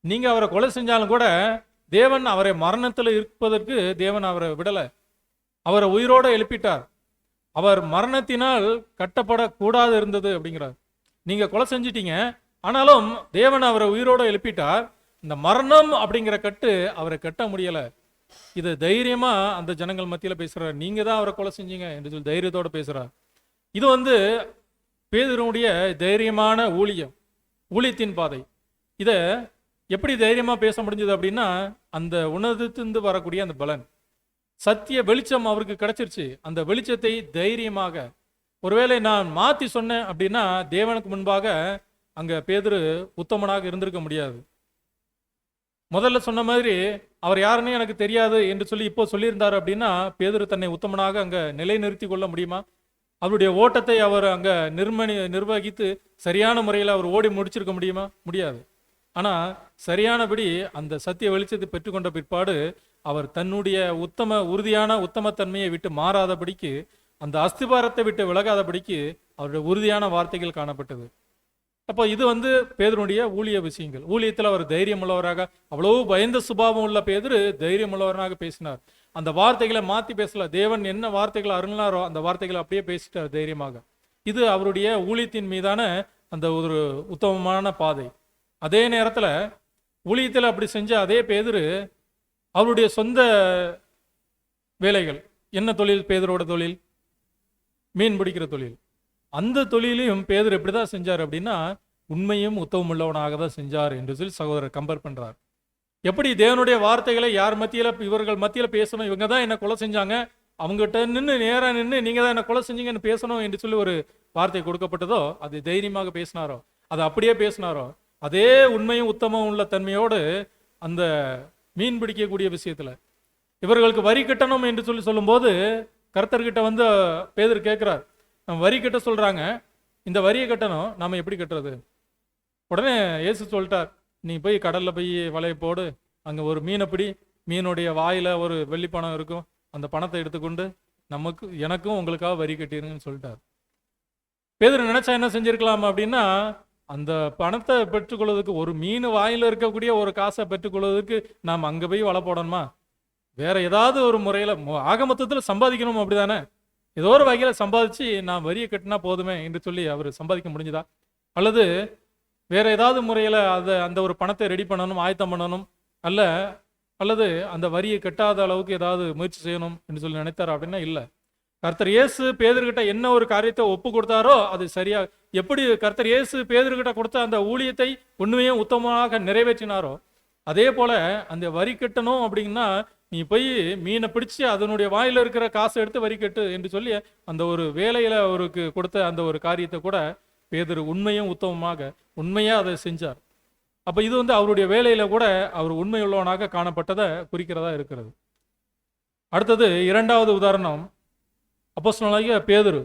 நீங்க அவரை கொலை செஞ்சாலும் கூட தேவன் அவரை மரணத்தில் இருப்பதற்கு தேவன் அவரை விடல, அவரை உயிரோட எழுப்பிட்டார். அவர் மரணத்தினால் கட்டப்படக்கூடாது இருந்தது அப்படிங்கிறார். நீங்க கொலை செஞ்சிட்டீங்க, ஆனாலும் தேவன் அவரை உயிரோட எழுப்பிட்டார். இந்த மரணம் அப்படிங்கிற கட்டு அவரை கட்ட முடியல. இது தைரியமா அந்த ஜனங்கள் மத்தியில பேசுறார். நீங்க தான் அவரை கொலை செஞ்சீங்க என்று சொல்லி தைரியத்தோட பேசுறார். இது பேதுருடைய தைரியமான ஊழியத்தின் பாதை. இதை எப்படி தைரியமா பேச முடிஞ்சது அப்படின்னா, அந்த உணர்ந்து வரக்கூடிய அந்த பலன், சத்திய வெளிச்சம் அவருக்கு கிடைச்சிருச்சு. அந்த வெளிச்சத்தை தைரியமாக, ஒருவேளை நான் மாத்தி சொன்னேன் அப்படின்னா தேவனுக்கு முன்பாக அங்க பேதுரு உத்தமனாக இருந்திருக்க முடியாது. முதல்ல சொன்ன மாதிரி அவர் யாருன்னு எனக்கு தெரியாது என்று சொல்லி இப்போ சொல்லியிருந்தார் அப்படின்னா பேதுரு தன்னை உத்தமனாக அங்க நிலைநிறுத்தி கொள்ள முடியுமா? அவருடைய ஓட்டத்தை அவர் அங்க நிர்வகித்து சரியான முறையில் அவர் ஓடி முடிச்சிருக்க முடியுமா? முடியாது. ஆனா சரியானபடி அந்த சத்திய வெளிச்சத்தை பெற்றுக்கொண்ட பிற்பாடு அவர் தன்னுடைய உறுதியான உத்தமத்தன்மையை விட்டு மாறாதபடிக்கு, அந்த அஸ்திபாரத்தை விட்டு விலகாதபடிக்கு அவருடைய உறுதியான வார்த்தைகள் காணப்பட்டது. அப்போ இது பேதுருடைய ஊழிய விஷயங்கள். ஊழியத்தில் அவர் தைரியம் உள்ளவராக, அவ்வளவு பயந்த சுபாவம் உள்ள பேதுரு தைரியம் உள்ளவராக பேசினார். அந்த வார்த்தைகளை மாற்றி பேசல. தேவன் என்ன வார்த்தைகளை அருளினாரோ அந்த வார்த்தைகளை அப்படியே பேசிட்டார் தைரியமாக. இது அவருடைய ஊழியத்தின் மீதான அந்த ஒரு உத்தமமான பாதை. அதே நேரத்தில் ஊழியத்தில் அப்படி செஞ்ச அதே பேதுரு அவருடைய சொந்த வேலைகள், என்ன தொழில்? பேதுரோட தொழில் மீன் பிடிக்கிற தொழில். அந்த தொழிலையும் பேதுரு எப்படி தான் செஞ்சார் அப்படின்னா உண்மையும் உத்தமம் உள்ளவனாக தான் செஞ்சார் என்று சொல்லி சகோதரர் கம்பேர் பண்றார். எப்படி தேவனுடைய வார்த்தைகளை யார் மத்தியில், இவர்கள் மத்தியில் பேசணும், இவங்க தான் என்ன கொலை செஞ்சாங்க, அவங்ககிட்ட நின்று நேராக நின்று நீங்க தான் என்ன கொலை செஞ்சீங்கன்னு பேசணும் என்று சொல்லி ஒரு வார்த்தை கொடுக்கப்பட்டதோ அது தைரியமாக பேசினாரோ, அது அப்படியே பேசினாரோ, அதே உண்மையும் உத்தமம் உள்ள தன்மையோடு அந்த மீன் பிடிக்கக்கூடிய விஷயத்துல இவர்களுக்கு வரி கட்டணும் என்று சொல்லி சொல்லும்போது கர்த்தர்கிட்ட பேதுரு கேட்கிறார், நம்ம வரி கட்ட சொல்றாங்க, இந்த வரியை கட்டணும், நாம எப்படி கட்டுறது? உடனே இயேசு சொல்லிட்டார், நீ போய் கடல்ல போய் வலையை போடு, அங்க ஒரு மீனை பிடி, மீனுடைய வாயில ஒரு வெள்ளி பணம் இருக்கும், அந்த பணத்தை எடுத்துக்கொண்டு எனக்கும் உங்களுக்காக வரி கட்டிருங்கன்னு சொல்லிட்டார். பேதுரு நினைச்சா என்ன செஞ்சிருக்கலாம் அப்படின்னா, அந்த பணத்தை பெற்றுக்கொள்வதற்கு, ஒரு மீன் வாயில இருக்கக்கூடிய ஒரு காசை பெற்றுக்கொள்வதற்கு நாம் அங்க போய் வலை போடணுமா? வேற ஏதாவது ஒரு முறையில ஆக மொத்தத்தில் சம்பாதிக்கணும், அப்படிதானே? ஏதோ ஒரு வகையில சம்பாதிச்சு நான் வரியை கட்டினா போதுமே என்று சொல்லி அவர் சம்பாதிக்க முடிஞ்சதா? அல்லது வேற ஏதாவது முறையில அந்த ஒரு பணத்தை ரெடி பண்ணணும், ஆயத்தம் பண்ணணும், அல்லது அந்த வரியை கட்டாத அளவுக்கு ஏதாவது முயற்சி செய்யணும் என்று சொல்லி நினைத்தார் அப்படின்னா இல்லை. கர்த்தர் இயேசு பேதுருகிட்ட என்ன ஒரு காரியத்தை ஒப்பு கொடுத்தாரோ அது சரியா, எப்படி கர்த்தர் இயேசு பேதுருகிட்ட கொடுத்த அந்த ஊழியத்தை உண்மையும் உத்தமமாக நிறைவேற்றினாரோ அதே போல அந்த வரி கட்டணும் அப்படின்னா நீ போய் மீனை பிடிச்சு அதனுடைய வாயில இருக்கிற காசை எடுத்து வரி கட்டு என்று சொல்லி அந்த ஒரு வேலையில அவருக்கு கொடுத்த அந்த ஒரு காரியத்தை கூட பேதுரு உண்மையும் உத்தமமாக உண்மையா அதை செஞ்சார். அப்ப இது அவருடைய வேலையில கூட அவர் உண்மையுள்ளவனாக காணப்பட்டதை குறிக்கிறதா இருக்கிறது. அடுத்தது இரண்டாவது உதாரணம் அப்போஸ்தலனாகிய பேதுரு.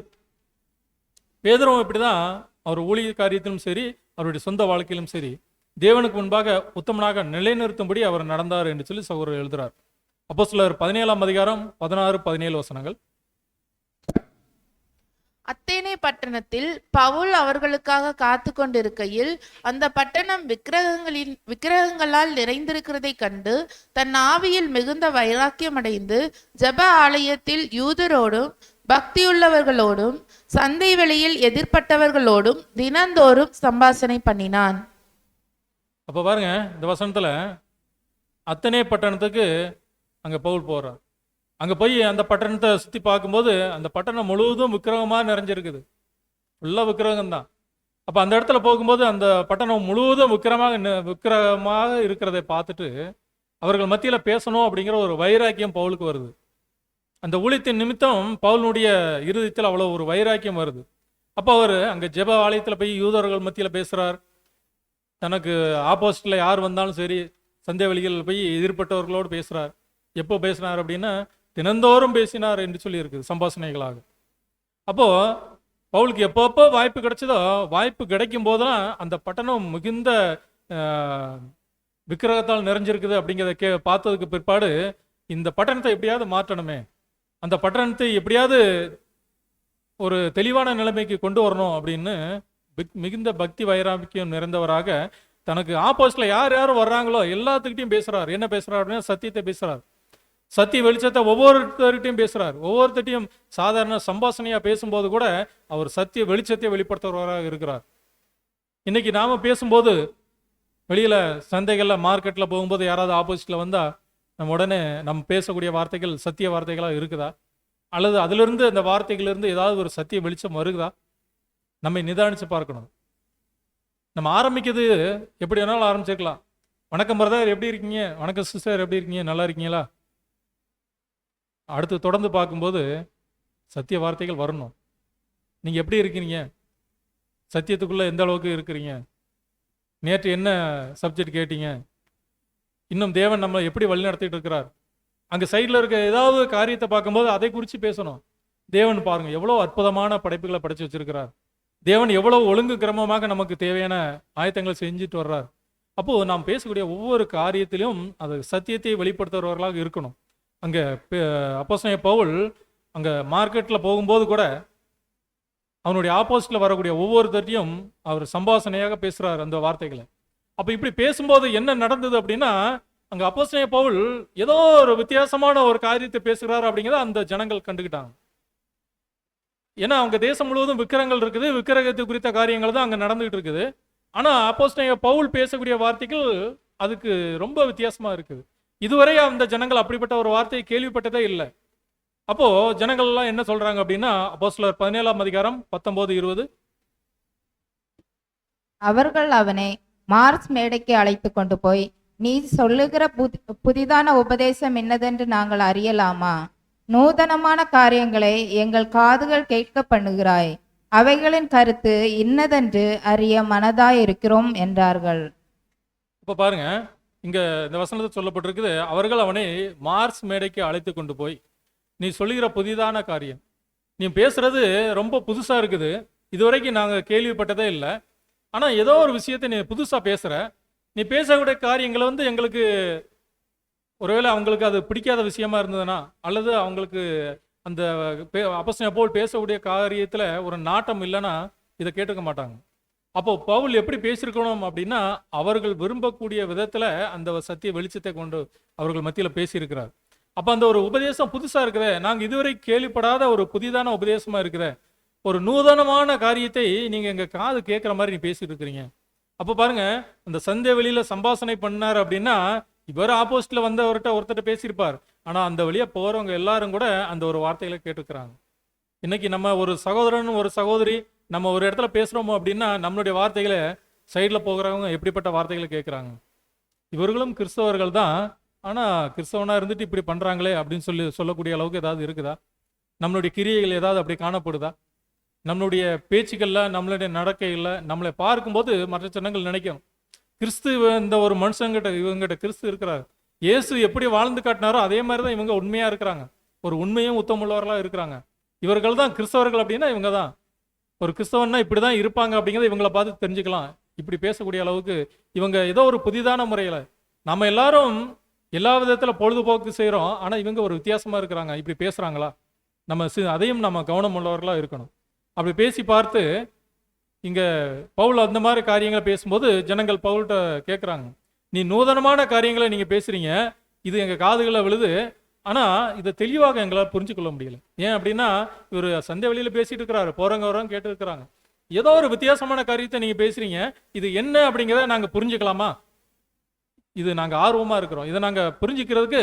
பேதுரும் இப்படிதான் அவர் ஊழிய காரியத்திலும் சரி அவருடைய சொந்த வாழ்க்கையிலும் சரி தேவனுக்கு முன்பாக உத்தமனாக நிலைநிறுத்தும்படி அவர் நடந்தார் என்று சொல்லி சகோதரர் எழுதுறார். அப்போஸ்தலர் 17ஆம் அதிகாரம் 16-17 வசனங்கள். அத்தேனே பட்டணத்தில் பவுல் அவர்களுக்காக காத்து கொண்டிருக்கையில் அந்த பட்டணம் விக்கிரகங்களால் நிறைந்திருக்கிறதை கண்டு தன் ஆவியில் மிகுந்த வைராக்கியமடைந்து ஜெப ஆலயத்தில் யூதரோடும் பக்தியுள்ளவர்களோடும் சந்தை வெளியில் எதிர்ப்பட்டவர்களோடும் தினந்தோறும் சம்பாஷணை பண்ணினான். அப்ப பாருங்க, இந்த வசனத்துல அத்தனே பட்டணத்துக்கு அங்க பவுல் போறார். அங்க போய் அந்த பட்டணத்தை சுத்தி பார்க்கும்போது அந்த பட்டணம் முழுவதும் விக்கிரகமா நிறைஞ்சிருக்குது, ஃபுல்லா விக்கிரகம் தான். அப்ப அந்த இடத்துல போகும்போது அந்த பட்டணம் முழுவதும் விக்கிரகமாக இருக்கிறதை பார்த்துட்டு அவர்கள் மத்தியில பேசணும் அப்படிங்கிற ஒரு வைராக்கியம் பவுலுக்கு வருது. அந்த ஊழியத்தின் நிமித்தம் பவுலுடைய இருதயத்தில் அவ்வளவு ஒரு வைராக்கியம் வருது. அப்போ அவர் அங்க ஜெப ஆலயத்தில் போய் யூதர்கள் மத்தியில பேசுறார். தனக்கு ஆப்போசிட்ல யார் வந்தாலும் சரி சந்தை வெளியில் போய் எதிர்பட்டவர்களோடு பேசுறார். எப்போ பேசினார் அப்படின்னா தினந்தோறும் பேசினார் என்று சொல்லி இருக்குது சம்பாஷணைகளாக. அப்போ பவுலுக்கு எப்பப்போ வாய்ப்பு கிடைச்சதோ வாய்ப்பு கிடைக்கும் போதெல்லாம் அந்த பட்டணம் மிகுந்த விக்கிரகத்தால் நிறைஞ்சிருக்குது அப்படிங்கிறத பார்த்ததுக்கு பிற்பாடு இந்த பட்டணத்தை எப்படியாவது மாற்றணுமே, அந்த பட்டணத்தை எப்படியாவது ஒரு தெளிவான நிலைமைக்கு கொண்டு வரணும் அப்படின்னு மிகுந்த பக்தி வைராக்கியம் நிறைந்தவராக தனக்கு ஆப்போசிட்ல யார் யாரும் வர்றாங்களோ எல்லாத்துக்கிட்டையும் பேசுறார். என்ன பேசுறார் அப்படின்னா சத்தியத்தை பேசுறார். சத்திய வெளிச்சத்தை ஒவ்வொருத்தர்கிட்டையும் பேசுறார். ஒவ்வொருத்தட்டையும் சாதாரண சம்பாஷணையா பேசும்போது கூட அவர் சத்திய வெளிச்சத்தை வெளிப்படுத்துறவராக இருக்கிறார். இன்னைக்கு நாம பேசும்போது வெளியில சந்தைகள்ல மார்க்கெட்ல போகும்போது யாராவது ஆப்போசிட்ல வந்தா நம்ம உடனே நம்ம பேசக்கூடிய வார்த்தைகள் சத்திய வார்த்தைகளா இருக்குதா, அல்லது அதிலிருந்து அந்த வார்த்தைகளிலிருந்து ஏதாவது ஒரு சத்திய வெளிச்சம் வருகுதா? நம்ம நிதானிச்சு பார்க்கணும். நம்ம ஆரம்பிக்கிறது எப்படி வேணாலும் ஆரம்பிச்சிருக்கலாம். வணக்கம் பிரதர் எப்படி இருக்கீங்க, வணக்கம் சிஸ்டர் எப்படி இருக்கீங்க, நல்லா இருக்கீங்களா? அடுத்து தொடர்ந்து பார்க்கும்போது சத்திய வார்த்தைகள் வரணும். நீங்க எப்படி இருக்கிறீங்க, சத்தியத்துக்குள்ள எந்த அளவுக்கு இருக்கிறீங்க, நேற்று என்ன சப்ஜெக்ட் கேட்டீங்க, இன்னும் தேவன் நம்மளை எப்படி வழி நடத்திட்டு இருக்கிறார். அங்கே சைடில் இருக்க ஏதாவது காரியத்தை பார்க்கும்போது அதை குறித்து பேசணும். தேவன் பாருங்க எவ்வளோ அற்புதமான படைப்புகளை படைச்சு வச்சிருக்கிறார். தேவன் எவ்வளவு ஒழுங்கு கிரமமாக நமக்கு தேவையான ஆயத்தங்களை செஞ்சுட்டு வர்றார். அப்போது நாம் பேசக்கூடிய ஒவ்வொரு காரியத்திலும் அது சத்தியத்தை வெளிப்படுத்துகிறவர்களாக இருக்கணும். அங்கே அப்போஸ்தலனாகிய பவுல் அங்கே மார்க்கெட்டில் போகும்போது கூட அவனுடைய ஆப்போசிட்டில் வரக்கூடிய ஒவ்வொருத்தரையும் அவர் சம்பாஷணையாக பேசுகிறார் அந்த வார்த்தைகளை. அப்போ இப்படி பேசும்போது என்ன நடந்தது அப்படின்னா, அங்கே அப்போஸ்தலனாகிய பவுல் ஏதோ ஒரு வித்தியாசமான ஒரு காரியத்தை பேசுகிறார் அப்படிங்கிறத அந்த ஜனங்கள் கண்டுக்கிட்டாங்க. ஏன்னா அவங்க தேசம் முழுவதும் விக்கிரங்கள் இருக்குது, விக்கிரகத்தை குறித்த காரியங்கள் தான் அங்கே நடந்துகிட்டு இருக்குது. ஆனால் அப்போஸ்தலனாகிய பவுல் பேசக்கூடிய வார்த்தைகள் அதுக்கு ரொம்ப வித்தியாசமாக இருக்குது. இதுவரை அந்த ஜனங்கள் அப்படிப்பட்ட ஒரு வார்த்தையை கேள்விப்பட்டதே இல்லை. அப்போ ஜனங்கள் எல்லாம் என்ன சொல்றாங்க அப்படின்னா, அப்போஸ்தலர் 17ஆம் அதிகாரம் 19-20. அவர்கள் அவனை மார்ஸ் மேடைக்கு அழைத்து கொண்டு போய், நீ சொல்லுகிற புதிதான உபதேசம் என்னதென்று நாங்கள் அறியலாமா? நூதனமான காரியங்களை எங்கள் காதுகள் கேட்க பண்ணுகிறாய். அவைகளின் கருத்து இன்னதென்று அறிய மனதாயிருக்கிறோம் என்றார்கள். இப்போ பாருங்க, இங்க இந்த வசனத்தில் சொல்லப்பட்டிருக்குது, அவர்கள் அவனை மார்ஸ் மேடைக்கு அழைத்து கொண்டு போய், நீ சொல்லுகிற புதிதான காரியம், நீ பேசுறது ரொம்ப புதுசா இருக்குது, இதுவரைக்கும் நாங்கள் கேள்விப்பட்டதே இல்லை. ஆனால் ஏதோ ஒரு விஷயத்தை நீ புதுசாக பேசுகிற, நீ பேசக்கூடிய காரியங்களை எங்களுக்கு ஒருவேளை அவங்களுக்கு அது பிடிக்காத விஷயமா இருந்ததுன்னா, அல்லது அவங்களுக்கு அந்த அப்போஸ்தலன் பவுல் பேசக்கூடிய காரியத்தில் ஒரு நாட்டம் இல்லைன்னா இதை கேட்டுக்க மாட்டாங்க. அப்போ பவுல் எப்படி பேசியிருக்கணும் அப்படின்னா, அவர்கள் விரும்பக்கூடிய விதத்தில் அந்த சத்திய வெளிச்சத்தை கொண்டு அவர்கள் மத்தியில் பேசியிருக்கிறார். அப்போ அந்த ஒரு உபதேசம் புதுசாக இருக்கிற, நாங்கள் இதுவரை கேள்விப்படாத ஒரு புதிதான உபதேசமாக இருக்கிற ஒரு நூதனமான காரியத்தை நீங்கள் எங்கள் காது கேட்குற மாதிரி நீ பேசிட்டு இருக்கிறீங்க. அப்போ பாருங்க, அந்த சந்தை வெளியில் சம்பாஷணை பண்ணார் அப்படின்னா, இவர் ஆப்போசிட்டில் வந்தவர்கிட்ட ஒருத்தர் பேசியிருப்பார். ஆனால் அந்த வழியாக போகிறவங்க எல்லாரும் கூட அந்த ஒரு வார்த்தைகளை கேட்டுக்கிறாங்க. இன்னைக்கு நம்ம ஒரு சகோதரன் ஒரு சகோதரி நம்ம ஒரு இடத்துல பேசுகிறோமோ அப்படின்னா, நம்மளுடைய வார்த்தைகளை சைடில் போகிறவங்க எப்படிப்பட்ட வார்த்தைகளை கேட்குறாங்க. இவர்களும் கிறிஸ்தவர்கள் தான், ஆனால் கிறிஸ்தவனாக இருந்துட்டு இப்படி பண்ணுறாங்களே அப்படின்னு சொல்லக்கூடிய அளவுக்கு ஏதாவது இருக்குதா? நம்மளுடைய கிரியைகள் ஏதாவது அப்படி காணப்படுதா? நம்மளுடைய பேச்சுக்களில், நம்மளுடைய நடக்கையில் நம்மளை பார்க்கும்போது மற்ற ஜனங்கள் நினைக்கும், கிறிஸ்து இந்த ஒரு மனுஷங்கிட்ட இவங்ககிட்ட கிறிஸ்து இருக்கிறார், இயேசு எப்படி வாழ்ந்து காட்டினாரோ அதே மாதிரி தான் இவங்க உண்மையாக இருக்கிறாங்க, ஒரு உண்மையும் உத்தமுள்ளவர்களாக இருக்கிறாங்க, இவர்கள் தான் கிறிஸ்தவர்கள் அப்படின்னா இவங்க தான் ஒரு கிறிஸ்தவன்னா இப்படி தான் இருப்பாங்க அப்படிங்கிறத இவங்களை பார்த்து தெரிஞ்சுக்கலாம். இப்படி பேசக்கூடிய அளவுக்கு இவங்க ஏதோ ஒரு புதிதான முறையில், நம்ம எல்லாரும் எல்லா விதத்தில் பொழுதுபோக்கு செய்கிறோம், ஆனால் இவங்க ஒரு வித்தியாசமாக இருக்கிறாங்க, இப்படி பேசுகிறாங்களா, நம்ம அதையும் நம்ம கவனம் உள்ளவர்களாக இருக்கணும். அப்படி பேசி பார்த்து இங்கே பவுல் அந்த மாதிரி காரியங்களை பேசும்போது ஜனங்கள் பவுல்கிட்ட கேட்குறாங்க, நீ நூதனமான காரியங்களை நீங்கள் பேசுகிறீங்க, இது எங்கள் காதுகளில் விழுது, ஆனால் இதை தெளிவாக எங்களால் புரிஞ்சுக்கொள்ள முடியல. ஏன் அப்படின்னா, இவர் சந்தை வெளியில் பேசிட்டு இருக்கிறாரு, போகிறவங்க வரவங்க கேட்டு இருக்கிறாங்க, ஏதோ ஒரு வித்தியாசமான காரியத்தை நீங்கள் பேசுகிறீங்க, இது என்ன அப்படிங்கிறத நாங்கள் புரிஞ்சுக்கலாமா? இது நாங்கள் ஆர்வமாக இருக்கிறோம், இதை நாங்கள் புரிஞ்சுக்கிறதுக்கு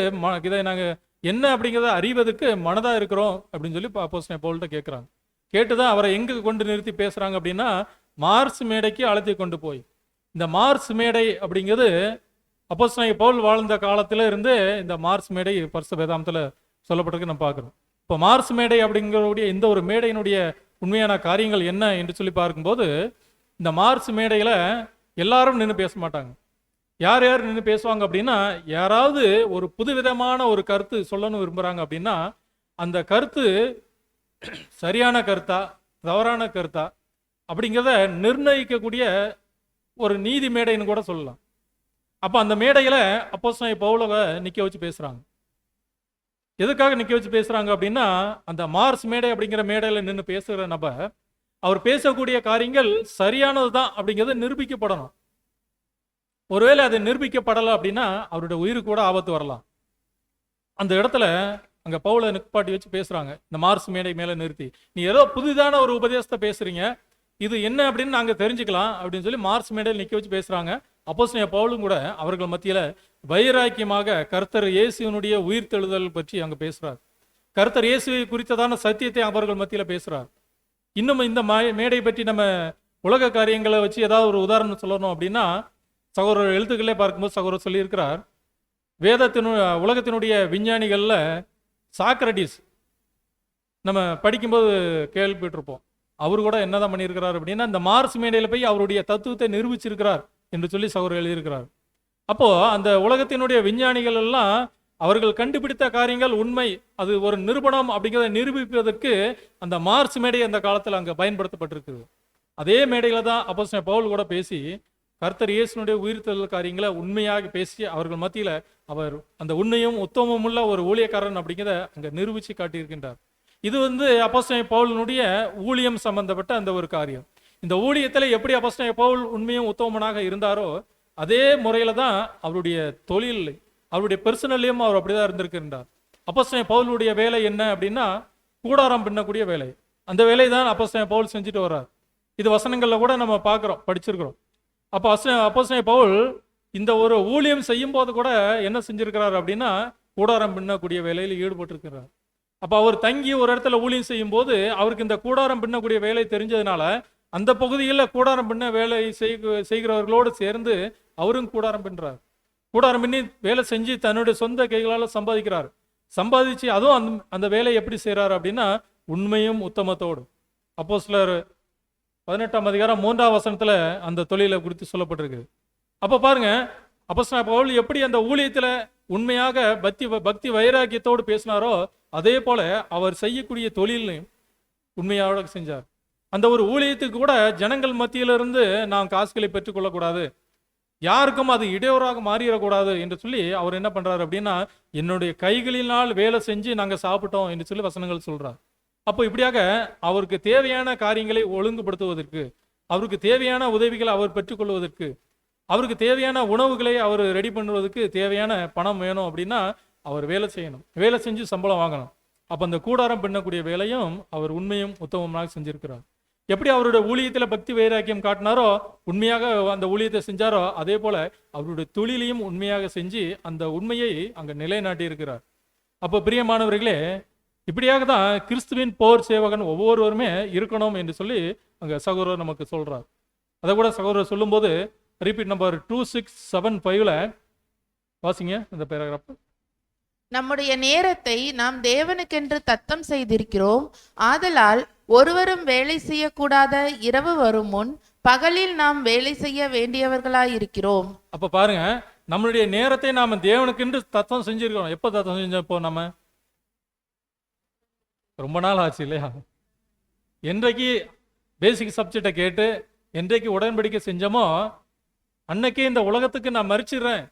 இதை நாங்கள் என்ன அப்படிங்கிறத அறிவதற்கு மனதாக இருக்கிறோம் அப்படின்னு சொல்லி அப்போஸ்தலன் பவுல்கிட்ட கேட்குறாங்க. கேட்டுதான் அவரை எங்கே கொண்டு நிறுத்தி பேசுகிறாங்க அப்படின்னா, மார்ஸ் மேடைக்கு அழைத்து கொண்டு போய். இந்த மார்ஸ் மேடை அப்படிங்கிறது அப்போஸ்தலன் பவுல் வாழ்ந்த காலத்தில் இருந்து இந்த மார்ஸ் மேடை பரிசுத்த வேதாகமத்தில் சொல்லப்பட்டிருக்கு நம்ம பார்க்குறோம். இப்போ மார்ஸ் மேடை அப்படிங்கிறக்கூடிய இந்த ஒரு மேடையினுடைய உண்மையான காரியங்கள் என்ன என்று சொல்லி பார்க்கும்போது, இந்த மார்ஸ் மேடையில் எல்லாரும் நின்று பேச மாட்டாங்க. யார் யார் நின்று பேசுவாங்க அப்படின்னா, யாராவது ஒரு புதுவிதமான ஒரு கருத்து சொல்லணும்னு விரும்புகிறாங்க அப்படின்னா, அந்த கருத்து சரியான கருத்தா தவறான கருத்தா அப்படிங்கிறத நிர்ணயிக்கக்கூடிய ஒரு நீதி மேடைன்னு கூட சொல்லலாம். அப்போ அந்த மேடையில் அப்போஸ்தலன் பவுலை நிற்க வச்சு பேசுகிறாங்க. எதுக்காக நிற்க வச்சு பேசுகிறாங்க அப்படின்னா, அந்த மார்ஸ் மேடை அப்படிங்கிற மேடையில் நின்று பேசுகிற நபர் அவர் பேசக்கூடிய காரியங்கள் சரியானது தான் அப்படிங்கிறது நிரூபிக்கப்படணும். ஒருவேளை அது நிரூபிக்கப்படலை அப்படின்னா அவருடைய உயிருக்கு கூட ஆபத்து வரலாம். அந்த இடத்துல அங்கே பவுலை நிற்பாட்டி வச்சு பேசுகிறாங்க, இந்த மார்ஸ் மேடை மேலே நிறுத்தி, நீ ஏதோ புதிதான ஒரு உபதேசத்தை பேசுகிறீங்க, இது என்ன அப்படின்னு நாங்கள் தெரிஞ்சுக்கலாம் அப்படின்னு சொல்லி மார்ஸ் மேடையில் நிற்க வச்சு பேசுகிறாங்க. அப்போஸ்தலன் பவுலும் கூட அவர்கள் மத்தியில் வைராக்கியமாக கர்த்தர் இயேசுவினுடைய உயிர்த்தெழுதல் பற்றி அங்கே பேசுகிறார். கர்த்தர் இயேசுவை குறித்ததான சத்தியத்தை அவர்கள் மத்தியில் பேசுகிறார். இன்னும் இந்த மேடை பற்றி நம்ம உலக காரியங்களை வச்சு ஏதாவது ஒரு உதாரணம் சொல்லணும் அப்படின்னா, சகோதரர் எழுத்துக்களே பார்க்கும்போது சகோதரர் சொல்லியிருக்கிறார், உலகத்தினுடைய விஞ்ஞானிகளில் சாக்ரட்டிஸ் நம்ம படிக்கும்போது கேள்விப்பட்டிருப்போம். அவர் கூட என்னதான் பண்ணியிருக்கிறார் அப்படின்னா, இந்த மார்ஸ் மேடையில் போய் அவருடைய தத்துவத்தை நிரூபிச்சிருக்கிறார் என்று சொல்லி சகோதரர் எழுதியிருக்கிறார். அப்போ அந்த உலகத்தினுடைய விஞ்ஞானிகள் எல்லாம் அவர்கள் கண்டுபிடித்த காரியங்கள் உண்மை, அது ஒரு நிரூபணம் அப்படிங்கிறத நிரூபிப்பதற்கு அந்த மார்ஸ் மேடை அந்த காலத்தில் அங்கே பயன்படுத்தப்பட்டிருக்குது. அதே மேடையில தான் அப்போஸ்தலன் பவுல் கூட பேசி கர்த்தர் இயேசுனுடைய உயிர்த்தெழுதல் காரியங்களை உண்மையாக பேசி அவர்கள் மத்தியில் அவர் அந்த உண்மையும் உத்தமமும் உள்ள ஒரு ஊழியக்காரன் அப்படிங்கிறத அங்கே நிரூபித்து காட்டியிருக்கின்றார். இது அப்போஸ்தலன் பவுலினுடைய ஊழியம் சம்பந்தப்பட்ட அந்த ஒரு காரியம். இந்த ஊழியத்தில் எப்படி அப்போஸ்தலன் பவுல் உண்மையும் உத்தமனாக இருந்தாரோ அதே முறையில் தான் அவருடைய தொழில், அவருடைய பெர்சனல்லையும் அவர் அப்படிதான் இருந்திருக்கின்றார். அப்போஸ்தலன் பவுலுடைய வேலை என்ன அப்படின்னா கூடாரம் பின்னக்கூடிய வேலை. அந்த வேலை தான் அப்போஸ்தலன் பவுல் செஞ்சுட்டு வர்றார். இது வசனங்களில் கூட நம்ம பார்க்குறோம், படிச்சிருக்கிறோம். அப்போ அப்போஸ்தலன் பவுல் இந்த ஒரு ஊழியம் செய்யும் போது கூட என்ன செஞ்சிருக்கிறார் அப்படின்னா கூடாரம் பின்னக்கூடிய வேலையில் ஈடுபட்டிருக்கிறார். அப்போ அவர் தங்கி ஒரு இடத்துல ஊழியம் செய்யும் போது அவருக்கு இந்த கூடாரம் பின்னக்கூடிய வேலை தெரிஞ்சதுனால அந்த பகுதியில் கூடாரம் பின்ன வேலை செய்கிறவர்களோடு சேர்ந்து அவரும் கூடாரம் பின்றார். கூடாரம் பின்னி வேலை செஞ்சு தன்னுடைய சொந்த கைகளால் சம்பாதிச்சு அதுவும் அந்த வேலையை எப்படி செய்கிறார் அப்படின்னா உண்மையும் உத்தமத்தோடு. அப்போஸ்தலர் 18ஆம் அதிகாரம் 3ஆம் வசனத்தில் அந்த தொழிலை குறித்து சொல்லப்பட்டிருக்கு. அப்போ பாருங்க, அப்போஸ்தலன் பவுல் எப்படி அந்த ஊழியத்தில் உண்மையாக பக்தி வைராக்கியத்தோடு பேசினாரோ அதே போல அவர் செய்யக்கூடிய தொழிலையும் உண்மையாக செஞ்சார். அந்த ஒரு ஊழியத்துக்கு கூட ஜனங்கள் மத்தியிலிருந்து நாம் காசுகளை பெற்றுக்கொள்ளக்கூடாது, யாருக்கும் அது இடையூறாக மாறிடக்கூடாது என்று சொல்லி அவர் என்ன பண்றாரு அப்படின்னா என்னுடைய கைகளினால் வேலை செஞ்சு நாங்கள் சாப்பிட்டோம் என்று சொல்லி வசனங்கள் சொல்றார். அப்போ இப்படியாக அவருக்கு தேவையான காரியங்களை ஒழுங்குபடுத்துவதற்கு, அவருக்கு தேவையான உதவிகளை அவர் பெற்றுக்கொள்வதற்கு, அவருக்கு தேவையான உணவுகளை அவர் ரெடி பண்ணுவதற்கு தேவையான பணம் வேணும் அப்படின்னா அவர் வேலை செய்யணும், வேலை செஞ்சு சம்பளம் வாங்கணும். அப்போ அந்த கூடாரம் பின்னக்கூடிய வேலையும் அவர் உண்மையும் உத்தமமாக செஞ்சிருக்கிறார். எப்படி அவருடைய ஊழியத்தில் பக்தி வைராக்கியம் காட்டினாரோ உண்மையாக அந்த ஊழியத்தை செஞ்சாரோ அதே போல அவருடைய தொழிலையும் உண்மையாக செஞ்சு அந்த உண்மையை அங்கே நிலைநாட்டி இருக்கிறார். அப்போ பிரியமானவர்களே, இப்படியாக தான் கிறிஸ்துவின் போர் சேவகன் ஒவ்வொருவருமே இருக்கணும் என்று சொல்லி அங்கே சகோதரர் நமக்கு சொல்றார். அதை கூட சகோதரர் சொல்லும்போது ரிப்பீட் நம்பர் 2675 வாசிங்க இந்த பேராகிராஃப். நம்முடைய நேரத்தை நாம் தேவனுக்கென்று தத்தம் செய்திருக்கிறோம், ஆதலால் ஒருவரும் வேலை செய்யக்கூடாத இரவு வரும் முன் பகலில் நாம் வேலை செய்ய வேண்டியவர்களாயிருக்கிறோம். அப்ப பாருங்க, நம்மளுடைய நேரத்தை நாம தேவனுக்கென்று தத்தம் செஞ்சிருக்கிறோம். எப்ப தத்தம் செஞ்சப்போ? நம்ம ரொம்ப நாள் ஆச்சு இல்லையா? என்றைக்கு பேசிக் சப்ஜெக்டை கேட்டு என்றைக்கு உடன்படிக்கை செஞ்சோமோ அன்னைக்கே இந்த உலகத்துக்கு நான் மறிச்சிடுறேன்,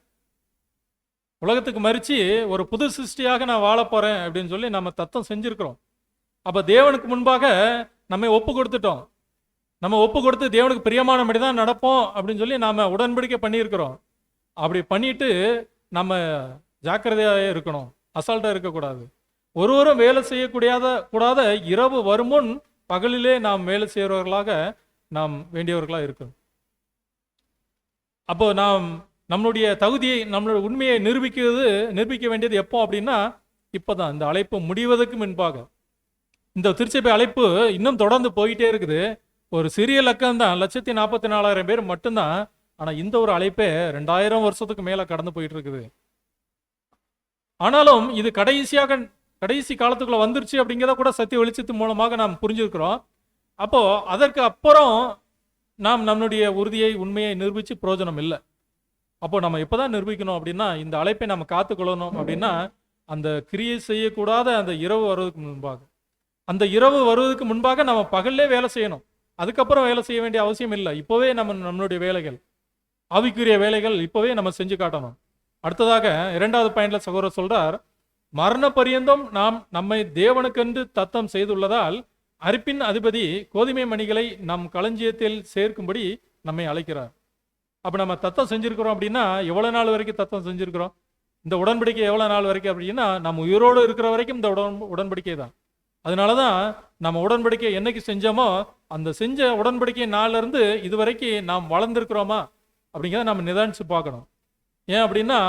உலகத்துக்கு மறிச்சு ஒரு புது சிருஷ்டியாக நான் வாழ போறேன் அப்படின்னு சொல்லி நம்ம தத்தம் செஞ்சிருக்கிறோம். அப்ப தேவனுக்கு முன்பாக நம்ம ஒப்பு கொடுத்துட்டோம். நம்ம ஒப்பு கொடுத்து தேவனுக்கு பிரியமானபடி தான் நடப்போம் அப்படின்னு சொல்லி நாம உடன்படிக்கை பண்ணியிருக்கிறோம். அப்படி பண்ணிட்டு நம்ம ஜாக்கிரதையாக இருக்கணும், அசால்ட்டா இருக்கக்கூடாது. ஒருவரும் வேலை செய்யக்கூடாத இரவு வருமுன் பகலிலே நாம் வேலை செய்கிறவர்களாக நாம் வேண்டியவர்களாக இருக்கணும். அப்போ நாம் நம்மளுடைய தகுதியை, நம்மளுடைய உண்மையை நிரூபிக்க வேண்டியது எப்போ அப்படின்னா இப்போதான், இந்த அழைப்பு முடிவதற்கு முன்பாக. இந்த திருச்சபை அழைப்பு இன்னும் தொடர்ந்து போயிட்டே இருக்குது. ஒரு சிறிய லக்கம் தான், 1,44,000 பேர் மட்டும்தான். ஆனால் இந்த ஒரு அழைப்பே 2000 வருஷத்துக்கு மேலே கடந்து போயிட்டு இருக்குது. ஆனாலும் இது கடைசி காலத்துக்குள்ள வந்துருச்சு அப்படிங்கிறத கூட சத்திய வெளிச்சத்து மூலமாக நாம் புரிஞ்சிருக்கிறோம். அப்போ அதற்கு அப்புறம் நாம் நம்மளுடைய உறுதியை, உண்மையை நிரூபித்து பிரயோஜனம் இல்லை. அப்போ நம்ம எப்போதான் நிரூபிக்கணும் அப்படின்னா, இந்த அழைப்பை நம்ம காத்துக்கொள்ளணும் அப்படின்னா அந்த கிரியை செய்யக்கூடாத அந்த இரவு வருவதற்கு முன்பாக, அந்த இரவு வருவதற்கு முன்பாக நம்ம பகல்லே வேலை செய்யணும். அதுக்கப்புறம் வேலை செய்ய வேண்டிய அவசியம் இல்லை. இப்போவே நம்மளுடைய வேலைகள், ஆவிக்குரிய வேலைகள் இப்போவே நம்ம செஞ்சு காட்டணும். அடுத்ததாக 2வது பாயிண்ட்ல சகோதரர் சொல்றார், மரண பரியந்தம் நாம் நம்மை தேவனுக்கென்று தத்தம் செய்துள்ளதால் அரிப்பின் அதிபதி கோதுமை மணிகளை நம் களஞ்சியத்தில் சேர்க்கும்படி நம்மை அழைக்கிறார். அப்போ நம்ம தத்தம் செஞ்சிருக்கிறோம் அப்படின்னா எவ்வளோ நாள் வரைக்கும் தத்தம் செஞ்சிருக்கிறோம்? இந்த உடன்படிக்கை எவ்வளோ நாள் வரைக்கும் அப்படின்னா நம்ம உயிரோடு இருக்கிற வரைக்கும் இந்த உடன்படிக்கை தான். அதனால தான் நம்ம உடன்படிக்கை என்னைக்கு செஞ்சோமோ அந்த செஞ்ச உடன்படிக்கை நாளிலிருந்து இது வரைக்கும் நாம் வளர்ந்துருக்கிறோமா அப்படிங்கிறத நம்ம நிதானிச்சு பார்க்கணும். ஏன் அப்படின்னா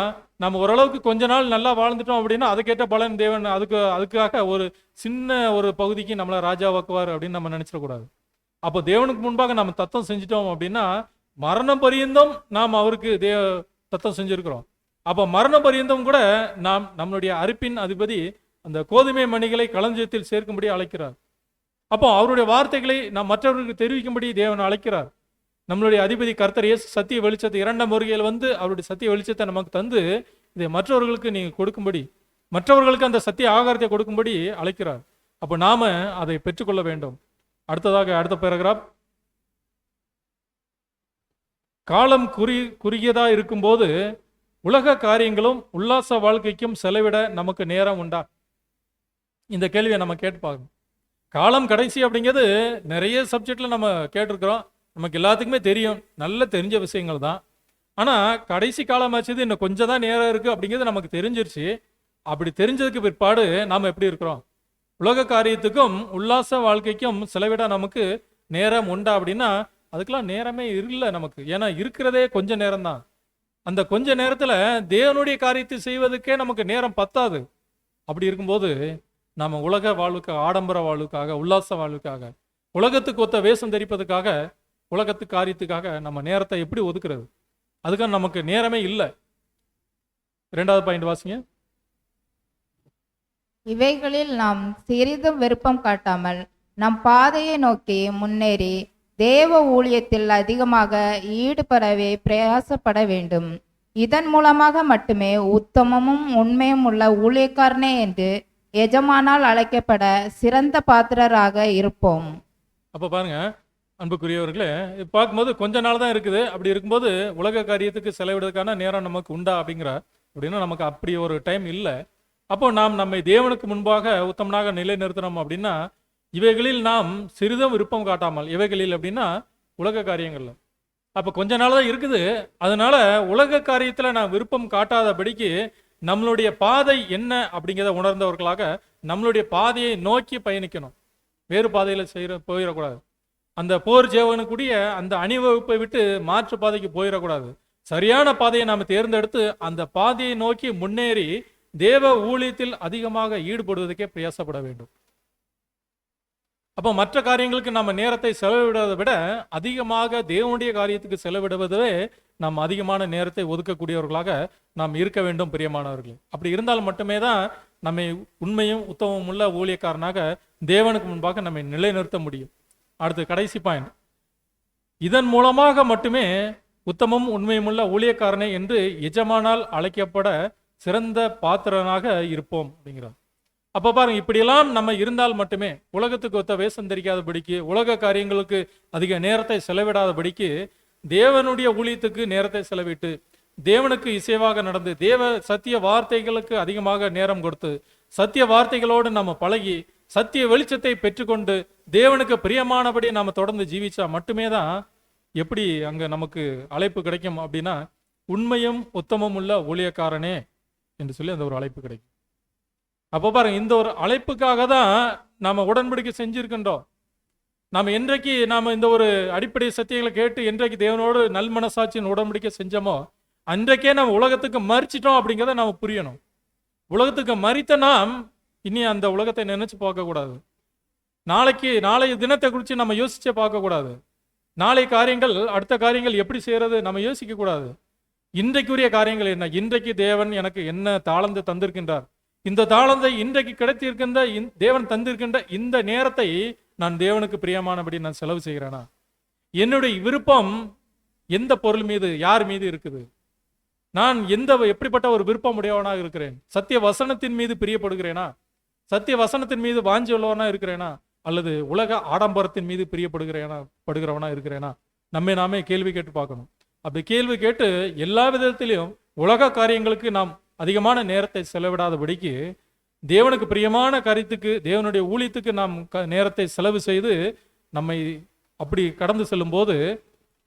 நம்ம ஓரளவுக்கு கொஞ்ச நாள் நல்லா வாழ்ந்துட்டோம் அப்படின்னா அதுக்கேற்ற பலன் தேவன் அதுக்காக ஒரு சின்ன ஒரு பகுதிக்கு நம்மளை ராஜாவாக்குவார் அப்படின்னு நம்ம நினைச்சிடக்கூடாது. அப்போ தேவனுக்கு முன்பாக நம்ம தத்தம் செஞ்சிட்டோம் அப்படின்னா மரணம் பரியந்தம் நாம் அவருக்கு தத்தம் செஞ்சிருக்கிறோம். அப்போ மரண பரியந்தம் கூட நாம் நம்மளுடைய அரிப்பின் அதிபதி அந்த கோதுமை மணிகளை களஞ்சியத்தில் சேர்க்கும்படி அழைக்கிறார். அப்போ அவருடைய வார்த்தைகளை நாம் மற்றவர்களுக்கு தெரிவிக்கும்படி தேவன் அழைக்கிறார். நம்மளுடைய அதிபதி கர்த்தர் இயேசு சத்திய வெளிச்சத்தை இரண்டாம் வருகையில் வந்து அவருடைய சத்திய வெளிச்சத்தை நமக்கு தந்து இதை மற்றவர்களுக்கு நீங்கள் கொடுக்கும்படி, மற்றவர்களுக்கு அந்த சத்திய ஆகாரத்தை கொடுக்கும்படி அழைக்கிறார். அப்போ நாம அதை பெற்றுக்கொள்ள வேண்டும். அடுத்ததாக அடுத்த பேராகிராஃப், காலம் குறுகியதா இருக்கும்போது உலக காரியங்களும் உல்லாச வாழ்க்கைக்கும் செலவிட நமக்கு நேரம் உண்டா? இந்த கேள்வியை நம்ம கேட்டு பார்க்கணும். காலம் கடைசி அப்படிங்கிறது நிறைய சப்ஜெக்ட்ல நம்ம கேட்டிருக்கிறோம், நமக்கு எல்லாத்துக்குமே தெரியும், நல்ல தெரிஞ்ச விஷயங்கள் தான். ஆனால் கடைசி காலம் ஆச்சுது, இன்னும் கொஞ்சம் தான் நேரம் இருக்குது அப்படிங்கிறது நமக்கு தெரிஞ்சிருச்சு. அப்படி தெரிஞ்சதுக்கு பிற்பாடு நாம் எப்படி இருக்கிறோம்? உலக காரியத்துக்கும் உல்லாச வாழ்க்கைக்கும் செலவிட நமக்கு நேரம் உண்டா அப்படின்னா அதுக்கெல்லாம் நேரமே இல்லை நமக்கு. ஏன்னா இருக்கிறதே கொஞ்ச நேரம் தான். அந்த கொஞ்ச நேரத்தில் தேவனுடைய காரியத்தை செய்வதற்கே நமக்கு நேரம் பத்தாது. அப்படி இருக்கும்போது நம்ம உலக வாழ்வுக்காக, ஆடம்பர வாழ்வுக்காக, உல்லாச வாழ்வுக்காக, உலகத்துக்கு ஒத்த வேஷம் தரிப்பதுக்காக, உலகத்து காரியத்துக்காக நம்ம நேரத்தை எப்படி ஒதுக்குறது? அதுக்காக நமக்கு நேரமே இல்லை. 2வது பாயிண்ட் வாசிங்க. இவைகளில் நாம் சிறிதும் விருப்பம் காட்டாமல் நம் பாதையை நோக்கி முன்னேறி தேவ ஊழியத்தில் அதிகமாக ஈடுபடவே பிரயாசப்பட வேண்டும். இதன் மூலமாக மட்டுமே உத்தமமும் உண்மையும் உள்ள ஊழியக்காரனே என்று எஜமானால் அழைக்கப்பட சிறந்த பாத்திரராக இருப்போம். அப்போ பாருங்க அன்புக்குரியவர்களே, பார்க்கும்போது கொஞ்ச நாள் தான் இருக்குது. அப்படி இருக்கும்போது உலக காரியத்துக்கு செலவிடுறதுக்கான நேரம் நமக்கு உண்டா அப்படின்னா நமக்கு அப்படி ஒரு டைம் இல்லை. அப்போ நாம் நம்மை தேவனுக்கு முன்பாக உத்தமனாக நிலைநிறுத்தணும் அப்படின்னா இவைகளில் நாம் சிறிதும் விருப்பம் காட்டாமல், இவைகளில் அப்படின்னா உலக காரியங்கள்ல. அப்போ கொஞ்ச நாள் தான் இருக்குது, அதனால உலக காரியத்தில் நான் விருப்பம் காட்டாதபடிக்கு நம்மளுடைய பாதை என்ன அப்படிங்கிறத உணர்ந்தவர்களாக நம்மளுடைய பாதையை நோக்கி பயணிக்கணும். வேறு பாதையில் போயிடக்கூடாது. அந்த போர் ஜேவனுக்குரிய அந்த அணிவகுப்பை விட்டு மாற்று பாதைக்கு போயிடக்கூடாது. சரியான பாதையை நாம் தேர்ந்தெடுத்து அந்த பாதையை நோக்கி முன்னேறி தேவ ஊழியத்தில் அதிகமாக ஈடுபடுவதற்கே பிரயாசப்பட வேண்டும். அப்போ மற்ற காரியங்களுக்கு நம்ம நேரத்தை செலவிடுவதை விட அதிகமாக தேவனுடைய காரியத்துக்கு செலவிடுவதே நாம் அதிகமான நேரத்தை ஒதுக்கக்கூடியவர்களாக நாம் இருக்க வேண்டும் பிரியமானவர்களே. அப்படி இருந்தால் மட்டுமே தான் நம்மை உண்மையும் உத்தமமும் உள்ள ஊழியக்காரனாக தேவனுக்கு முன்பாக நம்மை நிலைநிறுத்த முடியும். அடுத்து கடைசி பாயிண்ட், இதன் மூலமாக மட்டுமே உத்தமம் உண்மையுமுள்ள ஊழியக்காரனை என்று எஜமானால் அழைக்கப்பட சிறந்த பாத்திரனாக இருப்போம் அப்படிங்கிறார். அப்போ பாருங்க, இப்படியெல்லாம் நம்ம இருந்தால் மட்டுமே உலகத்துக்கு ஒத்த வேஷம் தெரிக்காதபடிக்கு, உலக காரியங்களுக்கு அதிக நேரத்தை செலவிடாதபடிக்கு, தேவனுடைய ஊழியத்துக்கு நேரத்தை செலவிட்டு தேவனுக்கு இசைவாக நடந்து தேவ சத்திய வார்த்தைகளுக்கு அதிகமாக நேரம் கொடுத்து சத்திய வார்த்தைகளோடு நம்ம பழகி சத்திய வெளிச்சத்தை பெற்றுக்கொண்டு தேவனுக்கு பிரியமானபடி நாம் தொடர்ந்து ஜீவிச்சா மட்டுமே தான் எப்படி அங்கே நமக்கு அழைப்பு கிடைக்கும் அப்படின்னா உண்மையும் உத்தமம் உள்ள ஊழியக்காரனே என்று சொல்லி அந்த ஒரு அழைப்பு கிடைக்கும். அப்போ பாருங்க, இந்த ஒரு அழைப்புக்காக தான் நாம் உடன்படிக்கை செஞ்சிருக்கின்றோம். நாம் என்றைக்கு நாம் இந்த ஒரு அடிப்படை சத்தியங்களை கேட்டு என்றைக்கு தேவனோடு நல் மனசாட்சியின் உடன்படிக்கை செஞ்சோமோ அன்றைக்கே நம்ம உலகத்துக்கு மறிச்சிட்டோம் அப்படிங்கிறத நாம் புரியணும். உலகத்துக்கு மறித்த நாம் இனி அந்த உலகத்தை நினைச்சு பார்க்கக்கூடாது. நாளைய தினத்தை குறித்து நம்ம யோசிச்சே பார்க்கக்கூடாது. நாளை காரியங்கள், அடுத்த காரியங்கள் எப்படி செய்யறது நம்ம யோசிக்க கூடாது. இன்றைக்குரிய காரியங்கள் என்ன, இன்றைக்கு தேவன் எனக்கு என்ன தாளந்து தந்திருக்கின்றார், இந்த தாளந்தை இன்றைக்கு கிடைத்திருக்கின்ற தேவன் தந்திருக்கின்ற இந்த நேரத்தை நான் தேவனுக்கு பிரியமானபடி நான் செலவு செய்கிறேனா, என்னுடைய விருப்பம் எந்த பொருள் மீது, யார் மீது இருக்குது, நான் எப்படிப்பட்ட ஒரு விருப்பம் உடையவனாக இருக்கிறேன், சத்திய வசனத்தின் மீது பிரியப்படுகிறேனா, சத்திய வசனத்தின் மீது வாஞ்சி உள்ளவனா இருக்கிறேனா, அல்லது உலக ஆடம்பரத்தின் மீது பிரியப்படுகிறவனா இருக்கிறேனா, நம்மை நாமே கேள்வி கேட்டு பார்க்கணும். அப்படி கேள்வி கேட்டு எல்லா விதத்திலையும் உலக காரியங்களுக்கு நாம் அதிகமான நேரத்தை செலவிடாதபடிக்கு தேவனுக்கு பிரியமான காரியத்துக்கு, தேவனுடைய ஊழியத்துக்கு நாம் நேரத்தை செலவு செய்து நம்மை அப்படி கடந்து செல்லும் போது,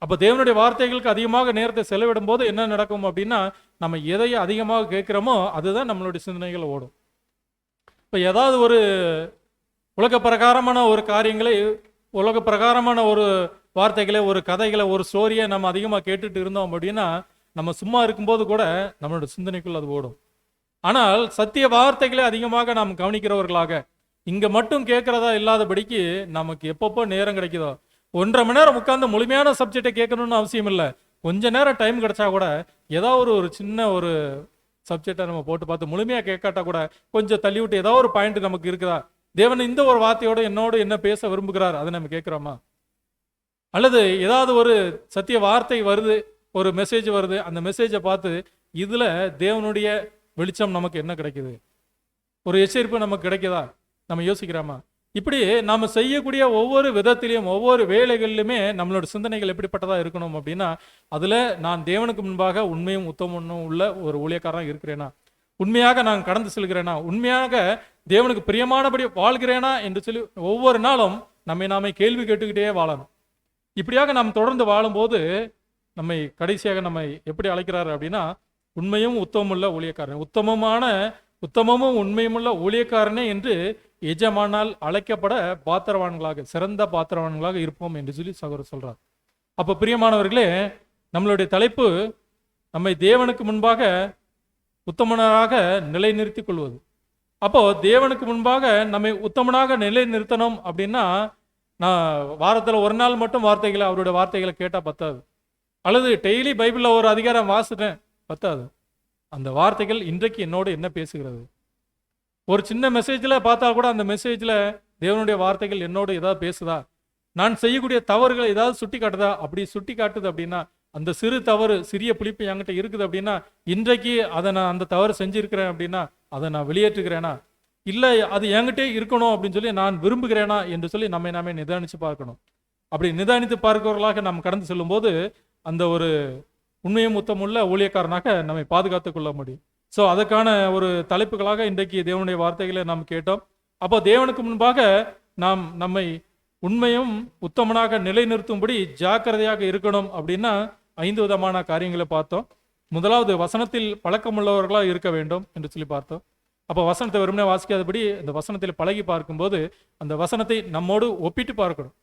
அப்போ தேவனுடைய வார்த்தைகளுக்கு அதிகமாக நேரத்தை செலவிடும் போது என்ன நடக்கும் அப்படின்னா நம்ம எதை அதிகமாக கேட்குறோமோ அதுதான் நம்மளுடைய சிந்தனைகள் ஓடும். இப்போ ஏதாவது ஒரு உலக பிரகாரமான ஒரு காரியங்களை, உலக பிரகாரமான ஒரு வார்த்தைகளை, ஒரு கதைகளை, ஒரு ஸ்டோரியை நம்ம அதிகமாக கேட்டுட்டு இருந்தோம் அப்படின்னா நம்ம சும்மா இருக்கும்போது கூட நம்மளோட சிந்தனைக்குள் அது ஓடும். ஆனால் சத்திய வார்த்தைகளை அதிகமாக நாம் கவனிக்கிறவர்களாக இங்கே மட்டும் கேட்குறதா இல்லாதபடிக்கு நமக்கு எப்பப்போ நேரம் கிடைக்குதோ, 1.5 மணி நேரம் உட்காந்து முழுமையான சப்ஜெக்டை கேட்கணும்னு அவசியம் இல்லை. கொஞ்ச நேரம் டைம் கிடைச்சா கூட ஏதாவது ஒரு சின்ன ஒரு சப்ஜெக்டை நம்ம போட்டு பார்த்து முழுமையாக கேட்காட்டா கூட கொஞ்சம் தள்ளி விட்டு ஏதாவது ஒரு பாயிண்ட் நமக்கு இருக்குதா, தேவன் இந்த ஒரு வார்த்தையோடு என்னோடு என்ன பேச விரும்புகிறார், அதை நம்ம கேட்குறோமா? அல்லது ஏதாவது ஒரு சத்திய வார்த்தை வருது, ஒரு மெசேஜ் வருது, அந்த மெசேஜை பார்த்து இதில் தேவனுடைய வெளிச்சம் நமக்கு என்ன கிடைக்குது, ஒரு எச்சரிப்பு நமக்கு கிடைக்குதா, நம்ம யோசிக்கிறோமா? இப்படி நாம் செய்யக்கூடிய ஒவ்வொரு விதத்திலையும் ஒவ்வொரு வேலைகளிலுமே நம்மளோட சிந்தனைகள் எப்படிப்பட்டதாக இருக்கணும் அப்படின்னா, அதில் நான் தேவனுக்கு முன்பாக உண்மையும் உத்தமனும் உள்ள ஒரு ஊழியக்காரனாக இருக்கிறேனா, உண்மையாக நான் கடந்து செல்கிறேனா, உண்மையாக தேவனுக்கு பிரியமானபடி வாழ்கிறேனா என்று சொல்லி ஒவ்வொரு நாளும் நம்மை நாமே கேள்வி கேட்டுக்கிட்டே வாழணும். இப்படியாக நாம் தொடர்ந்து வாழும்போது நம்மை கடைசியாக நம்மை எப்படி அழைக்கிறாரு அப்படின்னா, உண்மையும் உத்தமமுள்ள ஊழியக்காரன், உத்தமமும் உண்மையுமுள்ள ஊழியக்காரனே என்று எஜமானால் அழைக்கப்பட பாத்திரவான்களாக, சிறந்த பாத்திரவான்களாக இருப்போம் என்று சொல்லி சகோதரர் சொல்றார். அப்போ பிரியமானவர்களே, நம்மளுடைய தலைப்பு நம்மை தேவனுக்கு முன்பாக உத்தமனாக நிலைநிறுத்திக் கொள்வது. அப்போ தேவனுக்கு முன்பாக நம்மை உத்தமனாக நிலைநிறுத்தணும் அப்படின்னா, நான் வாரத்தில் ஒரு நாள் மட்டும் அவருடைய வார்த்தைகளை கேட்டால் பத்தாது, அல்லது டெய்லி பைபிளில் ஒரு அதிகாரம் வாசிட்டேன் பத்தாது. அந்த வார்த்தைகள் இன்றைக்கு என்னோடு என்ன பேசுகிறது, ஒரு சின்ன மெசேஜில் பார்த்தா கூட அந்த மெசேஜில் தேவனுடைய வார்த்தைகள் என்னோடு ஏதாவது பேசுதா, நான் செய்யக்கூடிய தவறுகள் ஏதாவது சுட்டி காட்டுதா, அப்படி சுட்டி காட்டுது அப்படின்னா, அந்த சிறு தவறு, சிறிய புளிப்பு என்கிட்ட இருக்குது அப்படின்னா, இன்றைக்கு அதை நான் அந்த தவறு செஞ்சிருக்கிறேன் அப்படின்னா அதை நான் வெளியேற்றுக்கிறேனா, இல்லை அது என்கிட்டே இருக்கணும் அப்படின்னு சொல்லி நான் விரும்புகிறேனா என்று சொல்லி நம்மை நாமே நிதானித்து பார்க்கணும். அப்படி நிதானித்து பார்க்கிறவர்களாக நாம் கடந்து செல்லும்போது அந்த ஒரு உண்மையும் உத்தமுள்ள ஊழியக்காரனாக நம்மை பாதுகாத்துக் கொள்ள முடியும். ஸோ அதுக்கான ஒரு தலைப்புகளாக இன்றைக்கு தேவனுடைய வார்த்தைகளை நாம் கேட்டோம். அப்போ தேவனுக்கு முன்பாக நாம் நம்மை உண்மையும் உத்தமனாக நிலைநிறுத்தும்படி ஜாக்கிரதையாக இருக்கணும் அப்படின்னா 5 விதமான காரியங்களை பார்த்தோம். முதலாவது, வசனத்தில் பழக்கமுள்ளவர்களாக இருக்க வேண்டும் என்று சொல்லி பார்த்தோம். அப்போ வசனத்தை வெறுமனே வாசிக்காதபடி இந்த வசனத்தில் பழகி பார்க்கும்போது அந்த வசனத்தை நம்மோடு ஒப்பிட்டு பார்க்கணும்.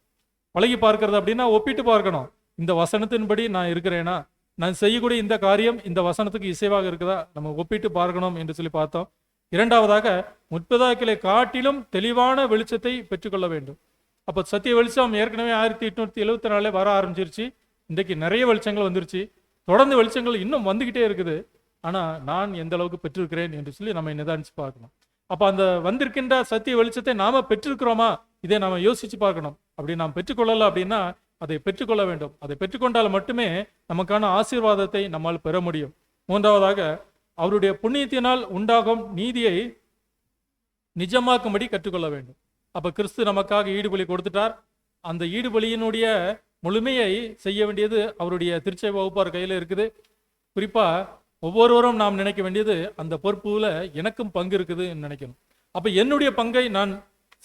பழகி பார்க்கறது அப்படின்னா ஒப்பிட்டு பார்க்கணும். இந்த வசனத்தின்படி நான் இருக்கிறேனா, நான் செய்யக்கூடிய இந்த காரியம் இந்த வசனத்துக்கு இசைவாக இருக்குதா, நம்ம ஒப்பிட்டு பார்க்கணும் என்று சொல்லி பார்த்தோம். இரண்டாவதாக, முற்பதாக்கிலே காட்டிலும் தெளிவான வெளிச்சத்தை பெற்றுக்கொள்ள வேண்டும். அப்போ சத்திய வெளிச்சம் ஏற்கனவே 1874 வர ஆரம்பிச்சிருச்சு. இன்றைக்கு நிறைய வெளிச்சங்கள் வந்துருச்சு, தொடர்ந்து வெளிச்சங்கள் இன்னும் வந்துக்கிட்டே இருக்குது. ஆனால் நான் எந்த அளவுக்கு பெற்றிருக்கிறேன் என்று சொல்லி நம்ம நிதானிச்சு பார்க்கணும். அப்போ அந்த வந்திருக்கின்ற சத்திய வெளிச்சத்தை நாம பெற்றிருக்கிறோமா, இதை நாம யோசிச்சு பார்க்கணும். அப்படி நாம் பெற்றுக்கொள்ளல அப்படின்னா அதை பெற்றுக்கொள்ள வேண்டும். அதை பெற்றுக்கொண்டால் மட்டுமே நமக்கான ஆசீர்வாதத்தை நம்மால் பெற முடியும். மூன்றாவதாக, அவருடைய புண்ணியத்தினால் உண்டாகும் நீதியை நிஜமாக்கும்படி கற்றுக்கொள்ள வேண்டும். அப்போ கிறிஸ்து நமக்காக ஈடுபலி கொடுத்துட்டார். அந்த ஈடுபலியினுடைய முழுமையை செய்ய வேண்டியது அவருடைய திருச்சபை வகுப்பார் கையில் இருக்குது. குறிப்பாக ஒவ்வொருவரும் நாம் நினைக்க வேண்டியது, அந்த பொறுப்புல எனக்கும் பங்கு இருக்குதுன்னு நினைக்கணும். அப்போ என்னுடைய பங்கை நான்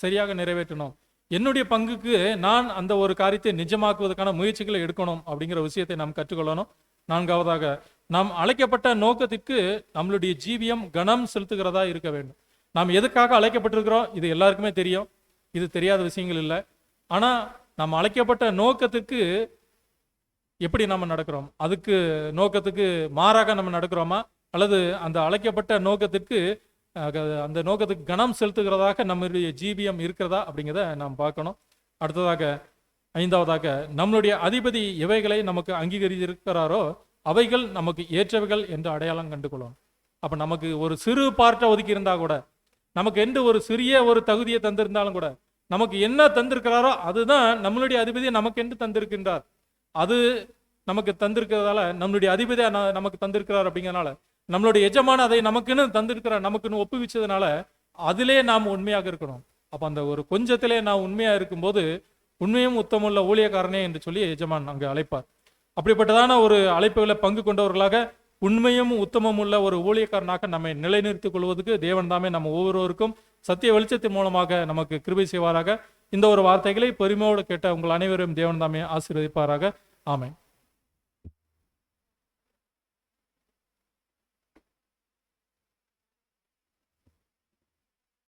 சரியாக நிறைவேற்றணும், என்னுடைய பங்குக்கு நான் அந்த ஒரு காரியத்தை நிஜமாக்குவதற்கான முயற்சிகளை எடுக்கணும் அப்படிங்கிற விஷயத்தை நாம் கற்றுக்கொள்ளணும். நான்காவதாக, நாம் அழைக்கப்பட்ட நோக்கத்திற்கு நம்மளுடைய ஜீவியம் கனம் செலுத்துகிறதா இருக்க வேண்டும். நாம் எதுக்காக அழைக்கப்பட்டிருக்கிறோம் இது எல்லாருக்குமே தெரியும், இது தெரியாத விஷயங்கள் இல்லை. ஆனால் நாம் அழைக்கப்பட்ட நோக்கத்துக்கு எப்படி நம்ம நடக்கிறோம், அதுக்கு நோக்கத்துக்கு மாறாக நம்ம நடக்கிறோமா, அல்லது அந்த அழைக்கப்பட்ட நோக்கத்திற்கு அந்த நோக்கத்துக்கு கனம் செலுத்துகிறதாக நம்மளுடைய ஜீவியம் இருக்கிறதா அப்படிங்கிறத நாம் பார்க்கணும். அடுத்ததாக, ஐந்தாவதாக, நம்மளுடைய அதிபதி எவைகளை நமக்கு அங்கீகரித்திருக்கிறாரோ அவைகள் நமக்கு ஏற்றவைகள் என்று அடையாளம் கண்டுகொள்ளணும். அப்போ நமக்கு ஒரு சிறு பார்ட்டை ஒதுக்கி இருந்தால் கூட, நமக்கு என்று ஒரு சிறிய ஒரு தகுதியை தந்திருந்தாலும் கூட, நமக்கு என்ன தந்திருக்கிறாரோ அதுதான் நம்மளுடைய அதிபதியை நமக்கு என்று தந்திருக்கின்றார். அது நமக்கு தந்திருக்கிறதால, நம்மளுடைய அதிபதியை நமக்கு தந்திருக்கிறார் அப்படிங்கிறனால, நம்மளுடைய எஜமான அதை நமக்குன்னு தந்திருக்கிறார், நமக்குன்னு ஒப்புவிச்சதுனால அதிலே நாம் உண்மையாக இருக்கணும். அப்போ அந்த ஒரு கொஞ்சத்திலே நாம் உண்மையாக இருக்கும்போது உண்மையும் உத்தமுள்ள ஊழியக்காரனே என்று சொல்லி எஜமான் அங்கே அழைப்பார். அப்படிப்பட்டதான ஒரு அழைப்புகளை பங்கு கொண்டவர்களாக உண்மையும் உத்தமம் உள்ள ஒரு ஊழியக்காரனாக நம்மை நிலைநிறுத்திக் கொள்வதற்கு தேவன் தாமே நம்ம ஒவ்வொருவருக்கும் சத்திய வெளிச்சத்தின் மூலமாக நமக்கு கிருபை செய்வாராக. இந்த ஒரு வார்த்தைகளை பெருமையோடு கேட்ட உங்கள் அனைவரும் தேவன் தாமே ஆசீர்வதிப்பாராக. ஆமென்.